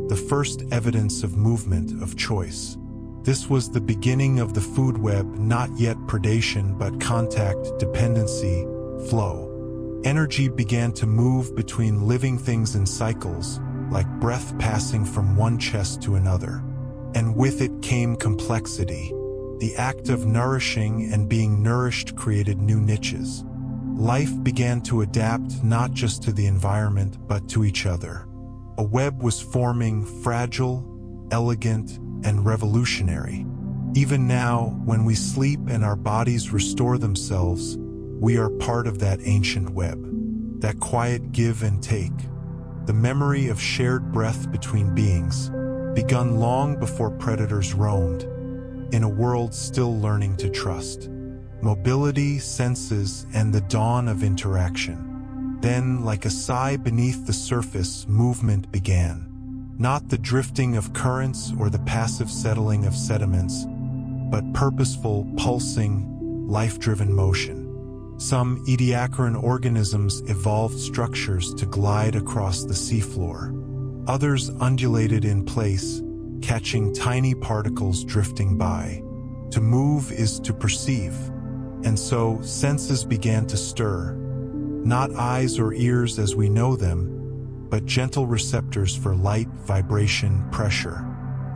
the first evidence of movement, of choice. This was the beginning of the food web, not yet predation but contact, dependency, flow. Energy began to move between living things in cycles, like breath passing from one chest to another. And with it came complexity. The act of nourishing and being nourished created new niches. Life began to adapt not just to the environment, but to each other. A web was forming, fragile, elegant, and revolutionary. Even now, when we sleep and our bodies restore themselves, we are part of that ancient web, that quiet give and take, the memory of shared breath between beings, begun long before predators roamed, in a world still learning to trust. Mobility, senses, and the dawn of interaction. Then, like a sigh beneath the surface, movement began. Not the drifting of currents or the passive settling of sediments, but purposeful, pulsing, life-driven motion. Some Ediacaran organisms evolved structures to glide across the seafloor. Others undulated in place, catching tiny particles drifting by. To move is to perceive, and so senses began to stir. Not eyes or ears as we know them, but gentle receptors for light, vibration, pressure.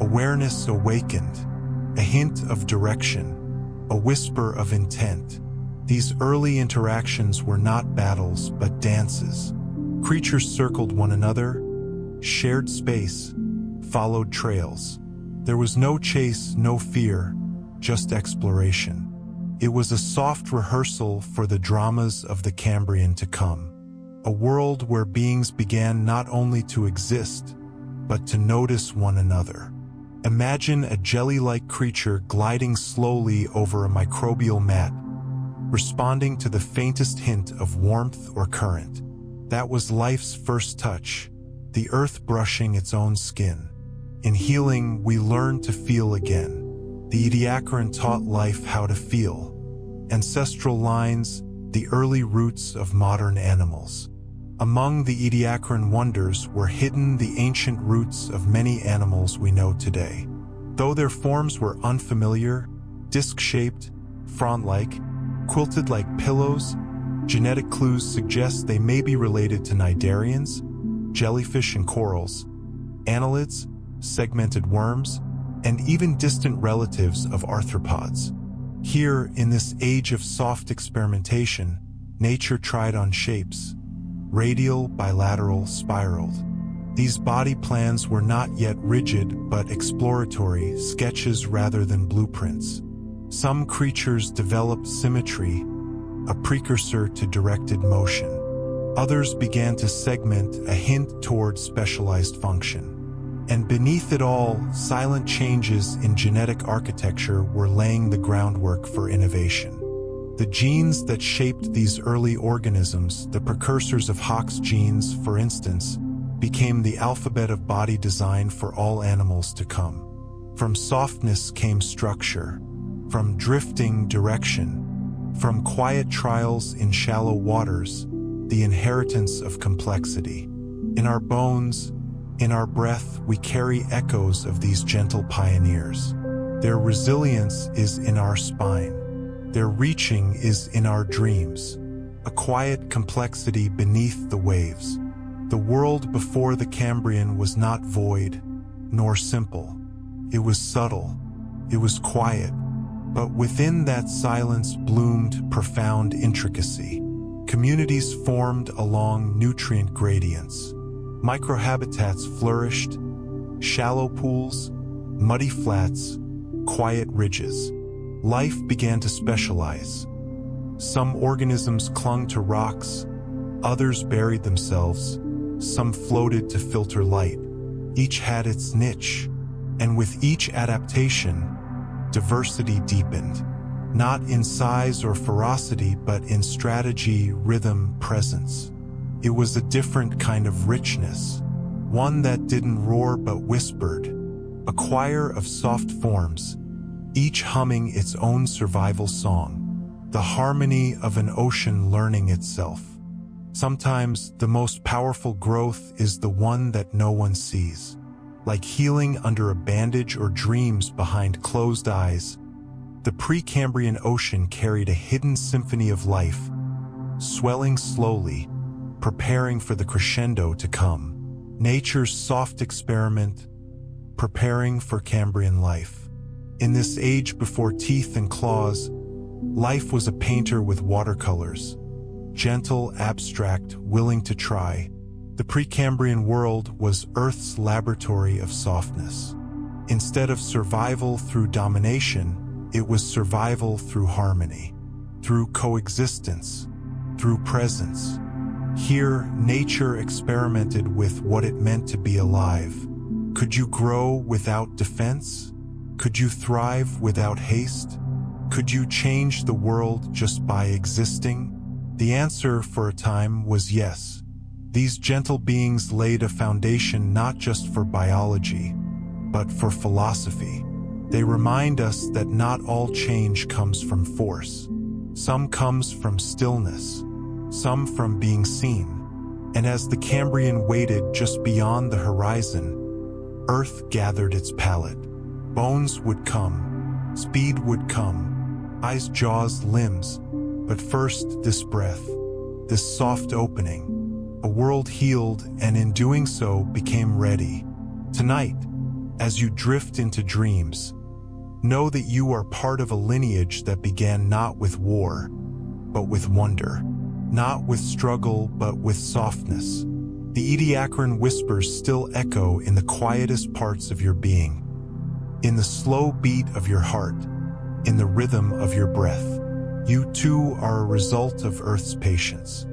Awareness awakened, a hint of direction, a whisper of intent. These early interactions were not battles, but dances. Creatures circled one another, shared space, followed trails. There was no chase, no fear, just exploration. It was a soft rehearsal for the dramas of the Cambrian to come. A world where beings began not only to exist, but to notice one another. Imagine a jelly-like creature gliding slowly over a microbial mat, responding to the faintest hint of warmth or current. That was life's first touch, the earth brushing its own skin. In healing, we learn to feel again. The Ediacaran taught life how to feel. Ancestral lines, the early roots of modern animals. Among the Ediacaran wonders were hidden the ancient roots of many animals we know today. Though their forms were unfamiliar, disc-shaped, frond-like, quilted like pillows, genetic clues suggest they may be related to cnidarians, jellyfish and corals, annelids, segmented worms, and even distant relatives of arthropods. Here, in this age of soft experimentation, nature tried on shapes: radial, bilateral, spiraled. These body plans were not yet rigid but exploratory, sketches rather than blueprints. Some creatures developed symmetry, a precursor to directed motion. Others began to segment, a hint toward specialized function. And beneath it all, silent changes in genetic architecture were laying the groundwork for innovation. The genes that shaped these early organisms, the precursors of Hox's genes, for instance, became the alphabet of body design for all animals to come. From softness came structure, from drifting, direction, from quiet trials in shallow waters, the inheritance of complexity. In our bones, in our breath, we carry echoes of these gentle pioneers. Their resilience is in our spine. Their reaching is in our dreams. A quiet complexity beneath the waves. The world before the Cambrian was not void, nor simple. It was subtle, it was quiet, but within that silence bloomed profound intricacy. Communities formed along nutrient gradients. Microhabitats flourished, shallow pools, muddy flats, quiet ridges. Life began to specialize. Some organisms clung to rocks, others buried themselves, some floated to filter light. Each had its niche, and with each adaptation, diversity deepened, not in size or ferocity, but in strategy, rhythm, presence. It was a different kind of richness, one that didn't roar but whispered, a choir of soft forms, each humming its own survival song, the harmony of an ocean learning itself. Sometimes the most powerful growth is the one that no one sees. Like healing under a bandage or dreams behind closed eyes, the Precambrian ocean carried a hidden symphony of life, swelling slowly, preparing for the crescendo to come. Nature's soft experiment, preparing for Cambrian life. In this age before teeth and claws, life was a painter with watercolors, gentle, abstract, willing to try. The Precambrian world was Earth's laboratory of softness. Instead of survival through domination, it was survival through harmony, through coexistence, through presence. Here, nature experimented with what it meant to be alive. Could you grow without defense? Could you thrive without haste? Could you change the world just by existing? The answer for a time was yes. These gentle beings laid a foundation not just for biology, but for philosophy. They remind us that not all change comes from force. Some comes from stillness, some from being seen. And as the Cambrian waited just beyond the horizon, Earth gathered its palate. Bones would come, speed would come, eyes, jaws, limbs. But first, this breath, this soft opening. A world healed, and in doing so became ready. Tonight, as you drift into dreams, know that you are part of a lineage that began not with war, but with wonder. Not with struggle, but with softness. The Ediacaran whispers still echo in the quietest parts of your being, in the slow beat of your heart, in the rhythm of your breath. You too are a result of Earth's patience,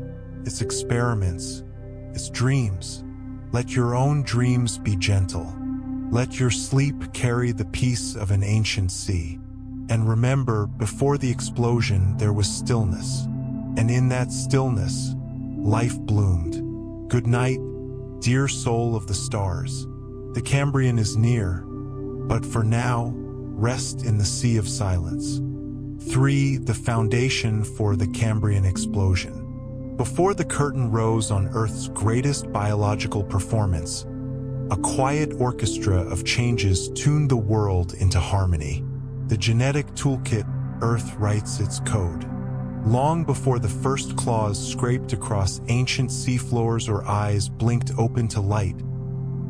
its experiments, its dreams. Let your own dreams be gentle. Let your sleep carry the peace of an ancient sea. And remember, before the explosion there was stillness, and in that stillness, life bloomed. Good night, dear soul of the stars. The Cambrian is near, but for now, rest in the sea of silence. 3. The foundation for the Cambrian explosion. Before the curtain rose on Earth's greatest biological performance, a quiet orchestra of changes tuned the world into harmony. The genetic toolkit, Earth writes its code. Long before the first claws scraped across ancient seafloors or eyes blinked open to light,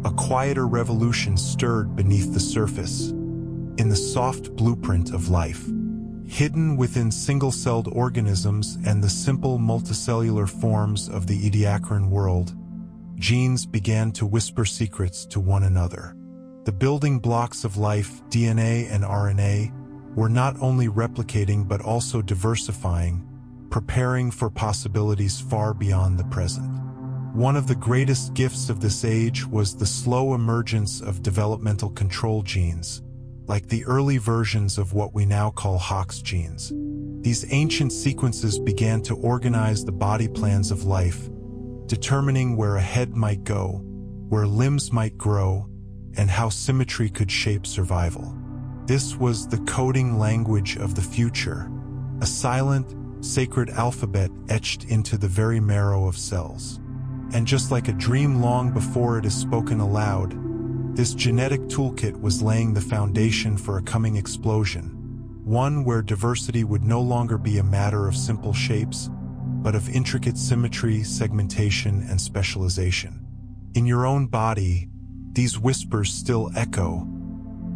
a quieter revolution stirred beneath the surface, in the soft blueprint of life. Hidden within single-celled organisms and the simple multicellular forms of the Ediacaran world, genes began to whisper secrets to one another. The building blocks of life, DNA and RNA, were not only replicating but also diversifying, preparing for possibilities far beyond the present. One of the greatest gifts of this age was the slow emergence of developmental control genes, like the early versions of what we now call Hox genes. These ancient sequences began to organize the body plans of life, determining where a head might go, where limbs might grow, and how symmetry could shape survival. This was the coding language of the future, a silent, sacred alphabet etched into the very marrow of cells. And just like a dream long before it is spoken aloud, this genetic toolkit was laying the foundation for a coming explosion, one where diversity would no longer be a matter of simple shapes, but of intricate symmetry, segmentation, and specialization. In your own body, these whispers still echo.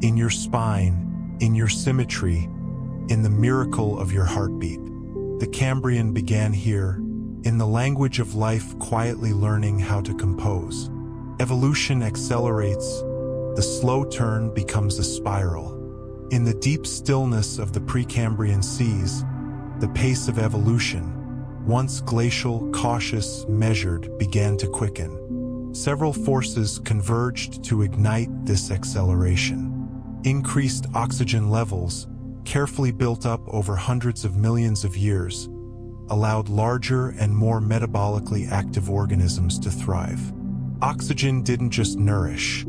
In your spine, in your symmetry, in the miracle of your heartbeat. The Cambrian began here, in the language of life, quietly learning how to compose. Evolution accelerates, the slow turn becomes a spiral. In the deep stillness of the Precambrian seas, the pace of evolution, once glacial, cautious, measured, began to quicken. Several forces converged to ignite this acceleration. Increased oxygen levels, carefully built up over hundreds of millions of years, allowed larger and more metabolically active organisms to thrive. Oxygen didn't just nourish.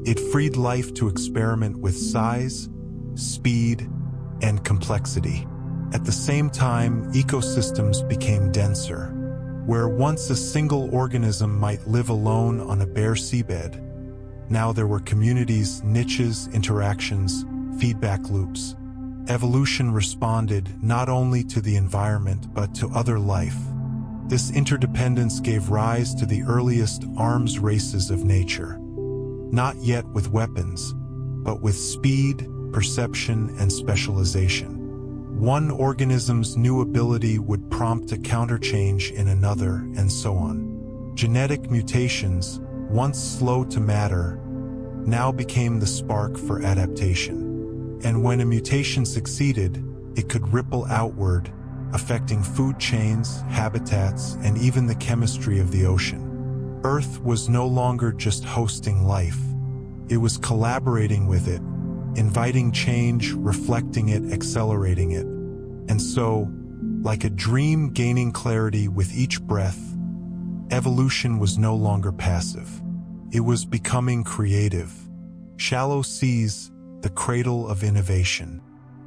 It freed life to experiment with size, speed, and complexity. At the same time, ecosystems became denser. Where once a single organism might live alone on a bare seabed, now there were communities, niches, interactions, feedback loops. Evolution responded not only to the environment but to other life. This interdependence gave rise to the earliest arms races of nature. Not yet with weapons, but with speed, perception, and specialization. One organism's new ability would prompt a counterchange in another, and so on. Genetic mutations, once slow to matter, now became the spark for adaptation. And when a mutation succeeded, it could ripple outward, affecting food chains, habitats, and even the chemistry of the ocean. Earth was no longer just hosting life. It was collaborating with it, inviting change, reflecting it, accelerating it. And so, like a dream gaining clarity with each breath, evolution was no longer passive. It was becoming creative. Shallow seas, the cradle of innovation.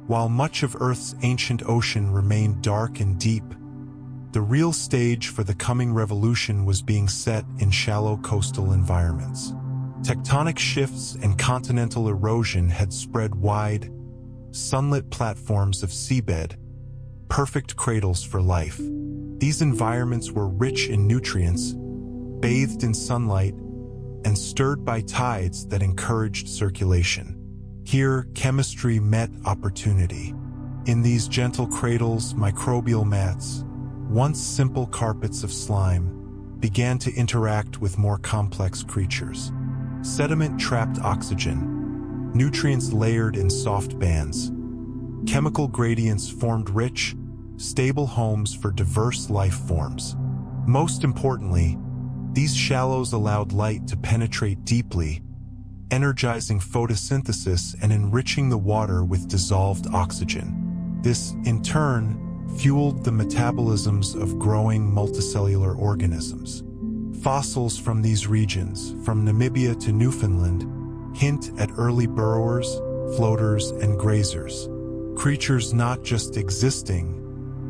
While much of Earth's ancient ocean remained dark and deep, the real stage for the coming revolution was being set in shallow coastal environments. Tectonic shifts and continental erosion had spread wide, sunlit platforms of seabed, perfect cradles for life. These environments were rich in nutrients, bathed in sunlight, and stirred by tides that encouraged circulation. Here, chemistry met opportunity. In these gentle cradles, microbial mats, once simple carpets of slime, began to interact with more complex creatures. Sediment trapped oxygen, nutrients layered in soft bands. Chemical gradients formed rich, stable homes for diverse life forms. Most importantly, these shallows allowed light to penetrate deeply, energizing photosynthesis and enriching the water with dissolved oxygen. This, in turn, fueled the metabolisms of growing multicellular organisms. Fossils from these regions, from Namibia to Newfoundland, hint at early burrowers, floaters, and grazers. Creatures not just existing,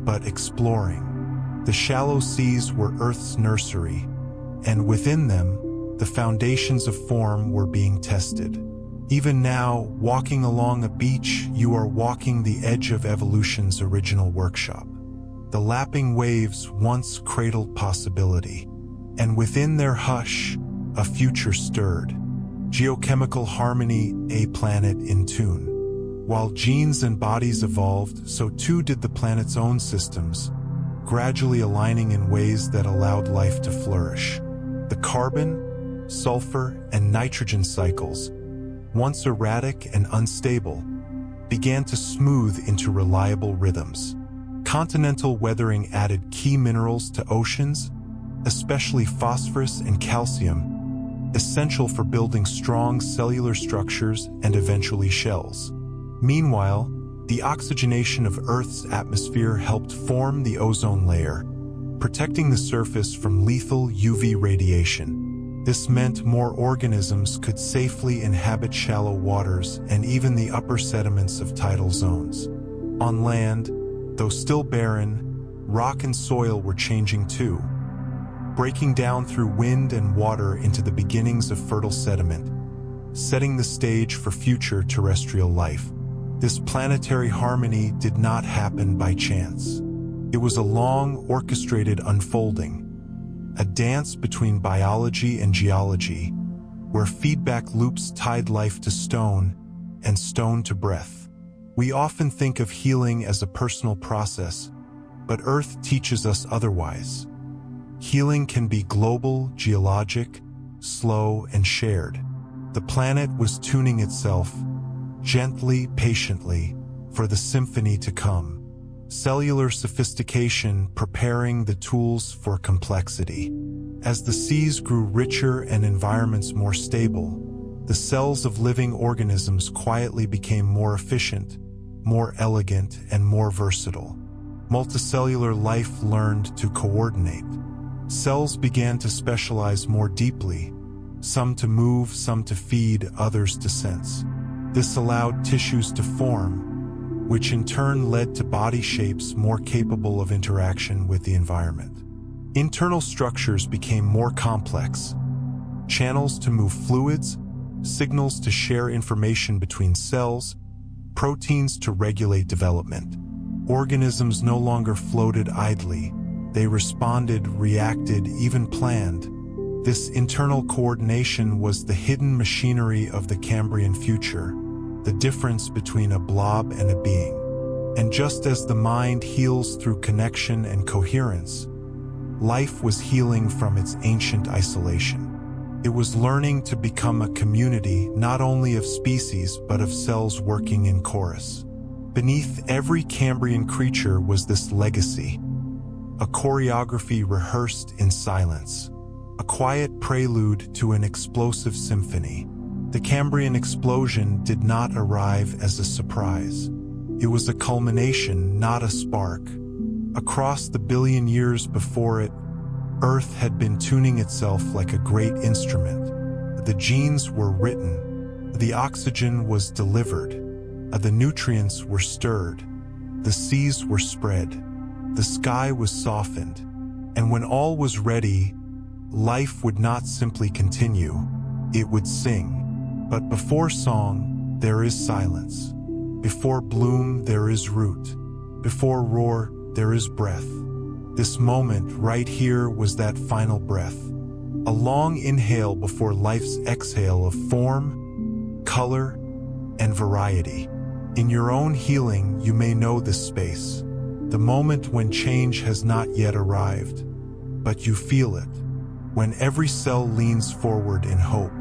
but exploring. The shallow seas were Earth's nursery, and within them, the foundations of form were being tested. Even now, walking along a beach, you are walking the edge of evolution's original workshop. The lapping waves once cradled possibility, and within their hush, a future stirred. Geochemical harmony, a planet in tune. While genes and bodies evolved, so too did the planet's own systems, gradually aligning in ways that allowed life to flourish. The carbon, sulfur, and nitrogen cycles, once erratic and unstable, began to smooth into reliable rhythms. Continental weathering added key minerals to oceans, especially phosphorus and calcium, essential for building strong cellular structures and eventually shells. Meanwhile, the oxygenation of Earth's atmosphere helped form the ozone layer, protecting the surface from lethal UV radiation. This meant more organisms could safely inhabit shallow waters and even the upper sediments of tidal zones. On land, though still barren, rock and soil were changing too, breaking down through wind and water into the beginnings of fertile sediment, setting the stage for future terrestrial life. This planetary harmony did not happen by chance. It was a long, orchestrated unfolding, a dance between biology and geology, where feedback loops tied life to stone and stone to breath. We often think of healing as a personal process, but Earth teaches us otherwise. Healing can be global, geologic, slow, and shared. The planet was tuning itself, gently, patiently, for the symphony to come. Cellular sophistication preparing the tools for complexity. As the seas grew richer and environments more stable, the cells of living organisms quietly became more efficient, more elegant, and more versatile. Multicellular life learned to coordinate. Cells began to specialize more deeply, some to move, some to feed, others to sense. This allowed tissues to form, which in turn led to body shapes more capable of interaction with the environment. Internal structures became more complex. Channels to move fluids, signals to share information between cells, proteins to regulate development. Organisms no longer floated idly. They responded, reacted, even planned. This internal coordination was the hidden machinery of the Cambrian future, the difference between a blob and a being. And just as the mind heals through connection and coherence, life was healing from its ancient isolation. It was learning to become a community not only of species but of cells working in chorus. Beneath every Cambrian creature was this legacy, a choreography rehearsed in silence, a quiet prelude to an explosive symphony. The Cambrian explosion did not arrive as a surprise. It was a culmination, not a spark. Across the billion years before it, Earth had been tuning itself like a great instrument. The genes were written, the oxygen was delivered, the nutrients were stirred, the seas were spread, the sky was softened, and when all was ready, life would not simply continue, it would sing. But before song, there is silence. Before bloom, there is root. Before roar, there is breath. This moment right here was that final breath. A long inhale before life's exhale of form, color, and variety. In your own healing, you may know this space. The moment when change has not yet arrived, but you feel it. When every cell leans forward in hope.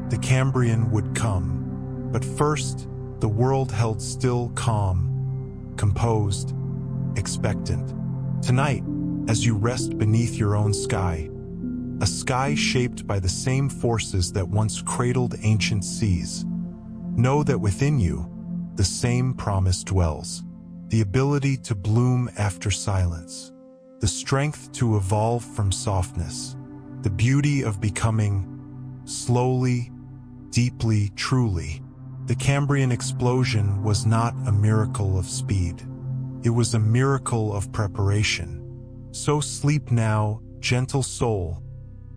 The Cambrian would come, but first, the world held still, calm, composed, expectant. Tonight, as you rest beneath your own sky, a sky shaped by the same forces that once cradled ancient seas, know that within you, the same promise dwells. The ability to bloom after silence, the strength to evolve from softness, the beauty of becoming slowly, deeply, truly. The Cambrian explosion was not a miracle of speed. It was a miracle of preparation. So sleep now, gentle soul,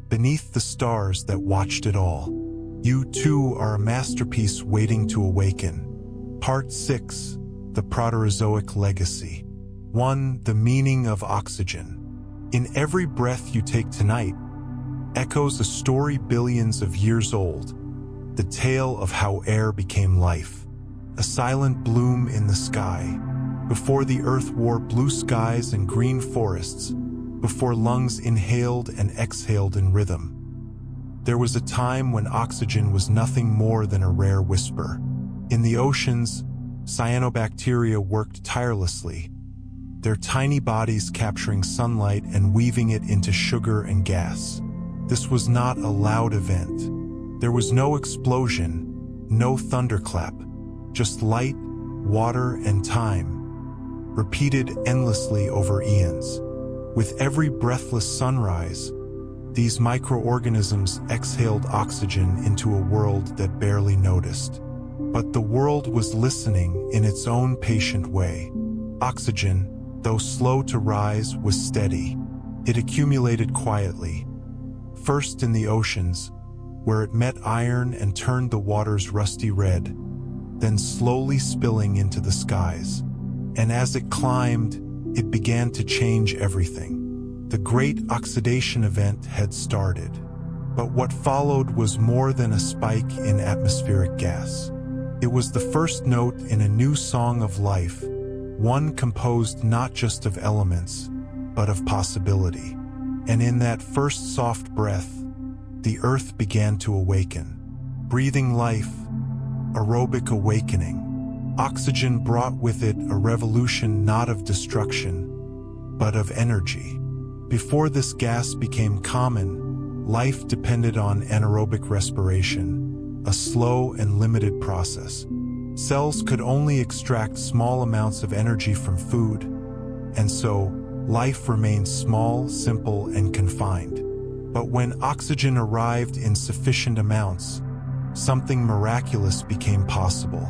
beneath the stars that watched it all. You too are a masterpiece waiting to awaken. Part 6, The Proterozoic Legacy. 1. The meaning of oxygen. In every breath you take tonight, echoes a story billions of years old. The tale of how air became life. A silent bloom in the sky. Before the earth wore blue skies and green forests. Before lungs inhaled and exhaled in rhythm. There was a time when oxygen was nothing more than a rare whisper. In the oceans, cyanobacteria worked tirelessly, their tiny bodies capturing sunlight and weaving it into sugar and gas. This was not a loud event. There was no explosion, no thunderclap, just light, water, and time, repeated endlessly over eons. With every breathless sunrise, these microorganisms exhaled oxygen into a world that barely noticed. But the world was listening in its own patient way. Oxygen, though slow to rise, was steady. It accumulated quietly, first in the oceans, where it met iron and turned the waters rusty red, then slowly spilling into the skies. And as it climbed, it began to change everything. The great oxidation event had started. But what followed was more than a spike in atmospheric gas. It was the first note in a new song of life, one composed not just of elements, but of possibility. And in that first soft breath, the earth began to awaken. Breathing life, aerobic awakening. Oxygen brought with it a revolution not of destruction, but of energy. Before this gas became common, life depended on anaerobic respiration, a slow and limited process. Cells could only extract small amounts of energy from food, and so life remained small, simple, and confined. But when oxygen arrived in sufficient amounts, something miraculous became possible: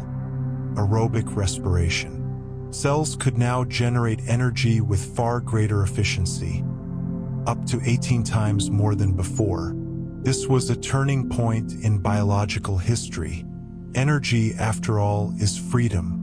aerobic respiration. Cells could now generate energy with far greater efficiency, up to 18 times more than before. This was a turning point in biological history. Energy, after all, is freedom.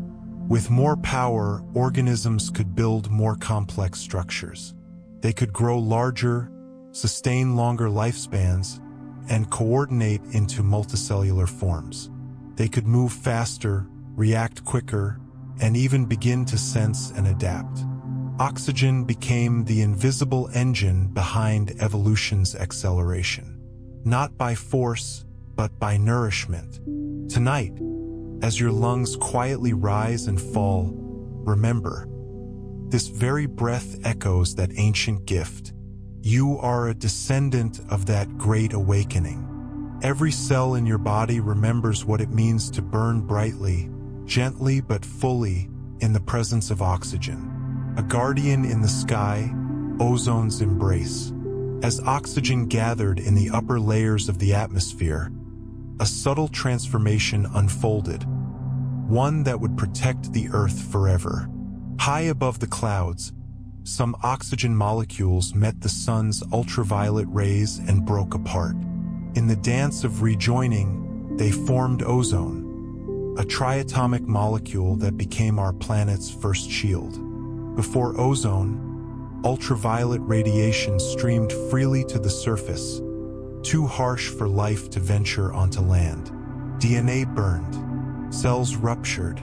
With more power, organisms could build more complex structures. They could grow larger, sustain longer lifespans, and coordinate into multicellular forms. They could move faster, react quicker, and even begin to sense and adapt. Oxygen became the invisible engine behind evolution's acceleration. Not by force, but by nourishment. Tonight, as your lungs quietly rise and fall, remember, this very breath echoes that ancient gift. You are a descendant of that great awakening. Every cell in your body remembers what it means to burn brightly, gently but fully, in the presence of oxygen. A guardian in the sky, ozone's embrace. As oxygen gathered in the upper layers of the atmosphere, a subtle transformation unfolded, one that would protect the Earth forever. High above the clouds, some oxygen molecules met the sun's ultraviolet rays and broke apart. In the dance of rejoining, they formed ozone, a triatomic molecule that became our planet's first shield. Before ozone, ultraviolet radiation streamed freely to the surface, too harsh for life to venture onto land. DNA burned, cells ruptured.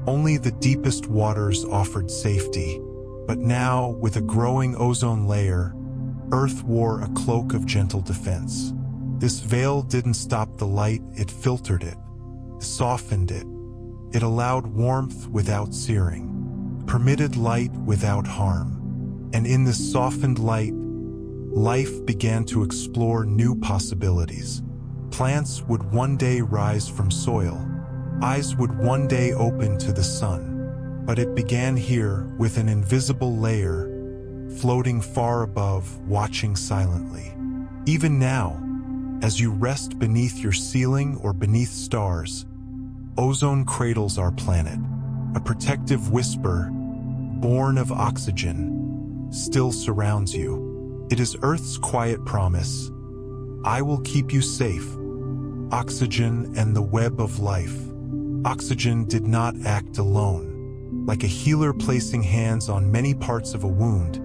Only the deepest waters offered safety. But now, with a growing ozone layer, Earth wore a cloak of gentle defense. This veil didn't stop the light, it filtered it, softened it. It allowed warmth without searing, permitted light without harm. And in this softened light, life began to explore new possibilities. Plants would one day rise from soil. Eyes would one day open to the sun. But it began here with an invisible layer, floating far above, watching silently. Even now, as you rest beneath your ceiling or beneath stars, ozone cradles our planet. A protective whisper, born of oxygen, still surrounds you. It is Earth's quiet promise: I will keep you safe. Oxygen and the web of life. Oxygen did not act alone. Like a healer placing hands on many parts of a wound,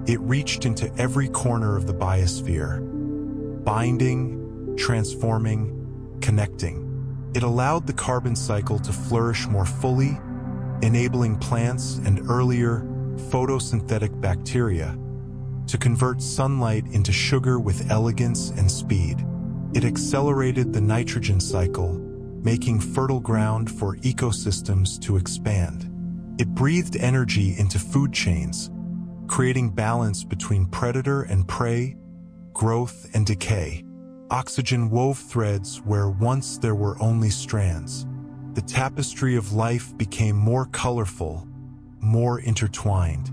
it reached into every corner of the biosphere, binding, transforming, connecting. It allowed the carbon cycle to flourish more fully, enabling plants and earlier photosynthetic bacteria to convert sunlight into sugar with elegance and speed. It accelerated the nitrogen cycle, making fertile ground for ecosystems to expand. It breathed energy into food chains, creating balance between predator and prey, growth and decay. Oxygen wove threads where once there were only strands. The tapestry of life became more colorful, more intertwined.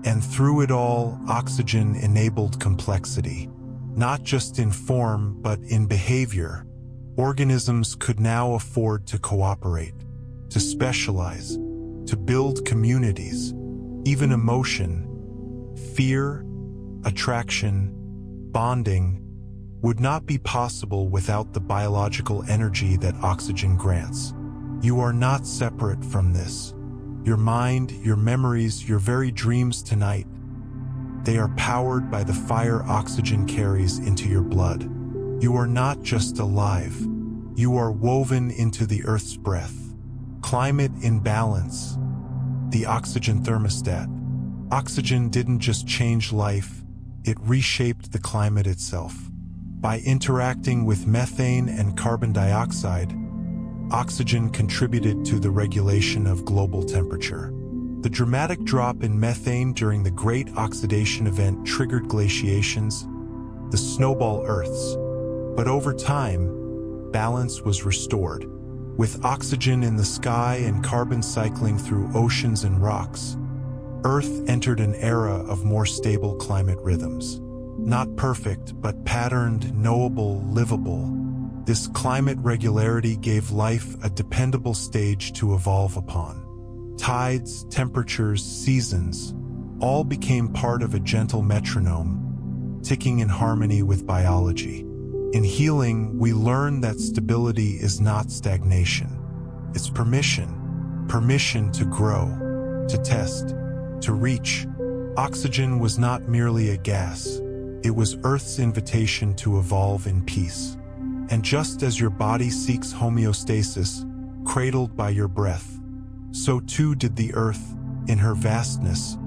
And through it all, oxygen enabled complexity. Not just in form, but in behavior. Organisms could now afford to cooperate, to specialize, to build communities. Even emotion, fear, attraction, bonding, would not be possible without the biological energy that oxygen grants. You are not separate from this. Your mind, your memories, your very dreams tonight, they are powered by the fire oxygen carries into your blood. You are not just alive. You are woven into the Earth's breath. Climate imbalance. The oxygen thermostat. Oxygen didn't just change life, it reshaped the climate itself. By interacting with methane and carbon dioxide, oxygen contributed to the regulation of global temperature. The dramatic drop in methane during the Great Oxidation Event triggered glaciations, the snowball Earths. But over time, balance was restored. With oxygen in the sky and carbon cycling through oceans and rocks, Earth entered an era of more stable climate rhythms. Not perfect, but patterned, knowable, livable. This climate regularity gave life a dependable stage to evolve upon. Tides, temperatures, seasons, all became part of a gentle metronome, ticking in harmony with biology. In healing, we learn that stability is not stagnation. It's permission. Permission to grow, to test, to reach. Oxygen was not merely a gas. It was Earth's invitation to evolve in peace. And just as your body seeks homeostasis, cradled by your breath, so too did the Earth, in her vastness,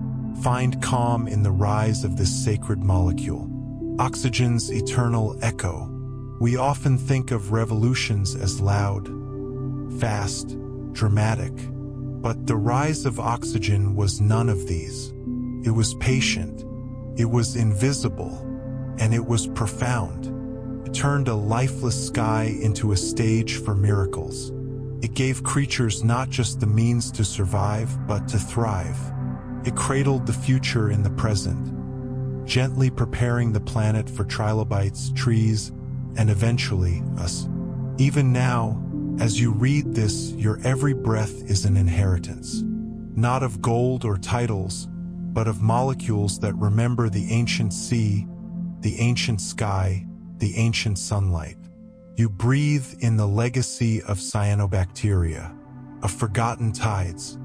find calm in the rise of this sacred molecule. Oxygen's eternal echo. We often think of revolutions as loud, fast, dramatic, but the rise of oxygen was none of these. It was patient, it was invisible, and it was profound. It turned a lifeless sky into a stage for miracles. It gave creatures not just the means to survive, but to thrive. It cradled the future in the present, gently preparing the planet for trilobites, trees, and eventually us. Even now, as you read this, your every breath is an inheritance, not of gold or titles, but of molecules that remember the ancient sea, the ancient sky, the ancient sunlight. You breathe in the legacy of cyanobacteria, of forgotten tides,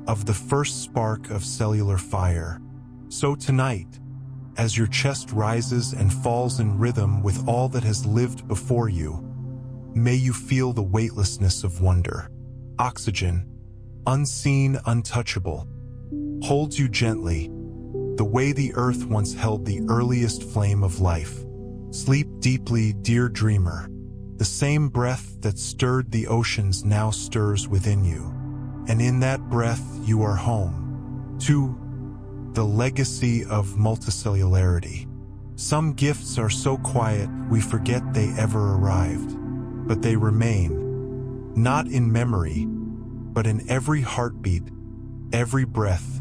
of the first spark of cellular fire. So tonight, as your chest rises and falls in rhythm with all that has lived before you, may you feel the weightlessness of wonder. Oxygen, unseen, untouchable, holds you gently, the way the earth once held the earliest flame of life. Sleep deeply, dear dreamer. The same breath that stirred the oceans now stirs within you. And in that breath, you are home to the legacy of multicellularity. Some gifts are so quiet we forget they ever arrived, but they remain, not in memory, but in every heartbeat, every breath,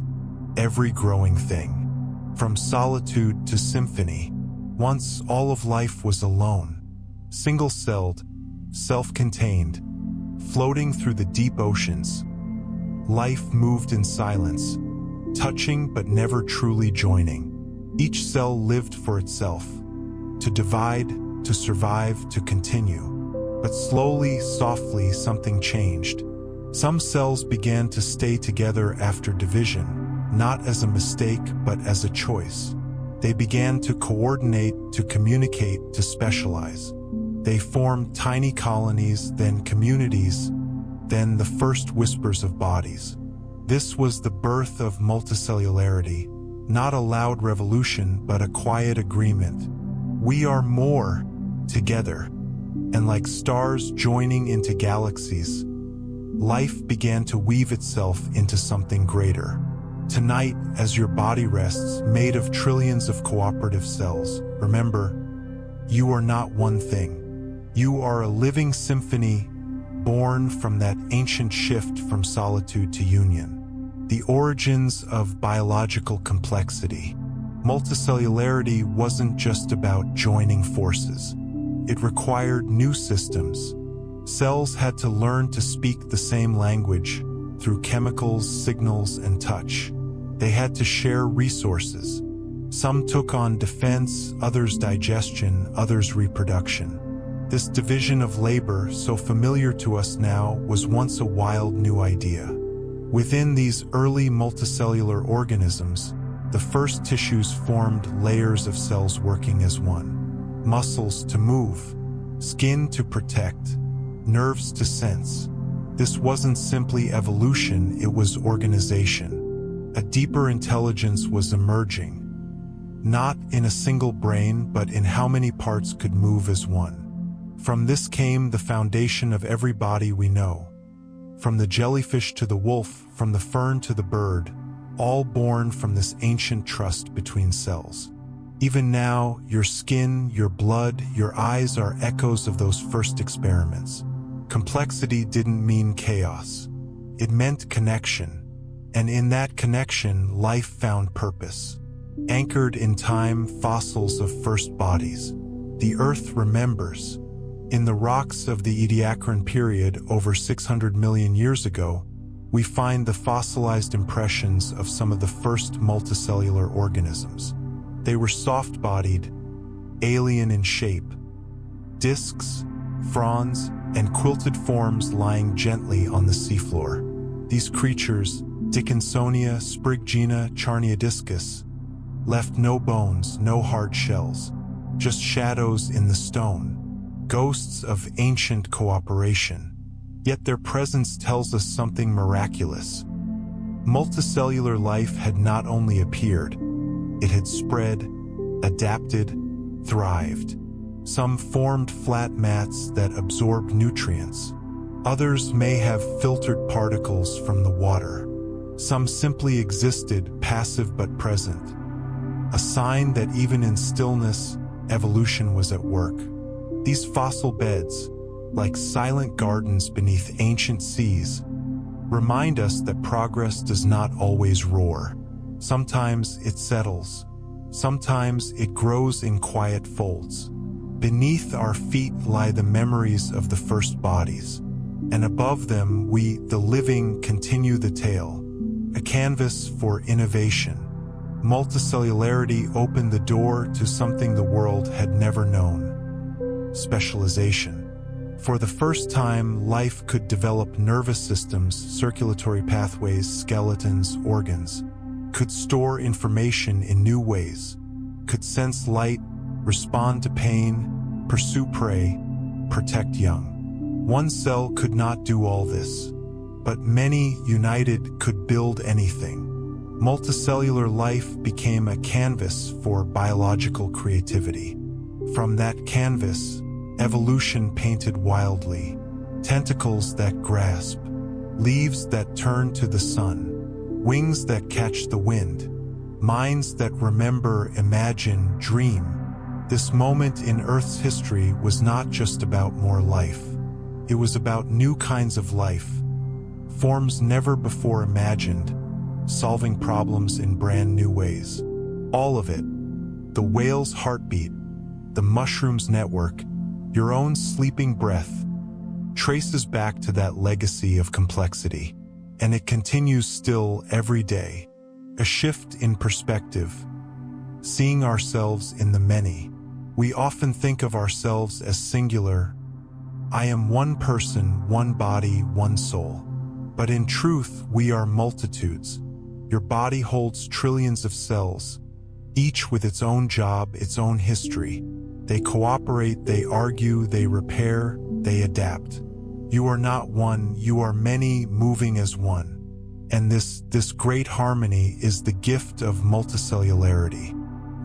every growing thing. From solitude to symphony, once all of life was alone. Single-celled, self-contained, floating through the deep oceans. Life moved in silence, touching but never truly joining. Each cell lived for itself, to divide, to survive, to continue. But slowly, softly, something changed. Some cells began to stay together after division, not as a mistake, but as a choice. They began to coordinate, to communicate, to specialize. They formed tiny colonies, then communities, then the first whispers of bodies. This was the birth of multicellularity, not a loud revolution, but a quiet agreement. We are more together, and like stars joining into galaxies, life began to weave itself into something greater. Tonight, as your body rests, made of trillions of cooperative cells, remember, you are not one thing. You are a living symphony, born from that ancient shift from solitude to union. The origins of biological complexity. Multicellularity wasn't just about joining forces. It required new systems. Cells had to learn to speak the same language through chemicals, signals, and touch. They had to share resources. Some took on defense, others digestion, others reproduction. This division of labor, so familiar to us now, was once a wild new idea. Within these early multicellular organisms, the first tissues formed layers of cells working as one. Muscles to move, skin to protect, nerves to sense. This wasn't simply evolution, it was organization. A deeper intelligence was emerging, not in a single brain, but in how many parts could move as one. From this came the foundation of every body we know. From the jellyfish to the wolf, from the fern to the bird, all born from this ancient trust between cells. Even now, your skin, your blood, your eyes are echoes of those first experiments. Complexity didn't mean chaos. It meant connection. And in that connection, life found purpose. Anchored in time, fossils of first bodies. The earth remembers. In the rocks of the Ediacaran period over 600 million years ago, we find the fossilized impressions of some of the first multicellular organisms. They were soft-bodied, alien in shape, discs, fronds, and quilted forms lying gently on the seafloor. These creatures, Dickinsonia, Spriggina, Charniodiscus, left no bones, no hard shells, just shadows in the stone, ghosts of ancient cooperation. Yet their presence tells us something miraculous. Multicellular life had not only appeared, it had spread, adapted, thrived. Some formed flat mats that absorbed nutrients. Others may have filtered particles from the water. Some simply existed, passive but present. A sign that even in stillness, evolution was at work. These fossil beds, like silent gardens beneath ancient seas, remind us that progress does not always roar. Sometimes it settles. Sometimes it grows in quiet folds. Beneath our feet lie the memories of the first bodies, and above them we, the living, continue the tale, a canvas for innovation. Multicellularity opened the door to something the world had never known: specialization. For the first time, life could develop nervous systems, circulatory pathways, skeletons, organs, could store information in new ways, could sense light, respond to pain, pursue prey, protect young. One cell could not do all this, but many, united, could build anything. Multicellular life became a canvas for biological creativity. From that canvas, evolution painted wildly. Tentacles that grasp, leaves that turn to the sun, wings that catch the wind, minds that remember, imagine, dream. This moment in Earth's history was not just about more life. It was about new kinds of life, forms never before imagined, solving problems in brand new ways. All of it, the whale's heartbeat, the mushroom's network, your own sleeping breath, traces back to that legacy of complexity. And it continues still every day. A shift in perspective, seeing ourselves in the many. We often think of ourselves as singular. I am one person, one body, one soul. But in truth, we are multitudes. Your body holds trillions of cells, each with its own job, its own history. They cooperate, they argue, they repair, they adapt. You are not one, you are many moving as one. And this great harmony is the gift of multicellularity.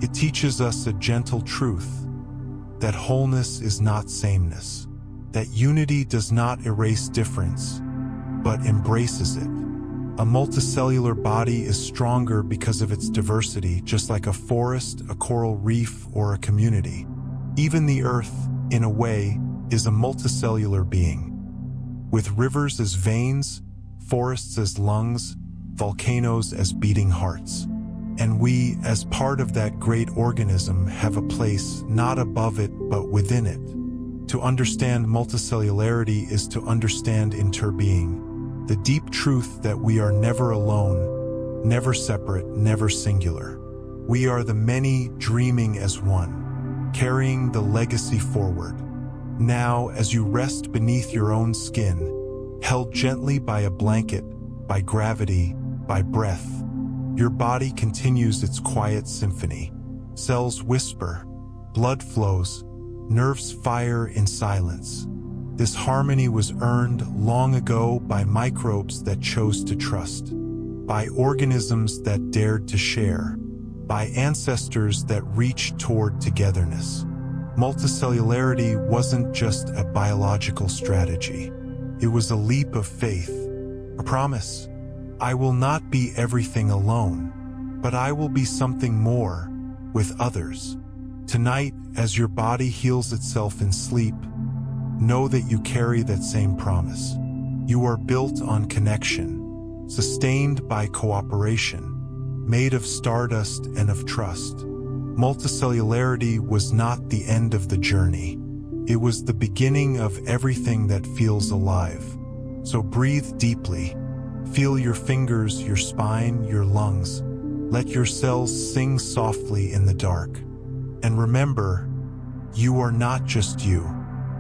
It teaches us a gentle truth, that wholeness is not sameness, that unity does not erase difference, but embraces it. A multicellular body is stronger because of its diversity, just like a forest, a coral reef, or a community. Even the earth, in a way, is a multicellular being. With rivers as veins, forests as lungs, volcanoes as beating hearts. And we, as part of that great organism, have a place not above it, but within it. To understand multicellularity is to understand interbeing, the deep truth that we are never alone, never separate, never singular. We are the many dreaming as one, carrying the legacy forward. Now, as you rest beneath your own skin, held gently by a blanket, by gravity, by breath. Your body continues its quiet symphony. Cells whisper, blood flows, nerves fire in silence. This harmony was earned long ago by microbes that chose to trust, by organisms that dared to share, by ancestors that reached toward togetherness. Multicellularity wasn't just a biological strategy. It was a leap of faith, a promise. I will not be everything alone, but I will be something more with others. Tonight, as your body heals itself in sleep, know that you carry that same promise. You are built on connection, sustained by cooperation, made of stardust and of trust. Multicellularity was not the end of the journey. It was the beginning of everything that feels alive. So breathe deeply. Feel your fingers, your spine, your lungs. Let your cells sing softly in the dark. And remember, you are not just you.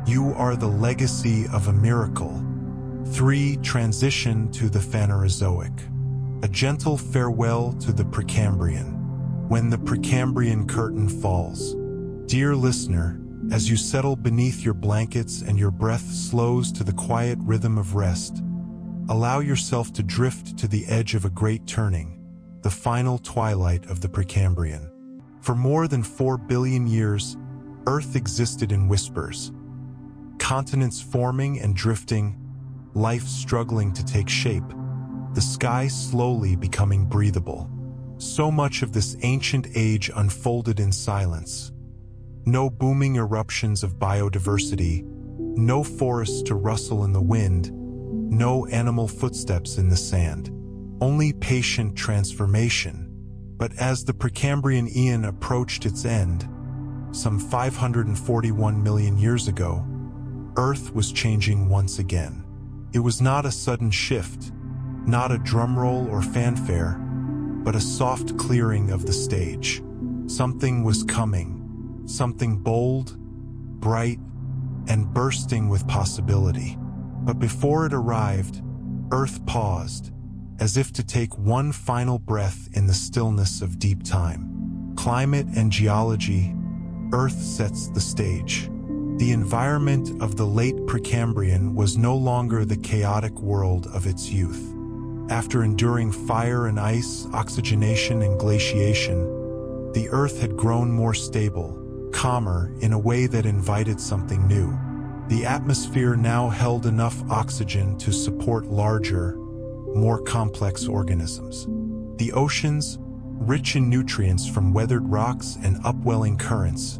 You are the legacy of a miracle. 3. Transition to the Phanerozoic. A gentle farewell to the Precambrian. When the Precambrian curtain falls. Dear listener, as you settle beneath your blankets and your breath slows to the quiet rhythm of rest, allow yourself to drift to the edge of a great turning, the final twilight of the Precambrian. For more than 4 billion years, Earth existed in whispers. Continents forming and drifting, life struggling to take shape, the sky slowly becoming breathable. So much of this ancient age unfolded in silence. No booming eruptions of biodiversity, no forests to rustle in the wind, no animal footsteps in the sand. Only patient transformation. But as the Precambrian Eon approached its end, some 541 million years ago, Earth was changing once again. It was not a sudden shift, not a drumroll or fanfare, but a soft clearing of the stage. Something was coming, something bold, bright, and bursting with possibility. But before it arrived, Earth paused, as if to take one final breath in the stillness of deep time. Climate and geology, Earth sets the stage. The environment of the late Precambrian was no longer the chaotic world of its youth. After enduring fire and ice, oxygenation and glaciation, the Earth had grown more stable, calmer in a way that invited something new. The atmosphere now held enough oxygen to support larger, more complex organisms. The oceans, rich in nutrients from weathered rocks and upwelling currents,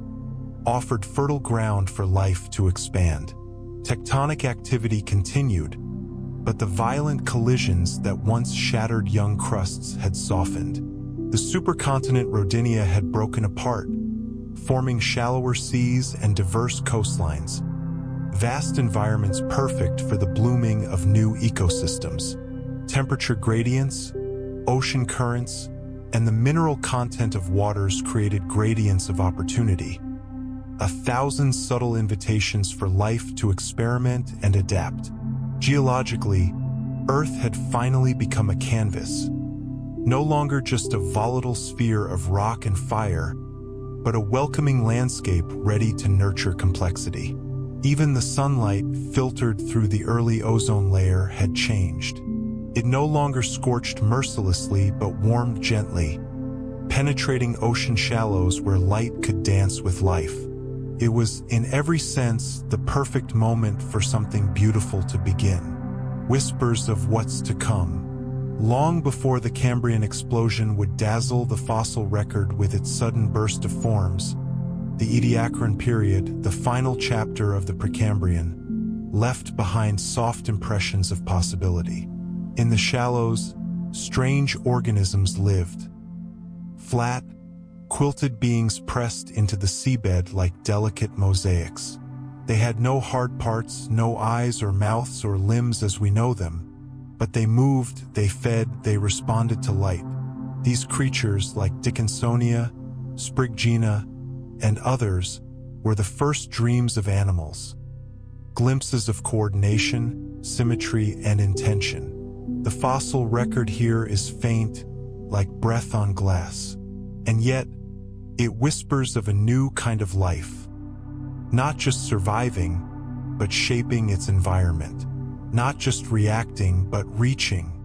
offered fertile ground for life to expand. Tectonic activity continued, but the violent collisions that once shattered young crusts had softened. The supercontinent Rodinia had broken apart, forming shallower seas and diverse coastlines, vast environments perfect for the blooming of new ecosystems. Temperature gradients, ocean currents, and the mineral content of waters created gradients of opportunity. 1,000 subtle invitations for life to experiment and adapt. Geologically, Earth had finally become a canvas, no longer just a volatile sphere of rock and fire, but a welcoming landscape ready to nurture complexity. Even the sunlight filtered through the early ozone layer had changed. It no longer scorched mercilessly but warmed gently, penetrating ocean shallows where light could dance with life. It was, in every sense, the perfect moment for something beautiful to begin. Whispers of what's to come. Long before the Cambrian explosion would dazzle the fossil record with its sudden burst of forms, the Ediacaran period, the final chapter of the Precambrian, left behind soft impressions of possibility. In the shallows, strange organisms lived. Flat, quilted beings pressed into the seabed like delicate mosaics. They had no hard parts, no eyes or mouths or limbs as we know them, but they moved, they fed, they responded to light. These creatures, like Dickinsonia, Spriggina, and others, were the first dreams of animals. Glimpses of coordination, symmetry, and intention. The fossil record here is faint, like breath on glass, and yet it whispers of a new kind of life, not just surviving, but shaping its environment, not just reacting, but reaching.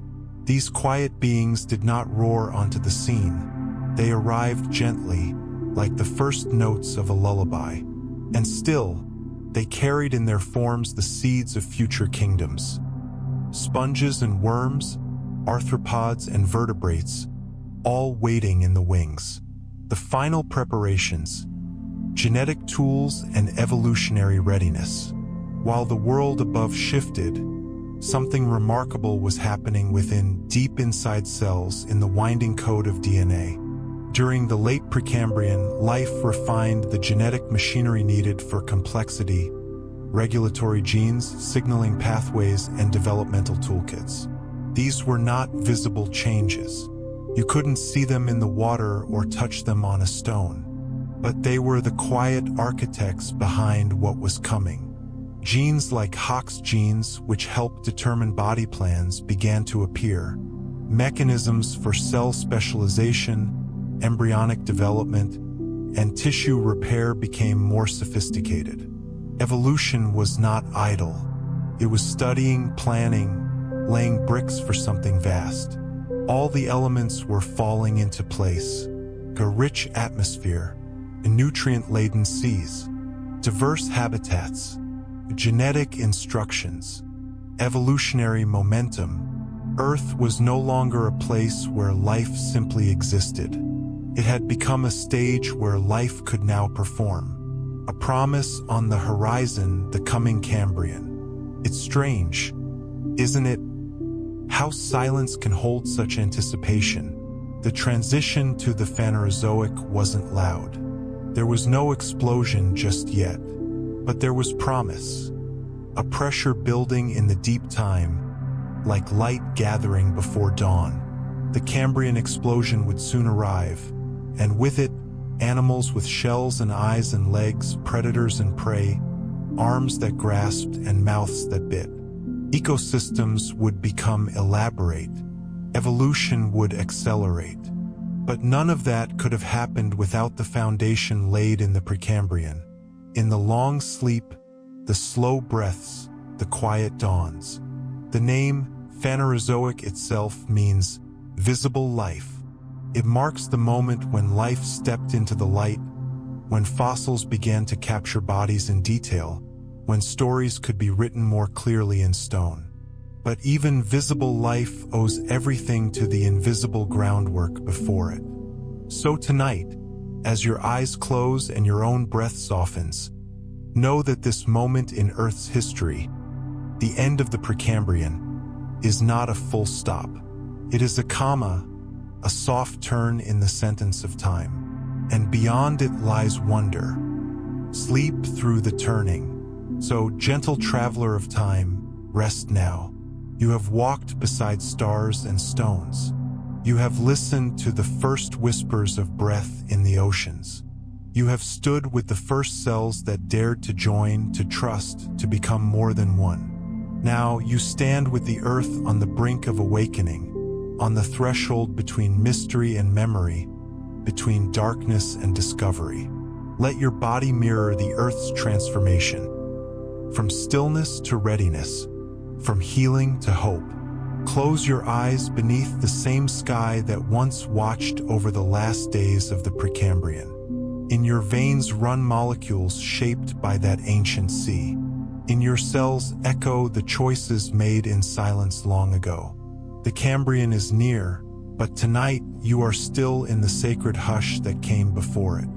These quiet beings did not roar onto the scene. They arrived gently, like the first notes of a lullaby, and still, they carried in their forms the seeds of future kingdoms. Sponges and worms, arthropods and vertebrates, all waiting in the wings. The final preparations, genetic tools and evolutionary readiness. While the world above shifted, something remarkable was happening within, deep inside cells in the winding code of DNA. During the late Precambrian, life refined the genetic machinery needed for complexity, regulatory genes, signaling pathways, and developmental toolkits. These were not visible changes. You couldn't see them in the water or touch them on a stone. But they were the quiet architects behind what was coming. Genes like Hox genes, which help determine body plans, began to appear. Mechanisms for cell specialization, embryonic development, and tissue repair became more sophisticated. Evolution was not idle. It was studying, planning, laying bricks for something vast. All the elements were falling into place. A rich atmosphere, nutrient-laden seas, diverse habitats, genetic instructions, evolutionary momentum. Earth was no longer a place where life simply existed. It had become a stage where life could now perform. A promise on the horizon, the coming Cambrian. It's strange, isn't it? How silence can hold such anticipation. The transition to the Phanerozoic wasn't loud. There was no explosion just yet, but there was promise. A pressure building in the deep time, like light gathering before dawn. The Cambrian explosion would soon arrive, and with it, animals with shells and eyes and legs, predators and prey, arms that grasped and mouths that bit. Ecosystems would become elaborate. Evolution would accelerate. But none of that could have happened without the foundation laid in the Precambrian. In the long sleep, the slow breaths, the quiet dawns. The name Phanerozoic itself means visible life. It marks the moment when life stepped into the light, when fossils began to capture bodies in detail, when stories could be written more clearly in stone. But even visible life owes everything to the invisible groundwork before it. So tonight, as your eyes close and your own breath softens, know that this moment in Earth's history, the end of the Precambrian, is not a full stop. It is a comma, a soft turn in the sentence of time. And beyond it lies wonder. Sleep through the turning. So, gentle traveler of time, rest now. You have walked beside stars and stones. You have listened to the first whispers of breath in the oceans. You have stood with the first cells that dared to join, to trust, to become more than one. Now you stand with the earth on the brink of awakening, on the threshold between mystery and memory, between darkness and discovery. Let your body mirror the earth's transformation. From stillness to readiness, from healing to hope. Close your eyes beneath the same sky that once watched over the last days of the Precambrian. In your veins run molecules shaped by that ancient sea. In your cells echo the choices made in silence long ago. The Cambrian is near, but tonight you are still in the sacred hush that came before it.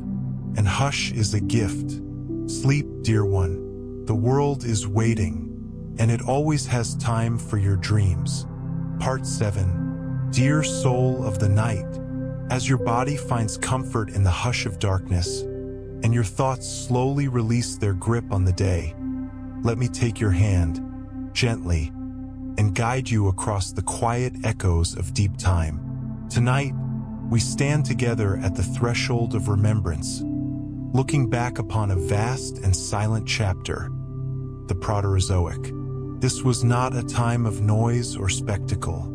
And hush is a gift. Sleep, dear one. The world is waiting, and it always has time for your dreams. Part 7. Dear soul of the night, as your body finds comfort in the hush of darkness, and your thoughts slowly release their grip on the day, let me take your hand, gently, and guide you across the quiet echoes of deep time. Tonight, we stand together at the threshold of remembrance, looking back upon a vast and silent chapter, the Proterozoic. This was not a time of noise or spectacle.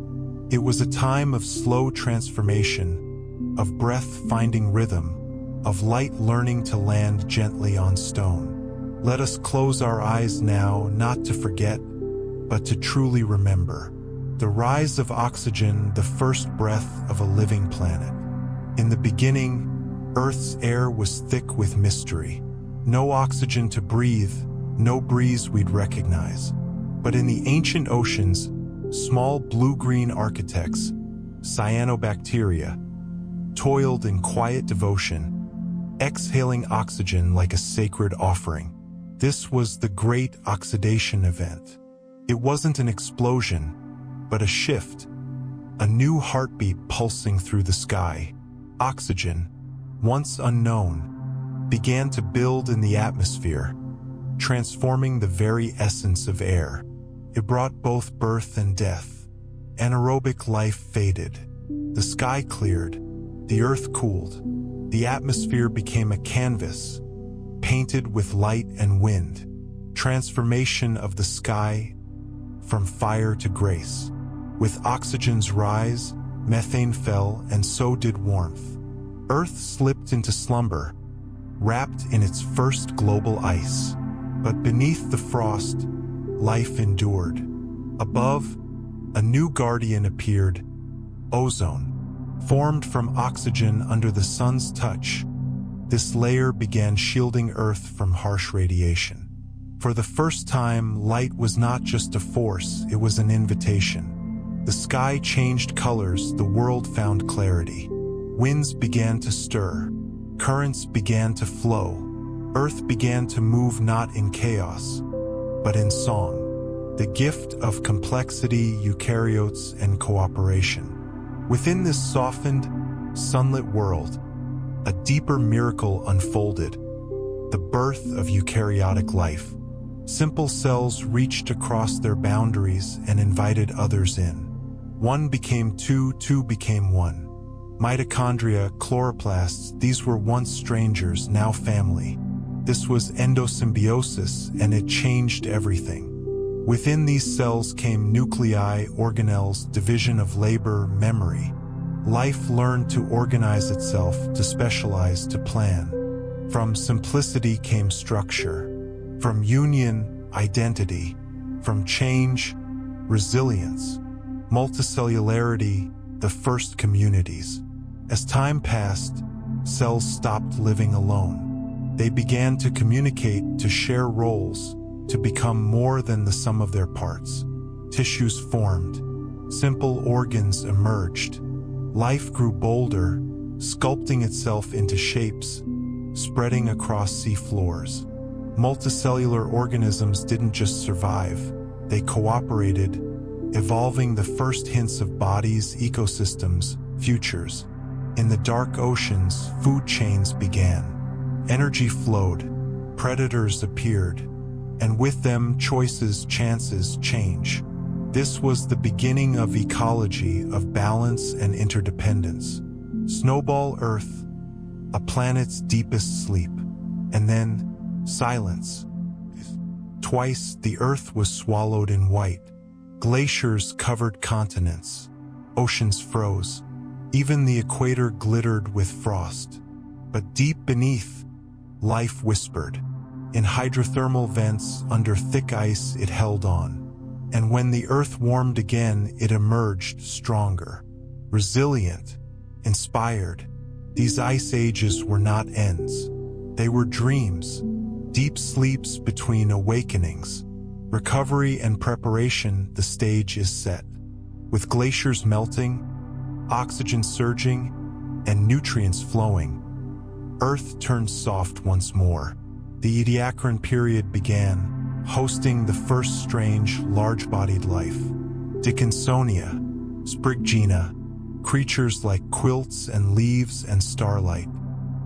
It was a time of slow transformation, of breath finding rhythm, of light learning to land gently on stone. Let us close our eyes now, not to forget, but to truly remember. The rise of oxygen, the first breath of a living planet. In the beginning, Earth's air was thick with mystery. No oxygen to breathe, no breeze we'd recognize. But in the ancient oceans, small blue-green architects, cyanobacteria, toiled in quiet devotion, exhaling oxygen like a sacred offering. This was the great oxidation event. It wasn't an explosion, but a shift, a new heartbeat pulsing through the sky. Oxygen, once unknown, began to build in the atmosphere, transforming the very essence of air. It brought both birth and death. Anaerobic life faded. The sky cleared. The earth cooled. The atmosphere became a canvas, painted with light and wind. Transformation of the sky from fire to grace. With oxygen's rise, methane fell, and so did warmth. Earth slipped into slumber, wrapped in its first global ice. But beneath the frost, life endured. Above, a new guardian appeared, ozone. Formed from oxygen under the sun's touch, this layer began shielding Earth from harsh radiation. For the first time, light was not just a force, it was an invitation. The sky changed colors, the world found clarity. Winds began to stir, currents began to flow. Earth began to move not in chaos, but in song. The gift of complexity, eukaryotes, and cooperation. Within this softened, sunlit world, a deeper miracle unfolded, the birth of eukaryotic life. Simple cells reached across their boundaries and invited others in. One became two, two became one. Mitochondria, chloroplasts, these were once strangers, now family. This was endosymbiosis, and it changed everything. Within these cells came nuclei, organelles, division of labor, memory. Life learned to organize itself, to specialize, to plan. From simplicity came structure. From union, identity. From change, resilience. Multicellularity, the first communities. As time passed, cells stopped living alone. They began to communicate, to share roles, to become more than the sum of their parts. Tissues formed. Simple organs emerged. Life grew bolder, sculpting itself into shapes, spreading across sea floors. Multicellular organisms didn't just survive, they cooperated, evolving the first hints of bodies, ecosystems, futures. In the dark oceans, food chains began. Energy flowed, predators appeared, and with them choices, chances, change. This was the beginning of ecology, of balance and interdependence. Snowball Earth, a planet's deepest sleep. And then, silence. Twice the Earth was swallowed in white. Glaciers covered continents. Oceans froze. Even the equator glittered with frost. But deep beneath, life whispered. In hydrothermal vents, under thick ice, it held on. And when the Earth warmed again, it emerged stronger, resilient, inspired. These ice ages were not ends. They were dreams, deep sleeps between awakenings. Recovery and preparation, the stage is set. With glaciers melting, oxygen surging, and nutrients flowing, Earth turned soft once more. The Ediacaran period began, hosting the first strange, large-bodied life. Dickinsonia, Spriggina, creatures like quilts and leaves and starlight.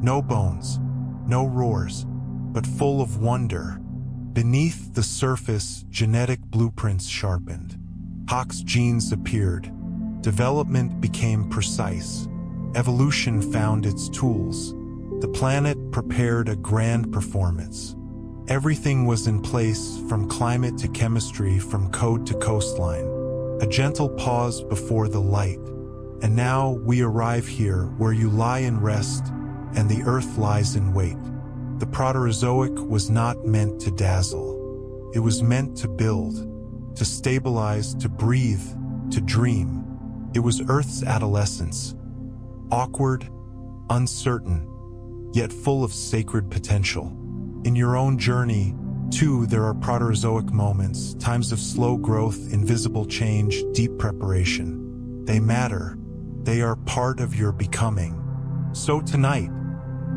No bones, no roars, but full of wonder. Beneath the surface, genetic blueprints sharpened. Hox genes appeared. Development became precise. Evolution found its tools. The planet prepared a grand performance. Everything was in place, from climate to chemistry, from code to coastline. A gentle pause before the light. And now we arrive here where you lie and rest, and the earth lies in wait. The Proterozoic was not meant to dazzle. It was meant to build, to stabilize, to breathe, to dream. It was Earth's adolescence. Awkward, uncertain, yet full of sacred potential. In your own journey, too, there are Proterozoic moments, times of slow growth, invisible change, deep preparation. They matter. They are part of your becoming. So tonight,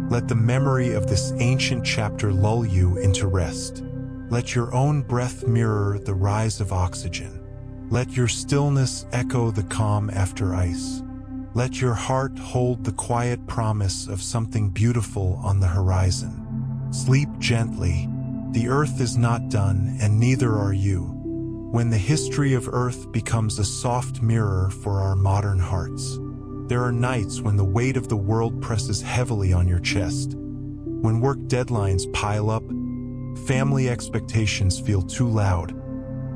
let the memory of this ancient chapter lull you into rest. Let your own breath mirror the rise of oxygen. Let your stillness echo the calm after ice. Let your heart hold the quiet promise of something beautiful on the horizon. Sleep gently. The earth is not done, and neither are you. When the history of Earth becomes a soft mirror for our modern hearts. There are nights when the weight of the world presses heavily on your chest. When work deadlines pile up, family expectations feel too loud,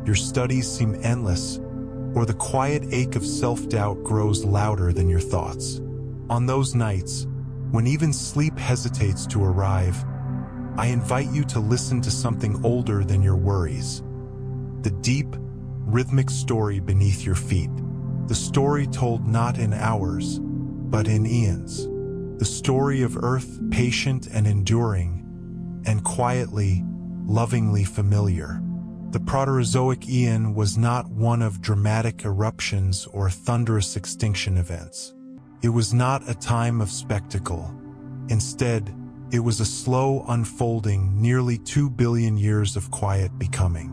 your studies seem endless, or the quiet ache of self-doubt grows louder than your thoughts. On those nights, when even sleep hesitates to arrive, I invite you to listen to something older than your worries. The deep, rhythmic story beneath your feet. The story told not in hours, but in eons. The story of Earth, patient and enduring, and quietly, lovingly familiar. The Proterozoic eon was not one of dramatic eruptions or thunderous extinction events. It was not a time of spectacle. Instead, it was a slow unfolding, nearly 2 billion years of quiet becoming.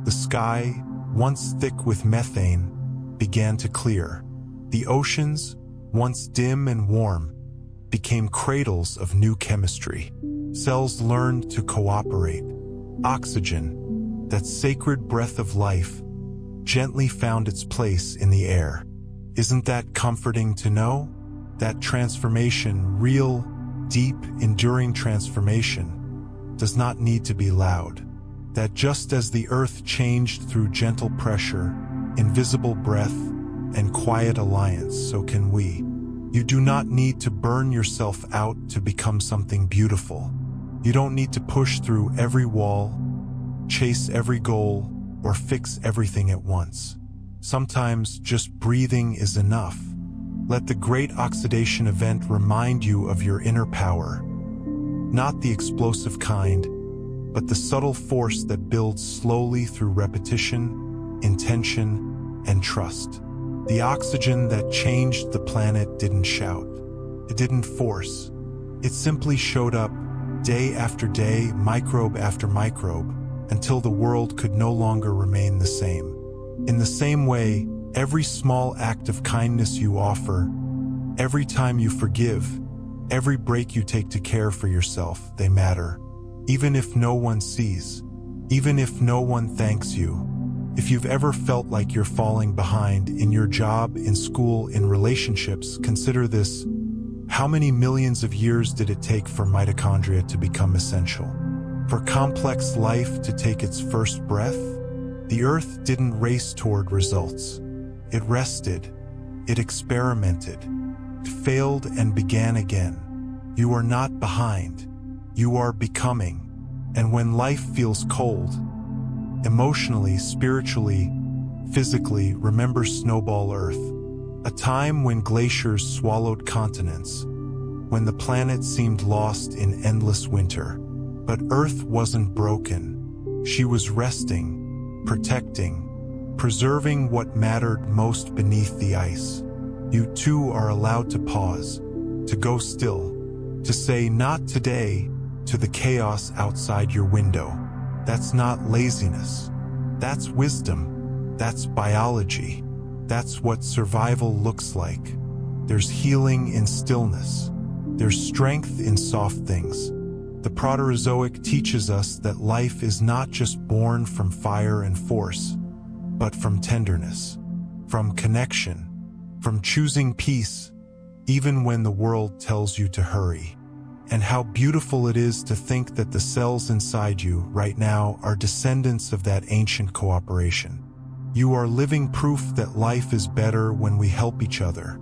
The sky, once thick with methane, began to clear. The oceans, once dim and warm, became cradles of new chemistry. Cells learned to cooperate. Oxygen, that sacred breath of life, gently found its place in the air. Isn't that comforting to know? That transformation, real, deep, enduring transformation, does not need to be loud. That just as the earth changed through gentle pressure, invisible breath, and quiet alliance, so can we. You do not need to burn yourself out to become something beautiful. You don't need to push through every wall, chase every goal, or fix everything at once. Sometimes just breathing is enough. Let the great oxidation event remind you of your inner power. Not the explosive kind, but the subtle force that builds slowly through repetition, intention, and trust. The oxygen that changed the planet didn't shout. It didn't force. It simply showed up, day after day, microbe after microbe, until the world could no longer remain the same. In the same way, every small act of kindness you offer, every time you forgive, every break you take to care for yourself, they matter. Even if no one sees, even if no one thanks you. If you've ever felt like you're falling behind in your job, in school, in relationships, consider this. How many millions of years did it take for mitochondria to become essential? For complex life to take its first breath? The Earth didn't race toward results. It rested. It experimented. It failed and began again. You are not behind. You are becoming. And when life feels cold, emotionally, spiritually, physically, remember Snowball Earth, a time when glaciers swallowed continents, when the planet seemed lost in endless winter. But Earth wasn't broken. She was resting, protecting, preserving what mattered most beneath the ice. You too are allowed to pause, to go still, to say not today to the chaos outside your window. That's not laziness. That's wisdom. That's biology. That's what survival looks like. There's healing in stillness. There's strength in soft things. The Proterozoic teaches us that life is not just born from fire and force, but from tenderness, from connection, from choosing peace, even when the world tells you to hurry. And how beautiful it is to think that the cells inside you right now are descendants of that ancient cooperation. You are living proof that life is better when we help each other,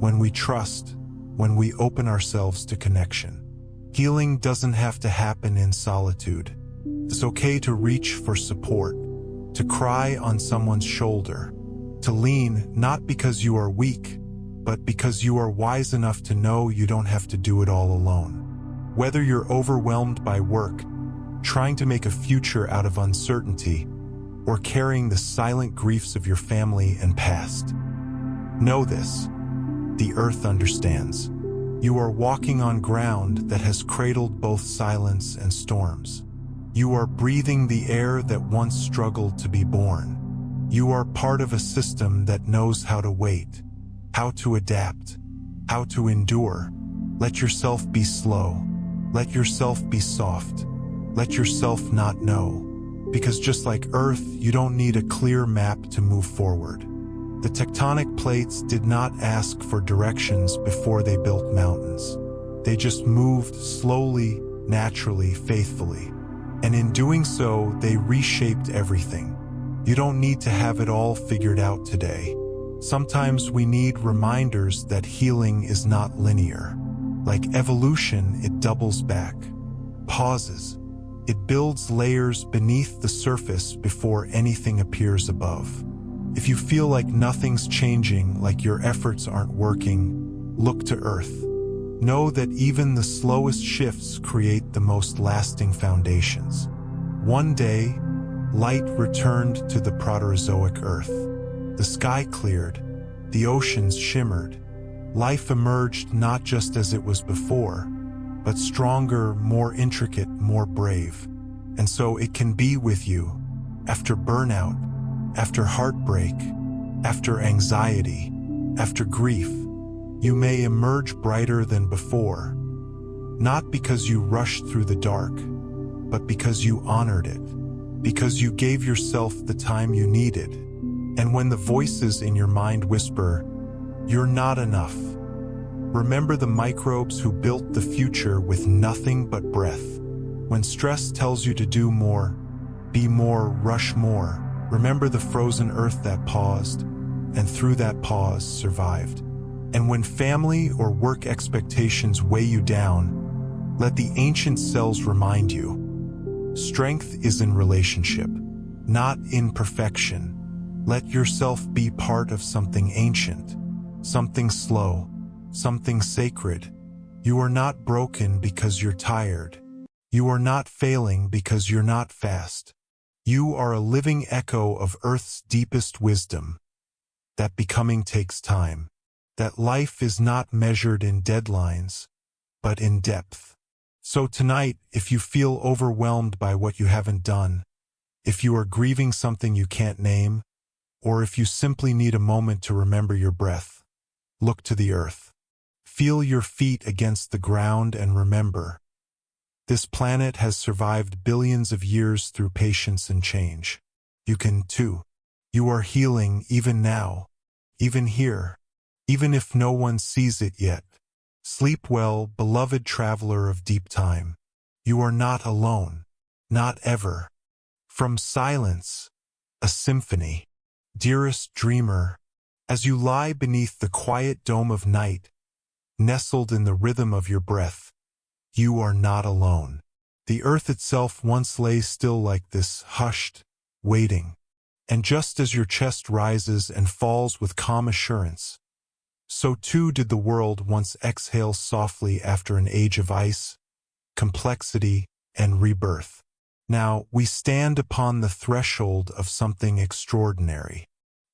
when we trust, when we open ourselves to connection. Healing doesn't have to happen in solitude. It's okay to reach for support, to cry on someone's shoulder, to lean not because you are weak, but because you are wise enough to know you don't have to do it all alone. Whether you're overwhelmed by work, trying to make a future out of uncertainty, or carrying the silent griefs of your family and past, know this: the earth understands. You are walking on ground that has cradled both silence and storms. You are breathing the air that once struggled to be born. You are part of a system that knows how to wait, how to adapt, how to endure. Let yourself be slow. Let yourself be soft. Let yourself not know. Because just like Earth, you don't need a clear map to move forward. The tectonic plates did not ask for directions before they built mountains. They just moved slowly, naturally, faithfully. And in doing so, they reshaped everything. You don't need to have it all figured out today. Sometimes we need reminders that healing is not linear. Like evolution, it doubles back, pauses. It builds layers beneath the surface before anything appears above. If you feel like nothing's changing, like your efforts aren't working, look to Earth. Know that even the slowest shifts create the most lasting foundations. One day, light returned to the Proterozoic Earth. The sky cleared, the oceans shimmered. Life emerged not just as it was before, but stronger, more intricate, more brave. And so it can be with you, after burnout, after heartbreak, after anxiety, after grief. You may emerge brighter than before, not because you rushed through the dark, but because you honored it, because you gave yourself the time you needed. And when the voices in your mind whisper, "You're not enough," remember the microbes who built the future with nothing but breath. When stress tells you to do more, be more, rush more, remember the frozen earth that paused, and through that pause survived. And when family or work expectations weigh you down, let the ancient cells remind you, strength is in relationship, not in perfection. Let yourself be part of something ancient, something slow, something sacred. You are not broken because you're tired. You are not failing because you're not fast. You are a living echo of Earth's deepest wisdom, that becoming takes time, that life is not measured in deadlines, but in depth. So tonight, if you feel overwhelmed by what you haven't done, if you are grieving something you can't name, or if you simply need a moment to remember your breath, look to the earth. Feel your feet against the ground and remember, this planet has survived billions of years through patience and change. You can too. You are healing even now, even here, even if no one sees it yet. Sleep well, beloved traveler of deep time. You are not alone, not ever. From silence, a symphony. Dearest dreamer, as you lie beneath the quiet dome of night, nestled in the rhythm of your breath, you are not alone. The earth itself once lay still like this, hushed, waiting. And just as your chest rises and falls with calm assurance, so too did the world once exhale softly after an age of ice, complexity, and rebirth. Now we stand upon the threshold of something extraordinary.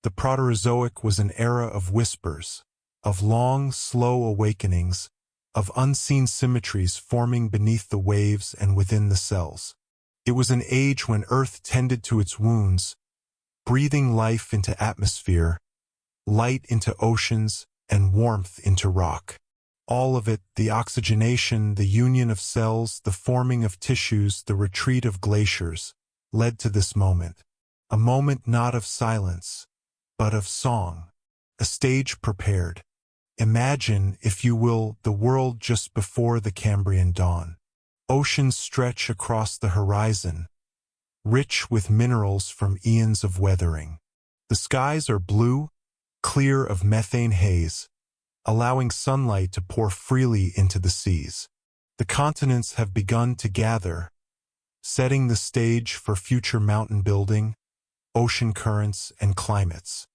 The Proterozoic was an era of whispers, of long, slow awakenings, of unseen symmetries forming beneath the waves and within the cells. It was an age when Earth tended to its wounds, breathing life into atmosphere, light into oceans, and warmth into rock. All of it, the oxygenation, the union of cells, the forming of tissues, the retreat of glaciers, led to this moment. A moment not of silence, but of song. A stage prepared. Imagine, if you will, the world just before the Cambrian dawn. Oceans stretch across the horizon, rich with minerals from eons of weathering. The skies are blue, clear of methane haze, allowing sunlight to pour freely into the seas. The continents have begun to gather, setting the stage for future mountain building, ocean currents, and climates.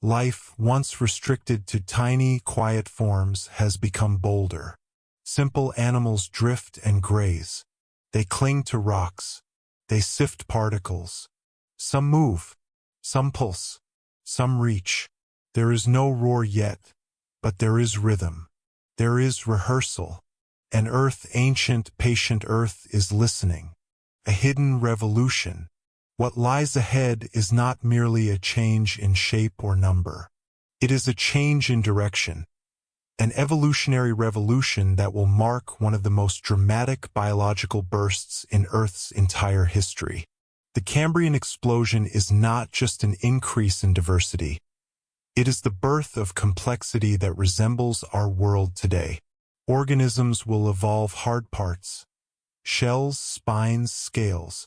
Life, once restricted to tiny, quiet forms, has become bolder. Simple animals drift and graze. They cling to rocks. They sift particles. Some move. Some pulse. Some reach. There is no roar yet, but there is rhythm. There is rehearsal. And Earth, ancient, patient Earth, is listening. A hidden revolution. What lies ahead is not merely a change in shape or number. It is a change in direction. An evolutionary revolution that will mark one of the most dramatic biological bursts in Earth's entire history. The Cambrian explosion is not just an increase in diversity. It is the birth of complexity that resembles our world today. Organisms will evolve hard parts, shells, spines, scales.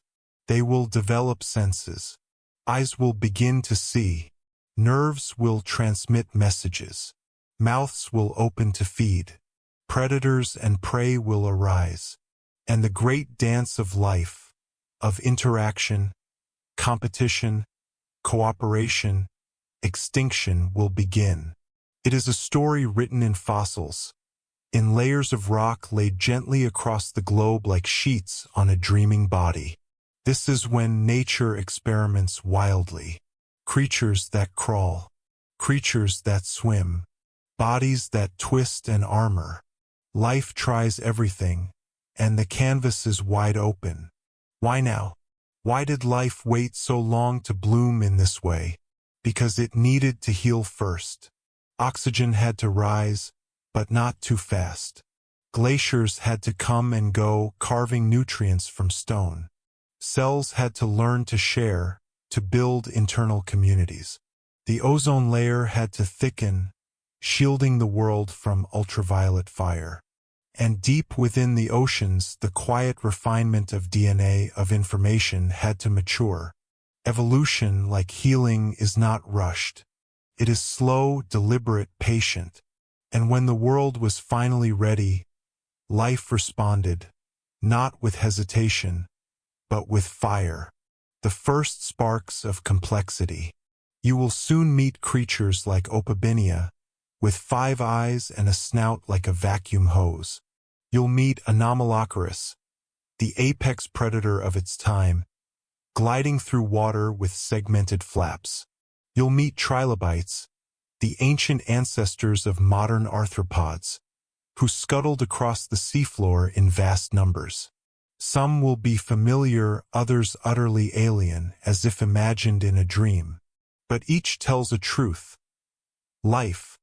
They will develop senses. Eyes will begin to see. Nerves will transmit messages. Mouths will open to feed. Predators and prey will arise. And the great dance of life, of interaction, competition, cooperation, extinction will begin. It is a story written in fossils, in layers of rock laid gently across the globe like sheets on a dreaming body. This is when nature experiments wildly. Creatures that crawl, creatures that swim, bodies that twist and armor. Life tries everything, and the canvas is wide open. Why now? Why did life wait so long to bloom in this way? Because it needed to heal first. Oxygen had to rise, but not too fast. Glaciers had to come and go, carving nutrients from stone. Cells had to learn to share, to build internal communities. The ozone layer had to thicken, shielding the world from ultraviolet fire. And deep within the oceans, the quiet refinement of DNA, of information, had to mature. Evolution, like healing, is not rushed. It is slow, deliberate, patient. And when the world was finally ready, life responded, not with hesitation, but with fire. The first sparks of complexity. You will soon meet creatures like Opabinia, with 5 eyes and a snout like a vacuum hose. You'll meet Anomalocaris, the apex predator of its time, gliding through water with segmented flaps. You'll meet trilobites, the ancient ancestors of modern arthropods, who scuttled across the seafloor in vast numbers. Some will be familiar, others utterly alien, as if imagined in a dream. But each tells a truth. Life,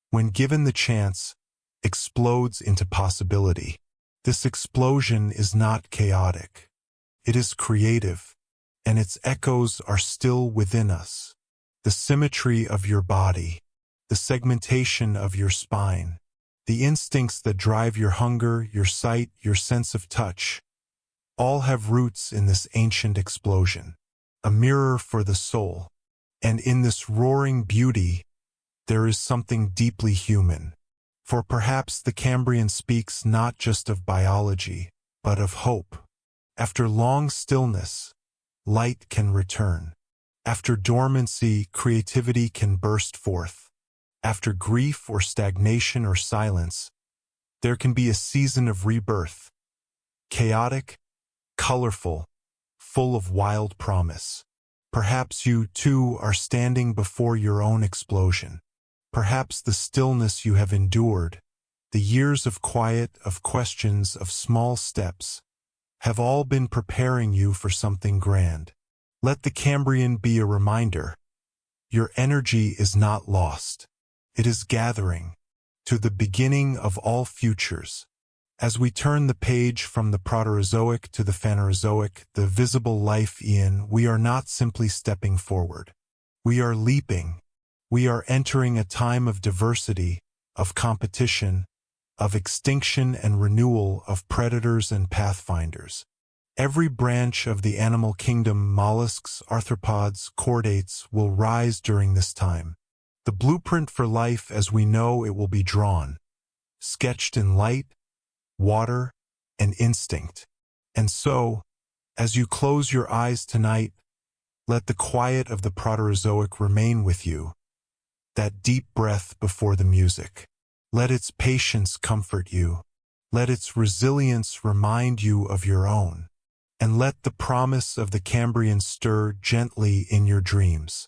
when given the chance, explodes into possibility. This explosion is not chaotic. It is creative, and its echoes are still within us. The symmetry of your body, the segmentation of your spine, the instincts that drive your hunger, your sight, your sense of touch, all have roots in this ancient explosion, a mirror for the soul. And in this roaring beauty, there is something deeply human. For perhaps the Cambrian speaks not just of biology, but of hope. After long stillness, light can return. After dormancy, creativity can burst forth. After grief or stagnation or silence, there can be a season of rebirth. Chaotic, colorful, full of wild promise. Perhaps you, too, are standing before your own explosion. Perhaps the stillness you have endured, the years of quiet, of questions, of small steps, have all been preparing you for something grand. Let the Cambrian be a reminder. Your energy is not lost. It is gathering to the beginning of all futures. As we turn the page from the Proterozoic to the Phanerozoic, the visible life eon, we are not simply stepping forward. We are leaping. We are entering a time of diversity, of competition, of extinction and renewal of predators and pathfinders. Every branch of the animal kingdom, mollusks, arthropods, chordates, will rise during this time. The blueprint for life as we know it will be drawn, sketched in light, water, and instinct. And so, as you close your eyes tonight, let the quiet of the Proterozoic remain with you, that deep breath before the music. Let its patience comfort you. Let its resilience remind you of your own. And let the promise of the Cambrian stir gently in your dreams.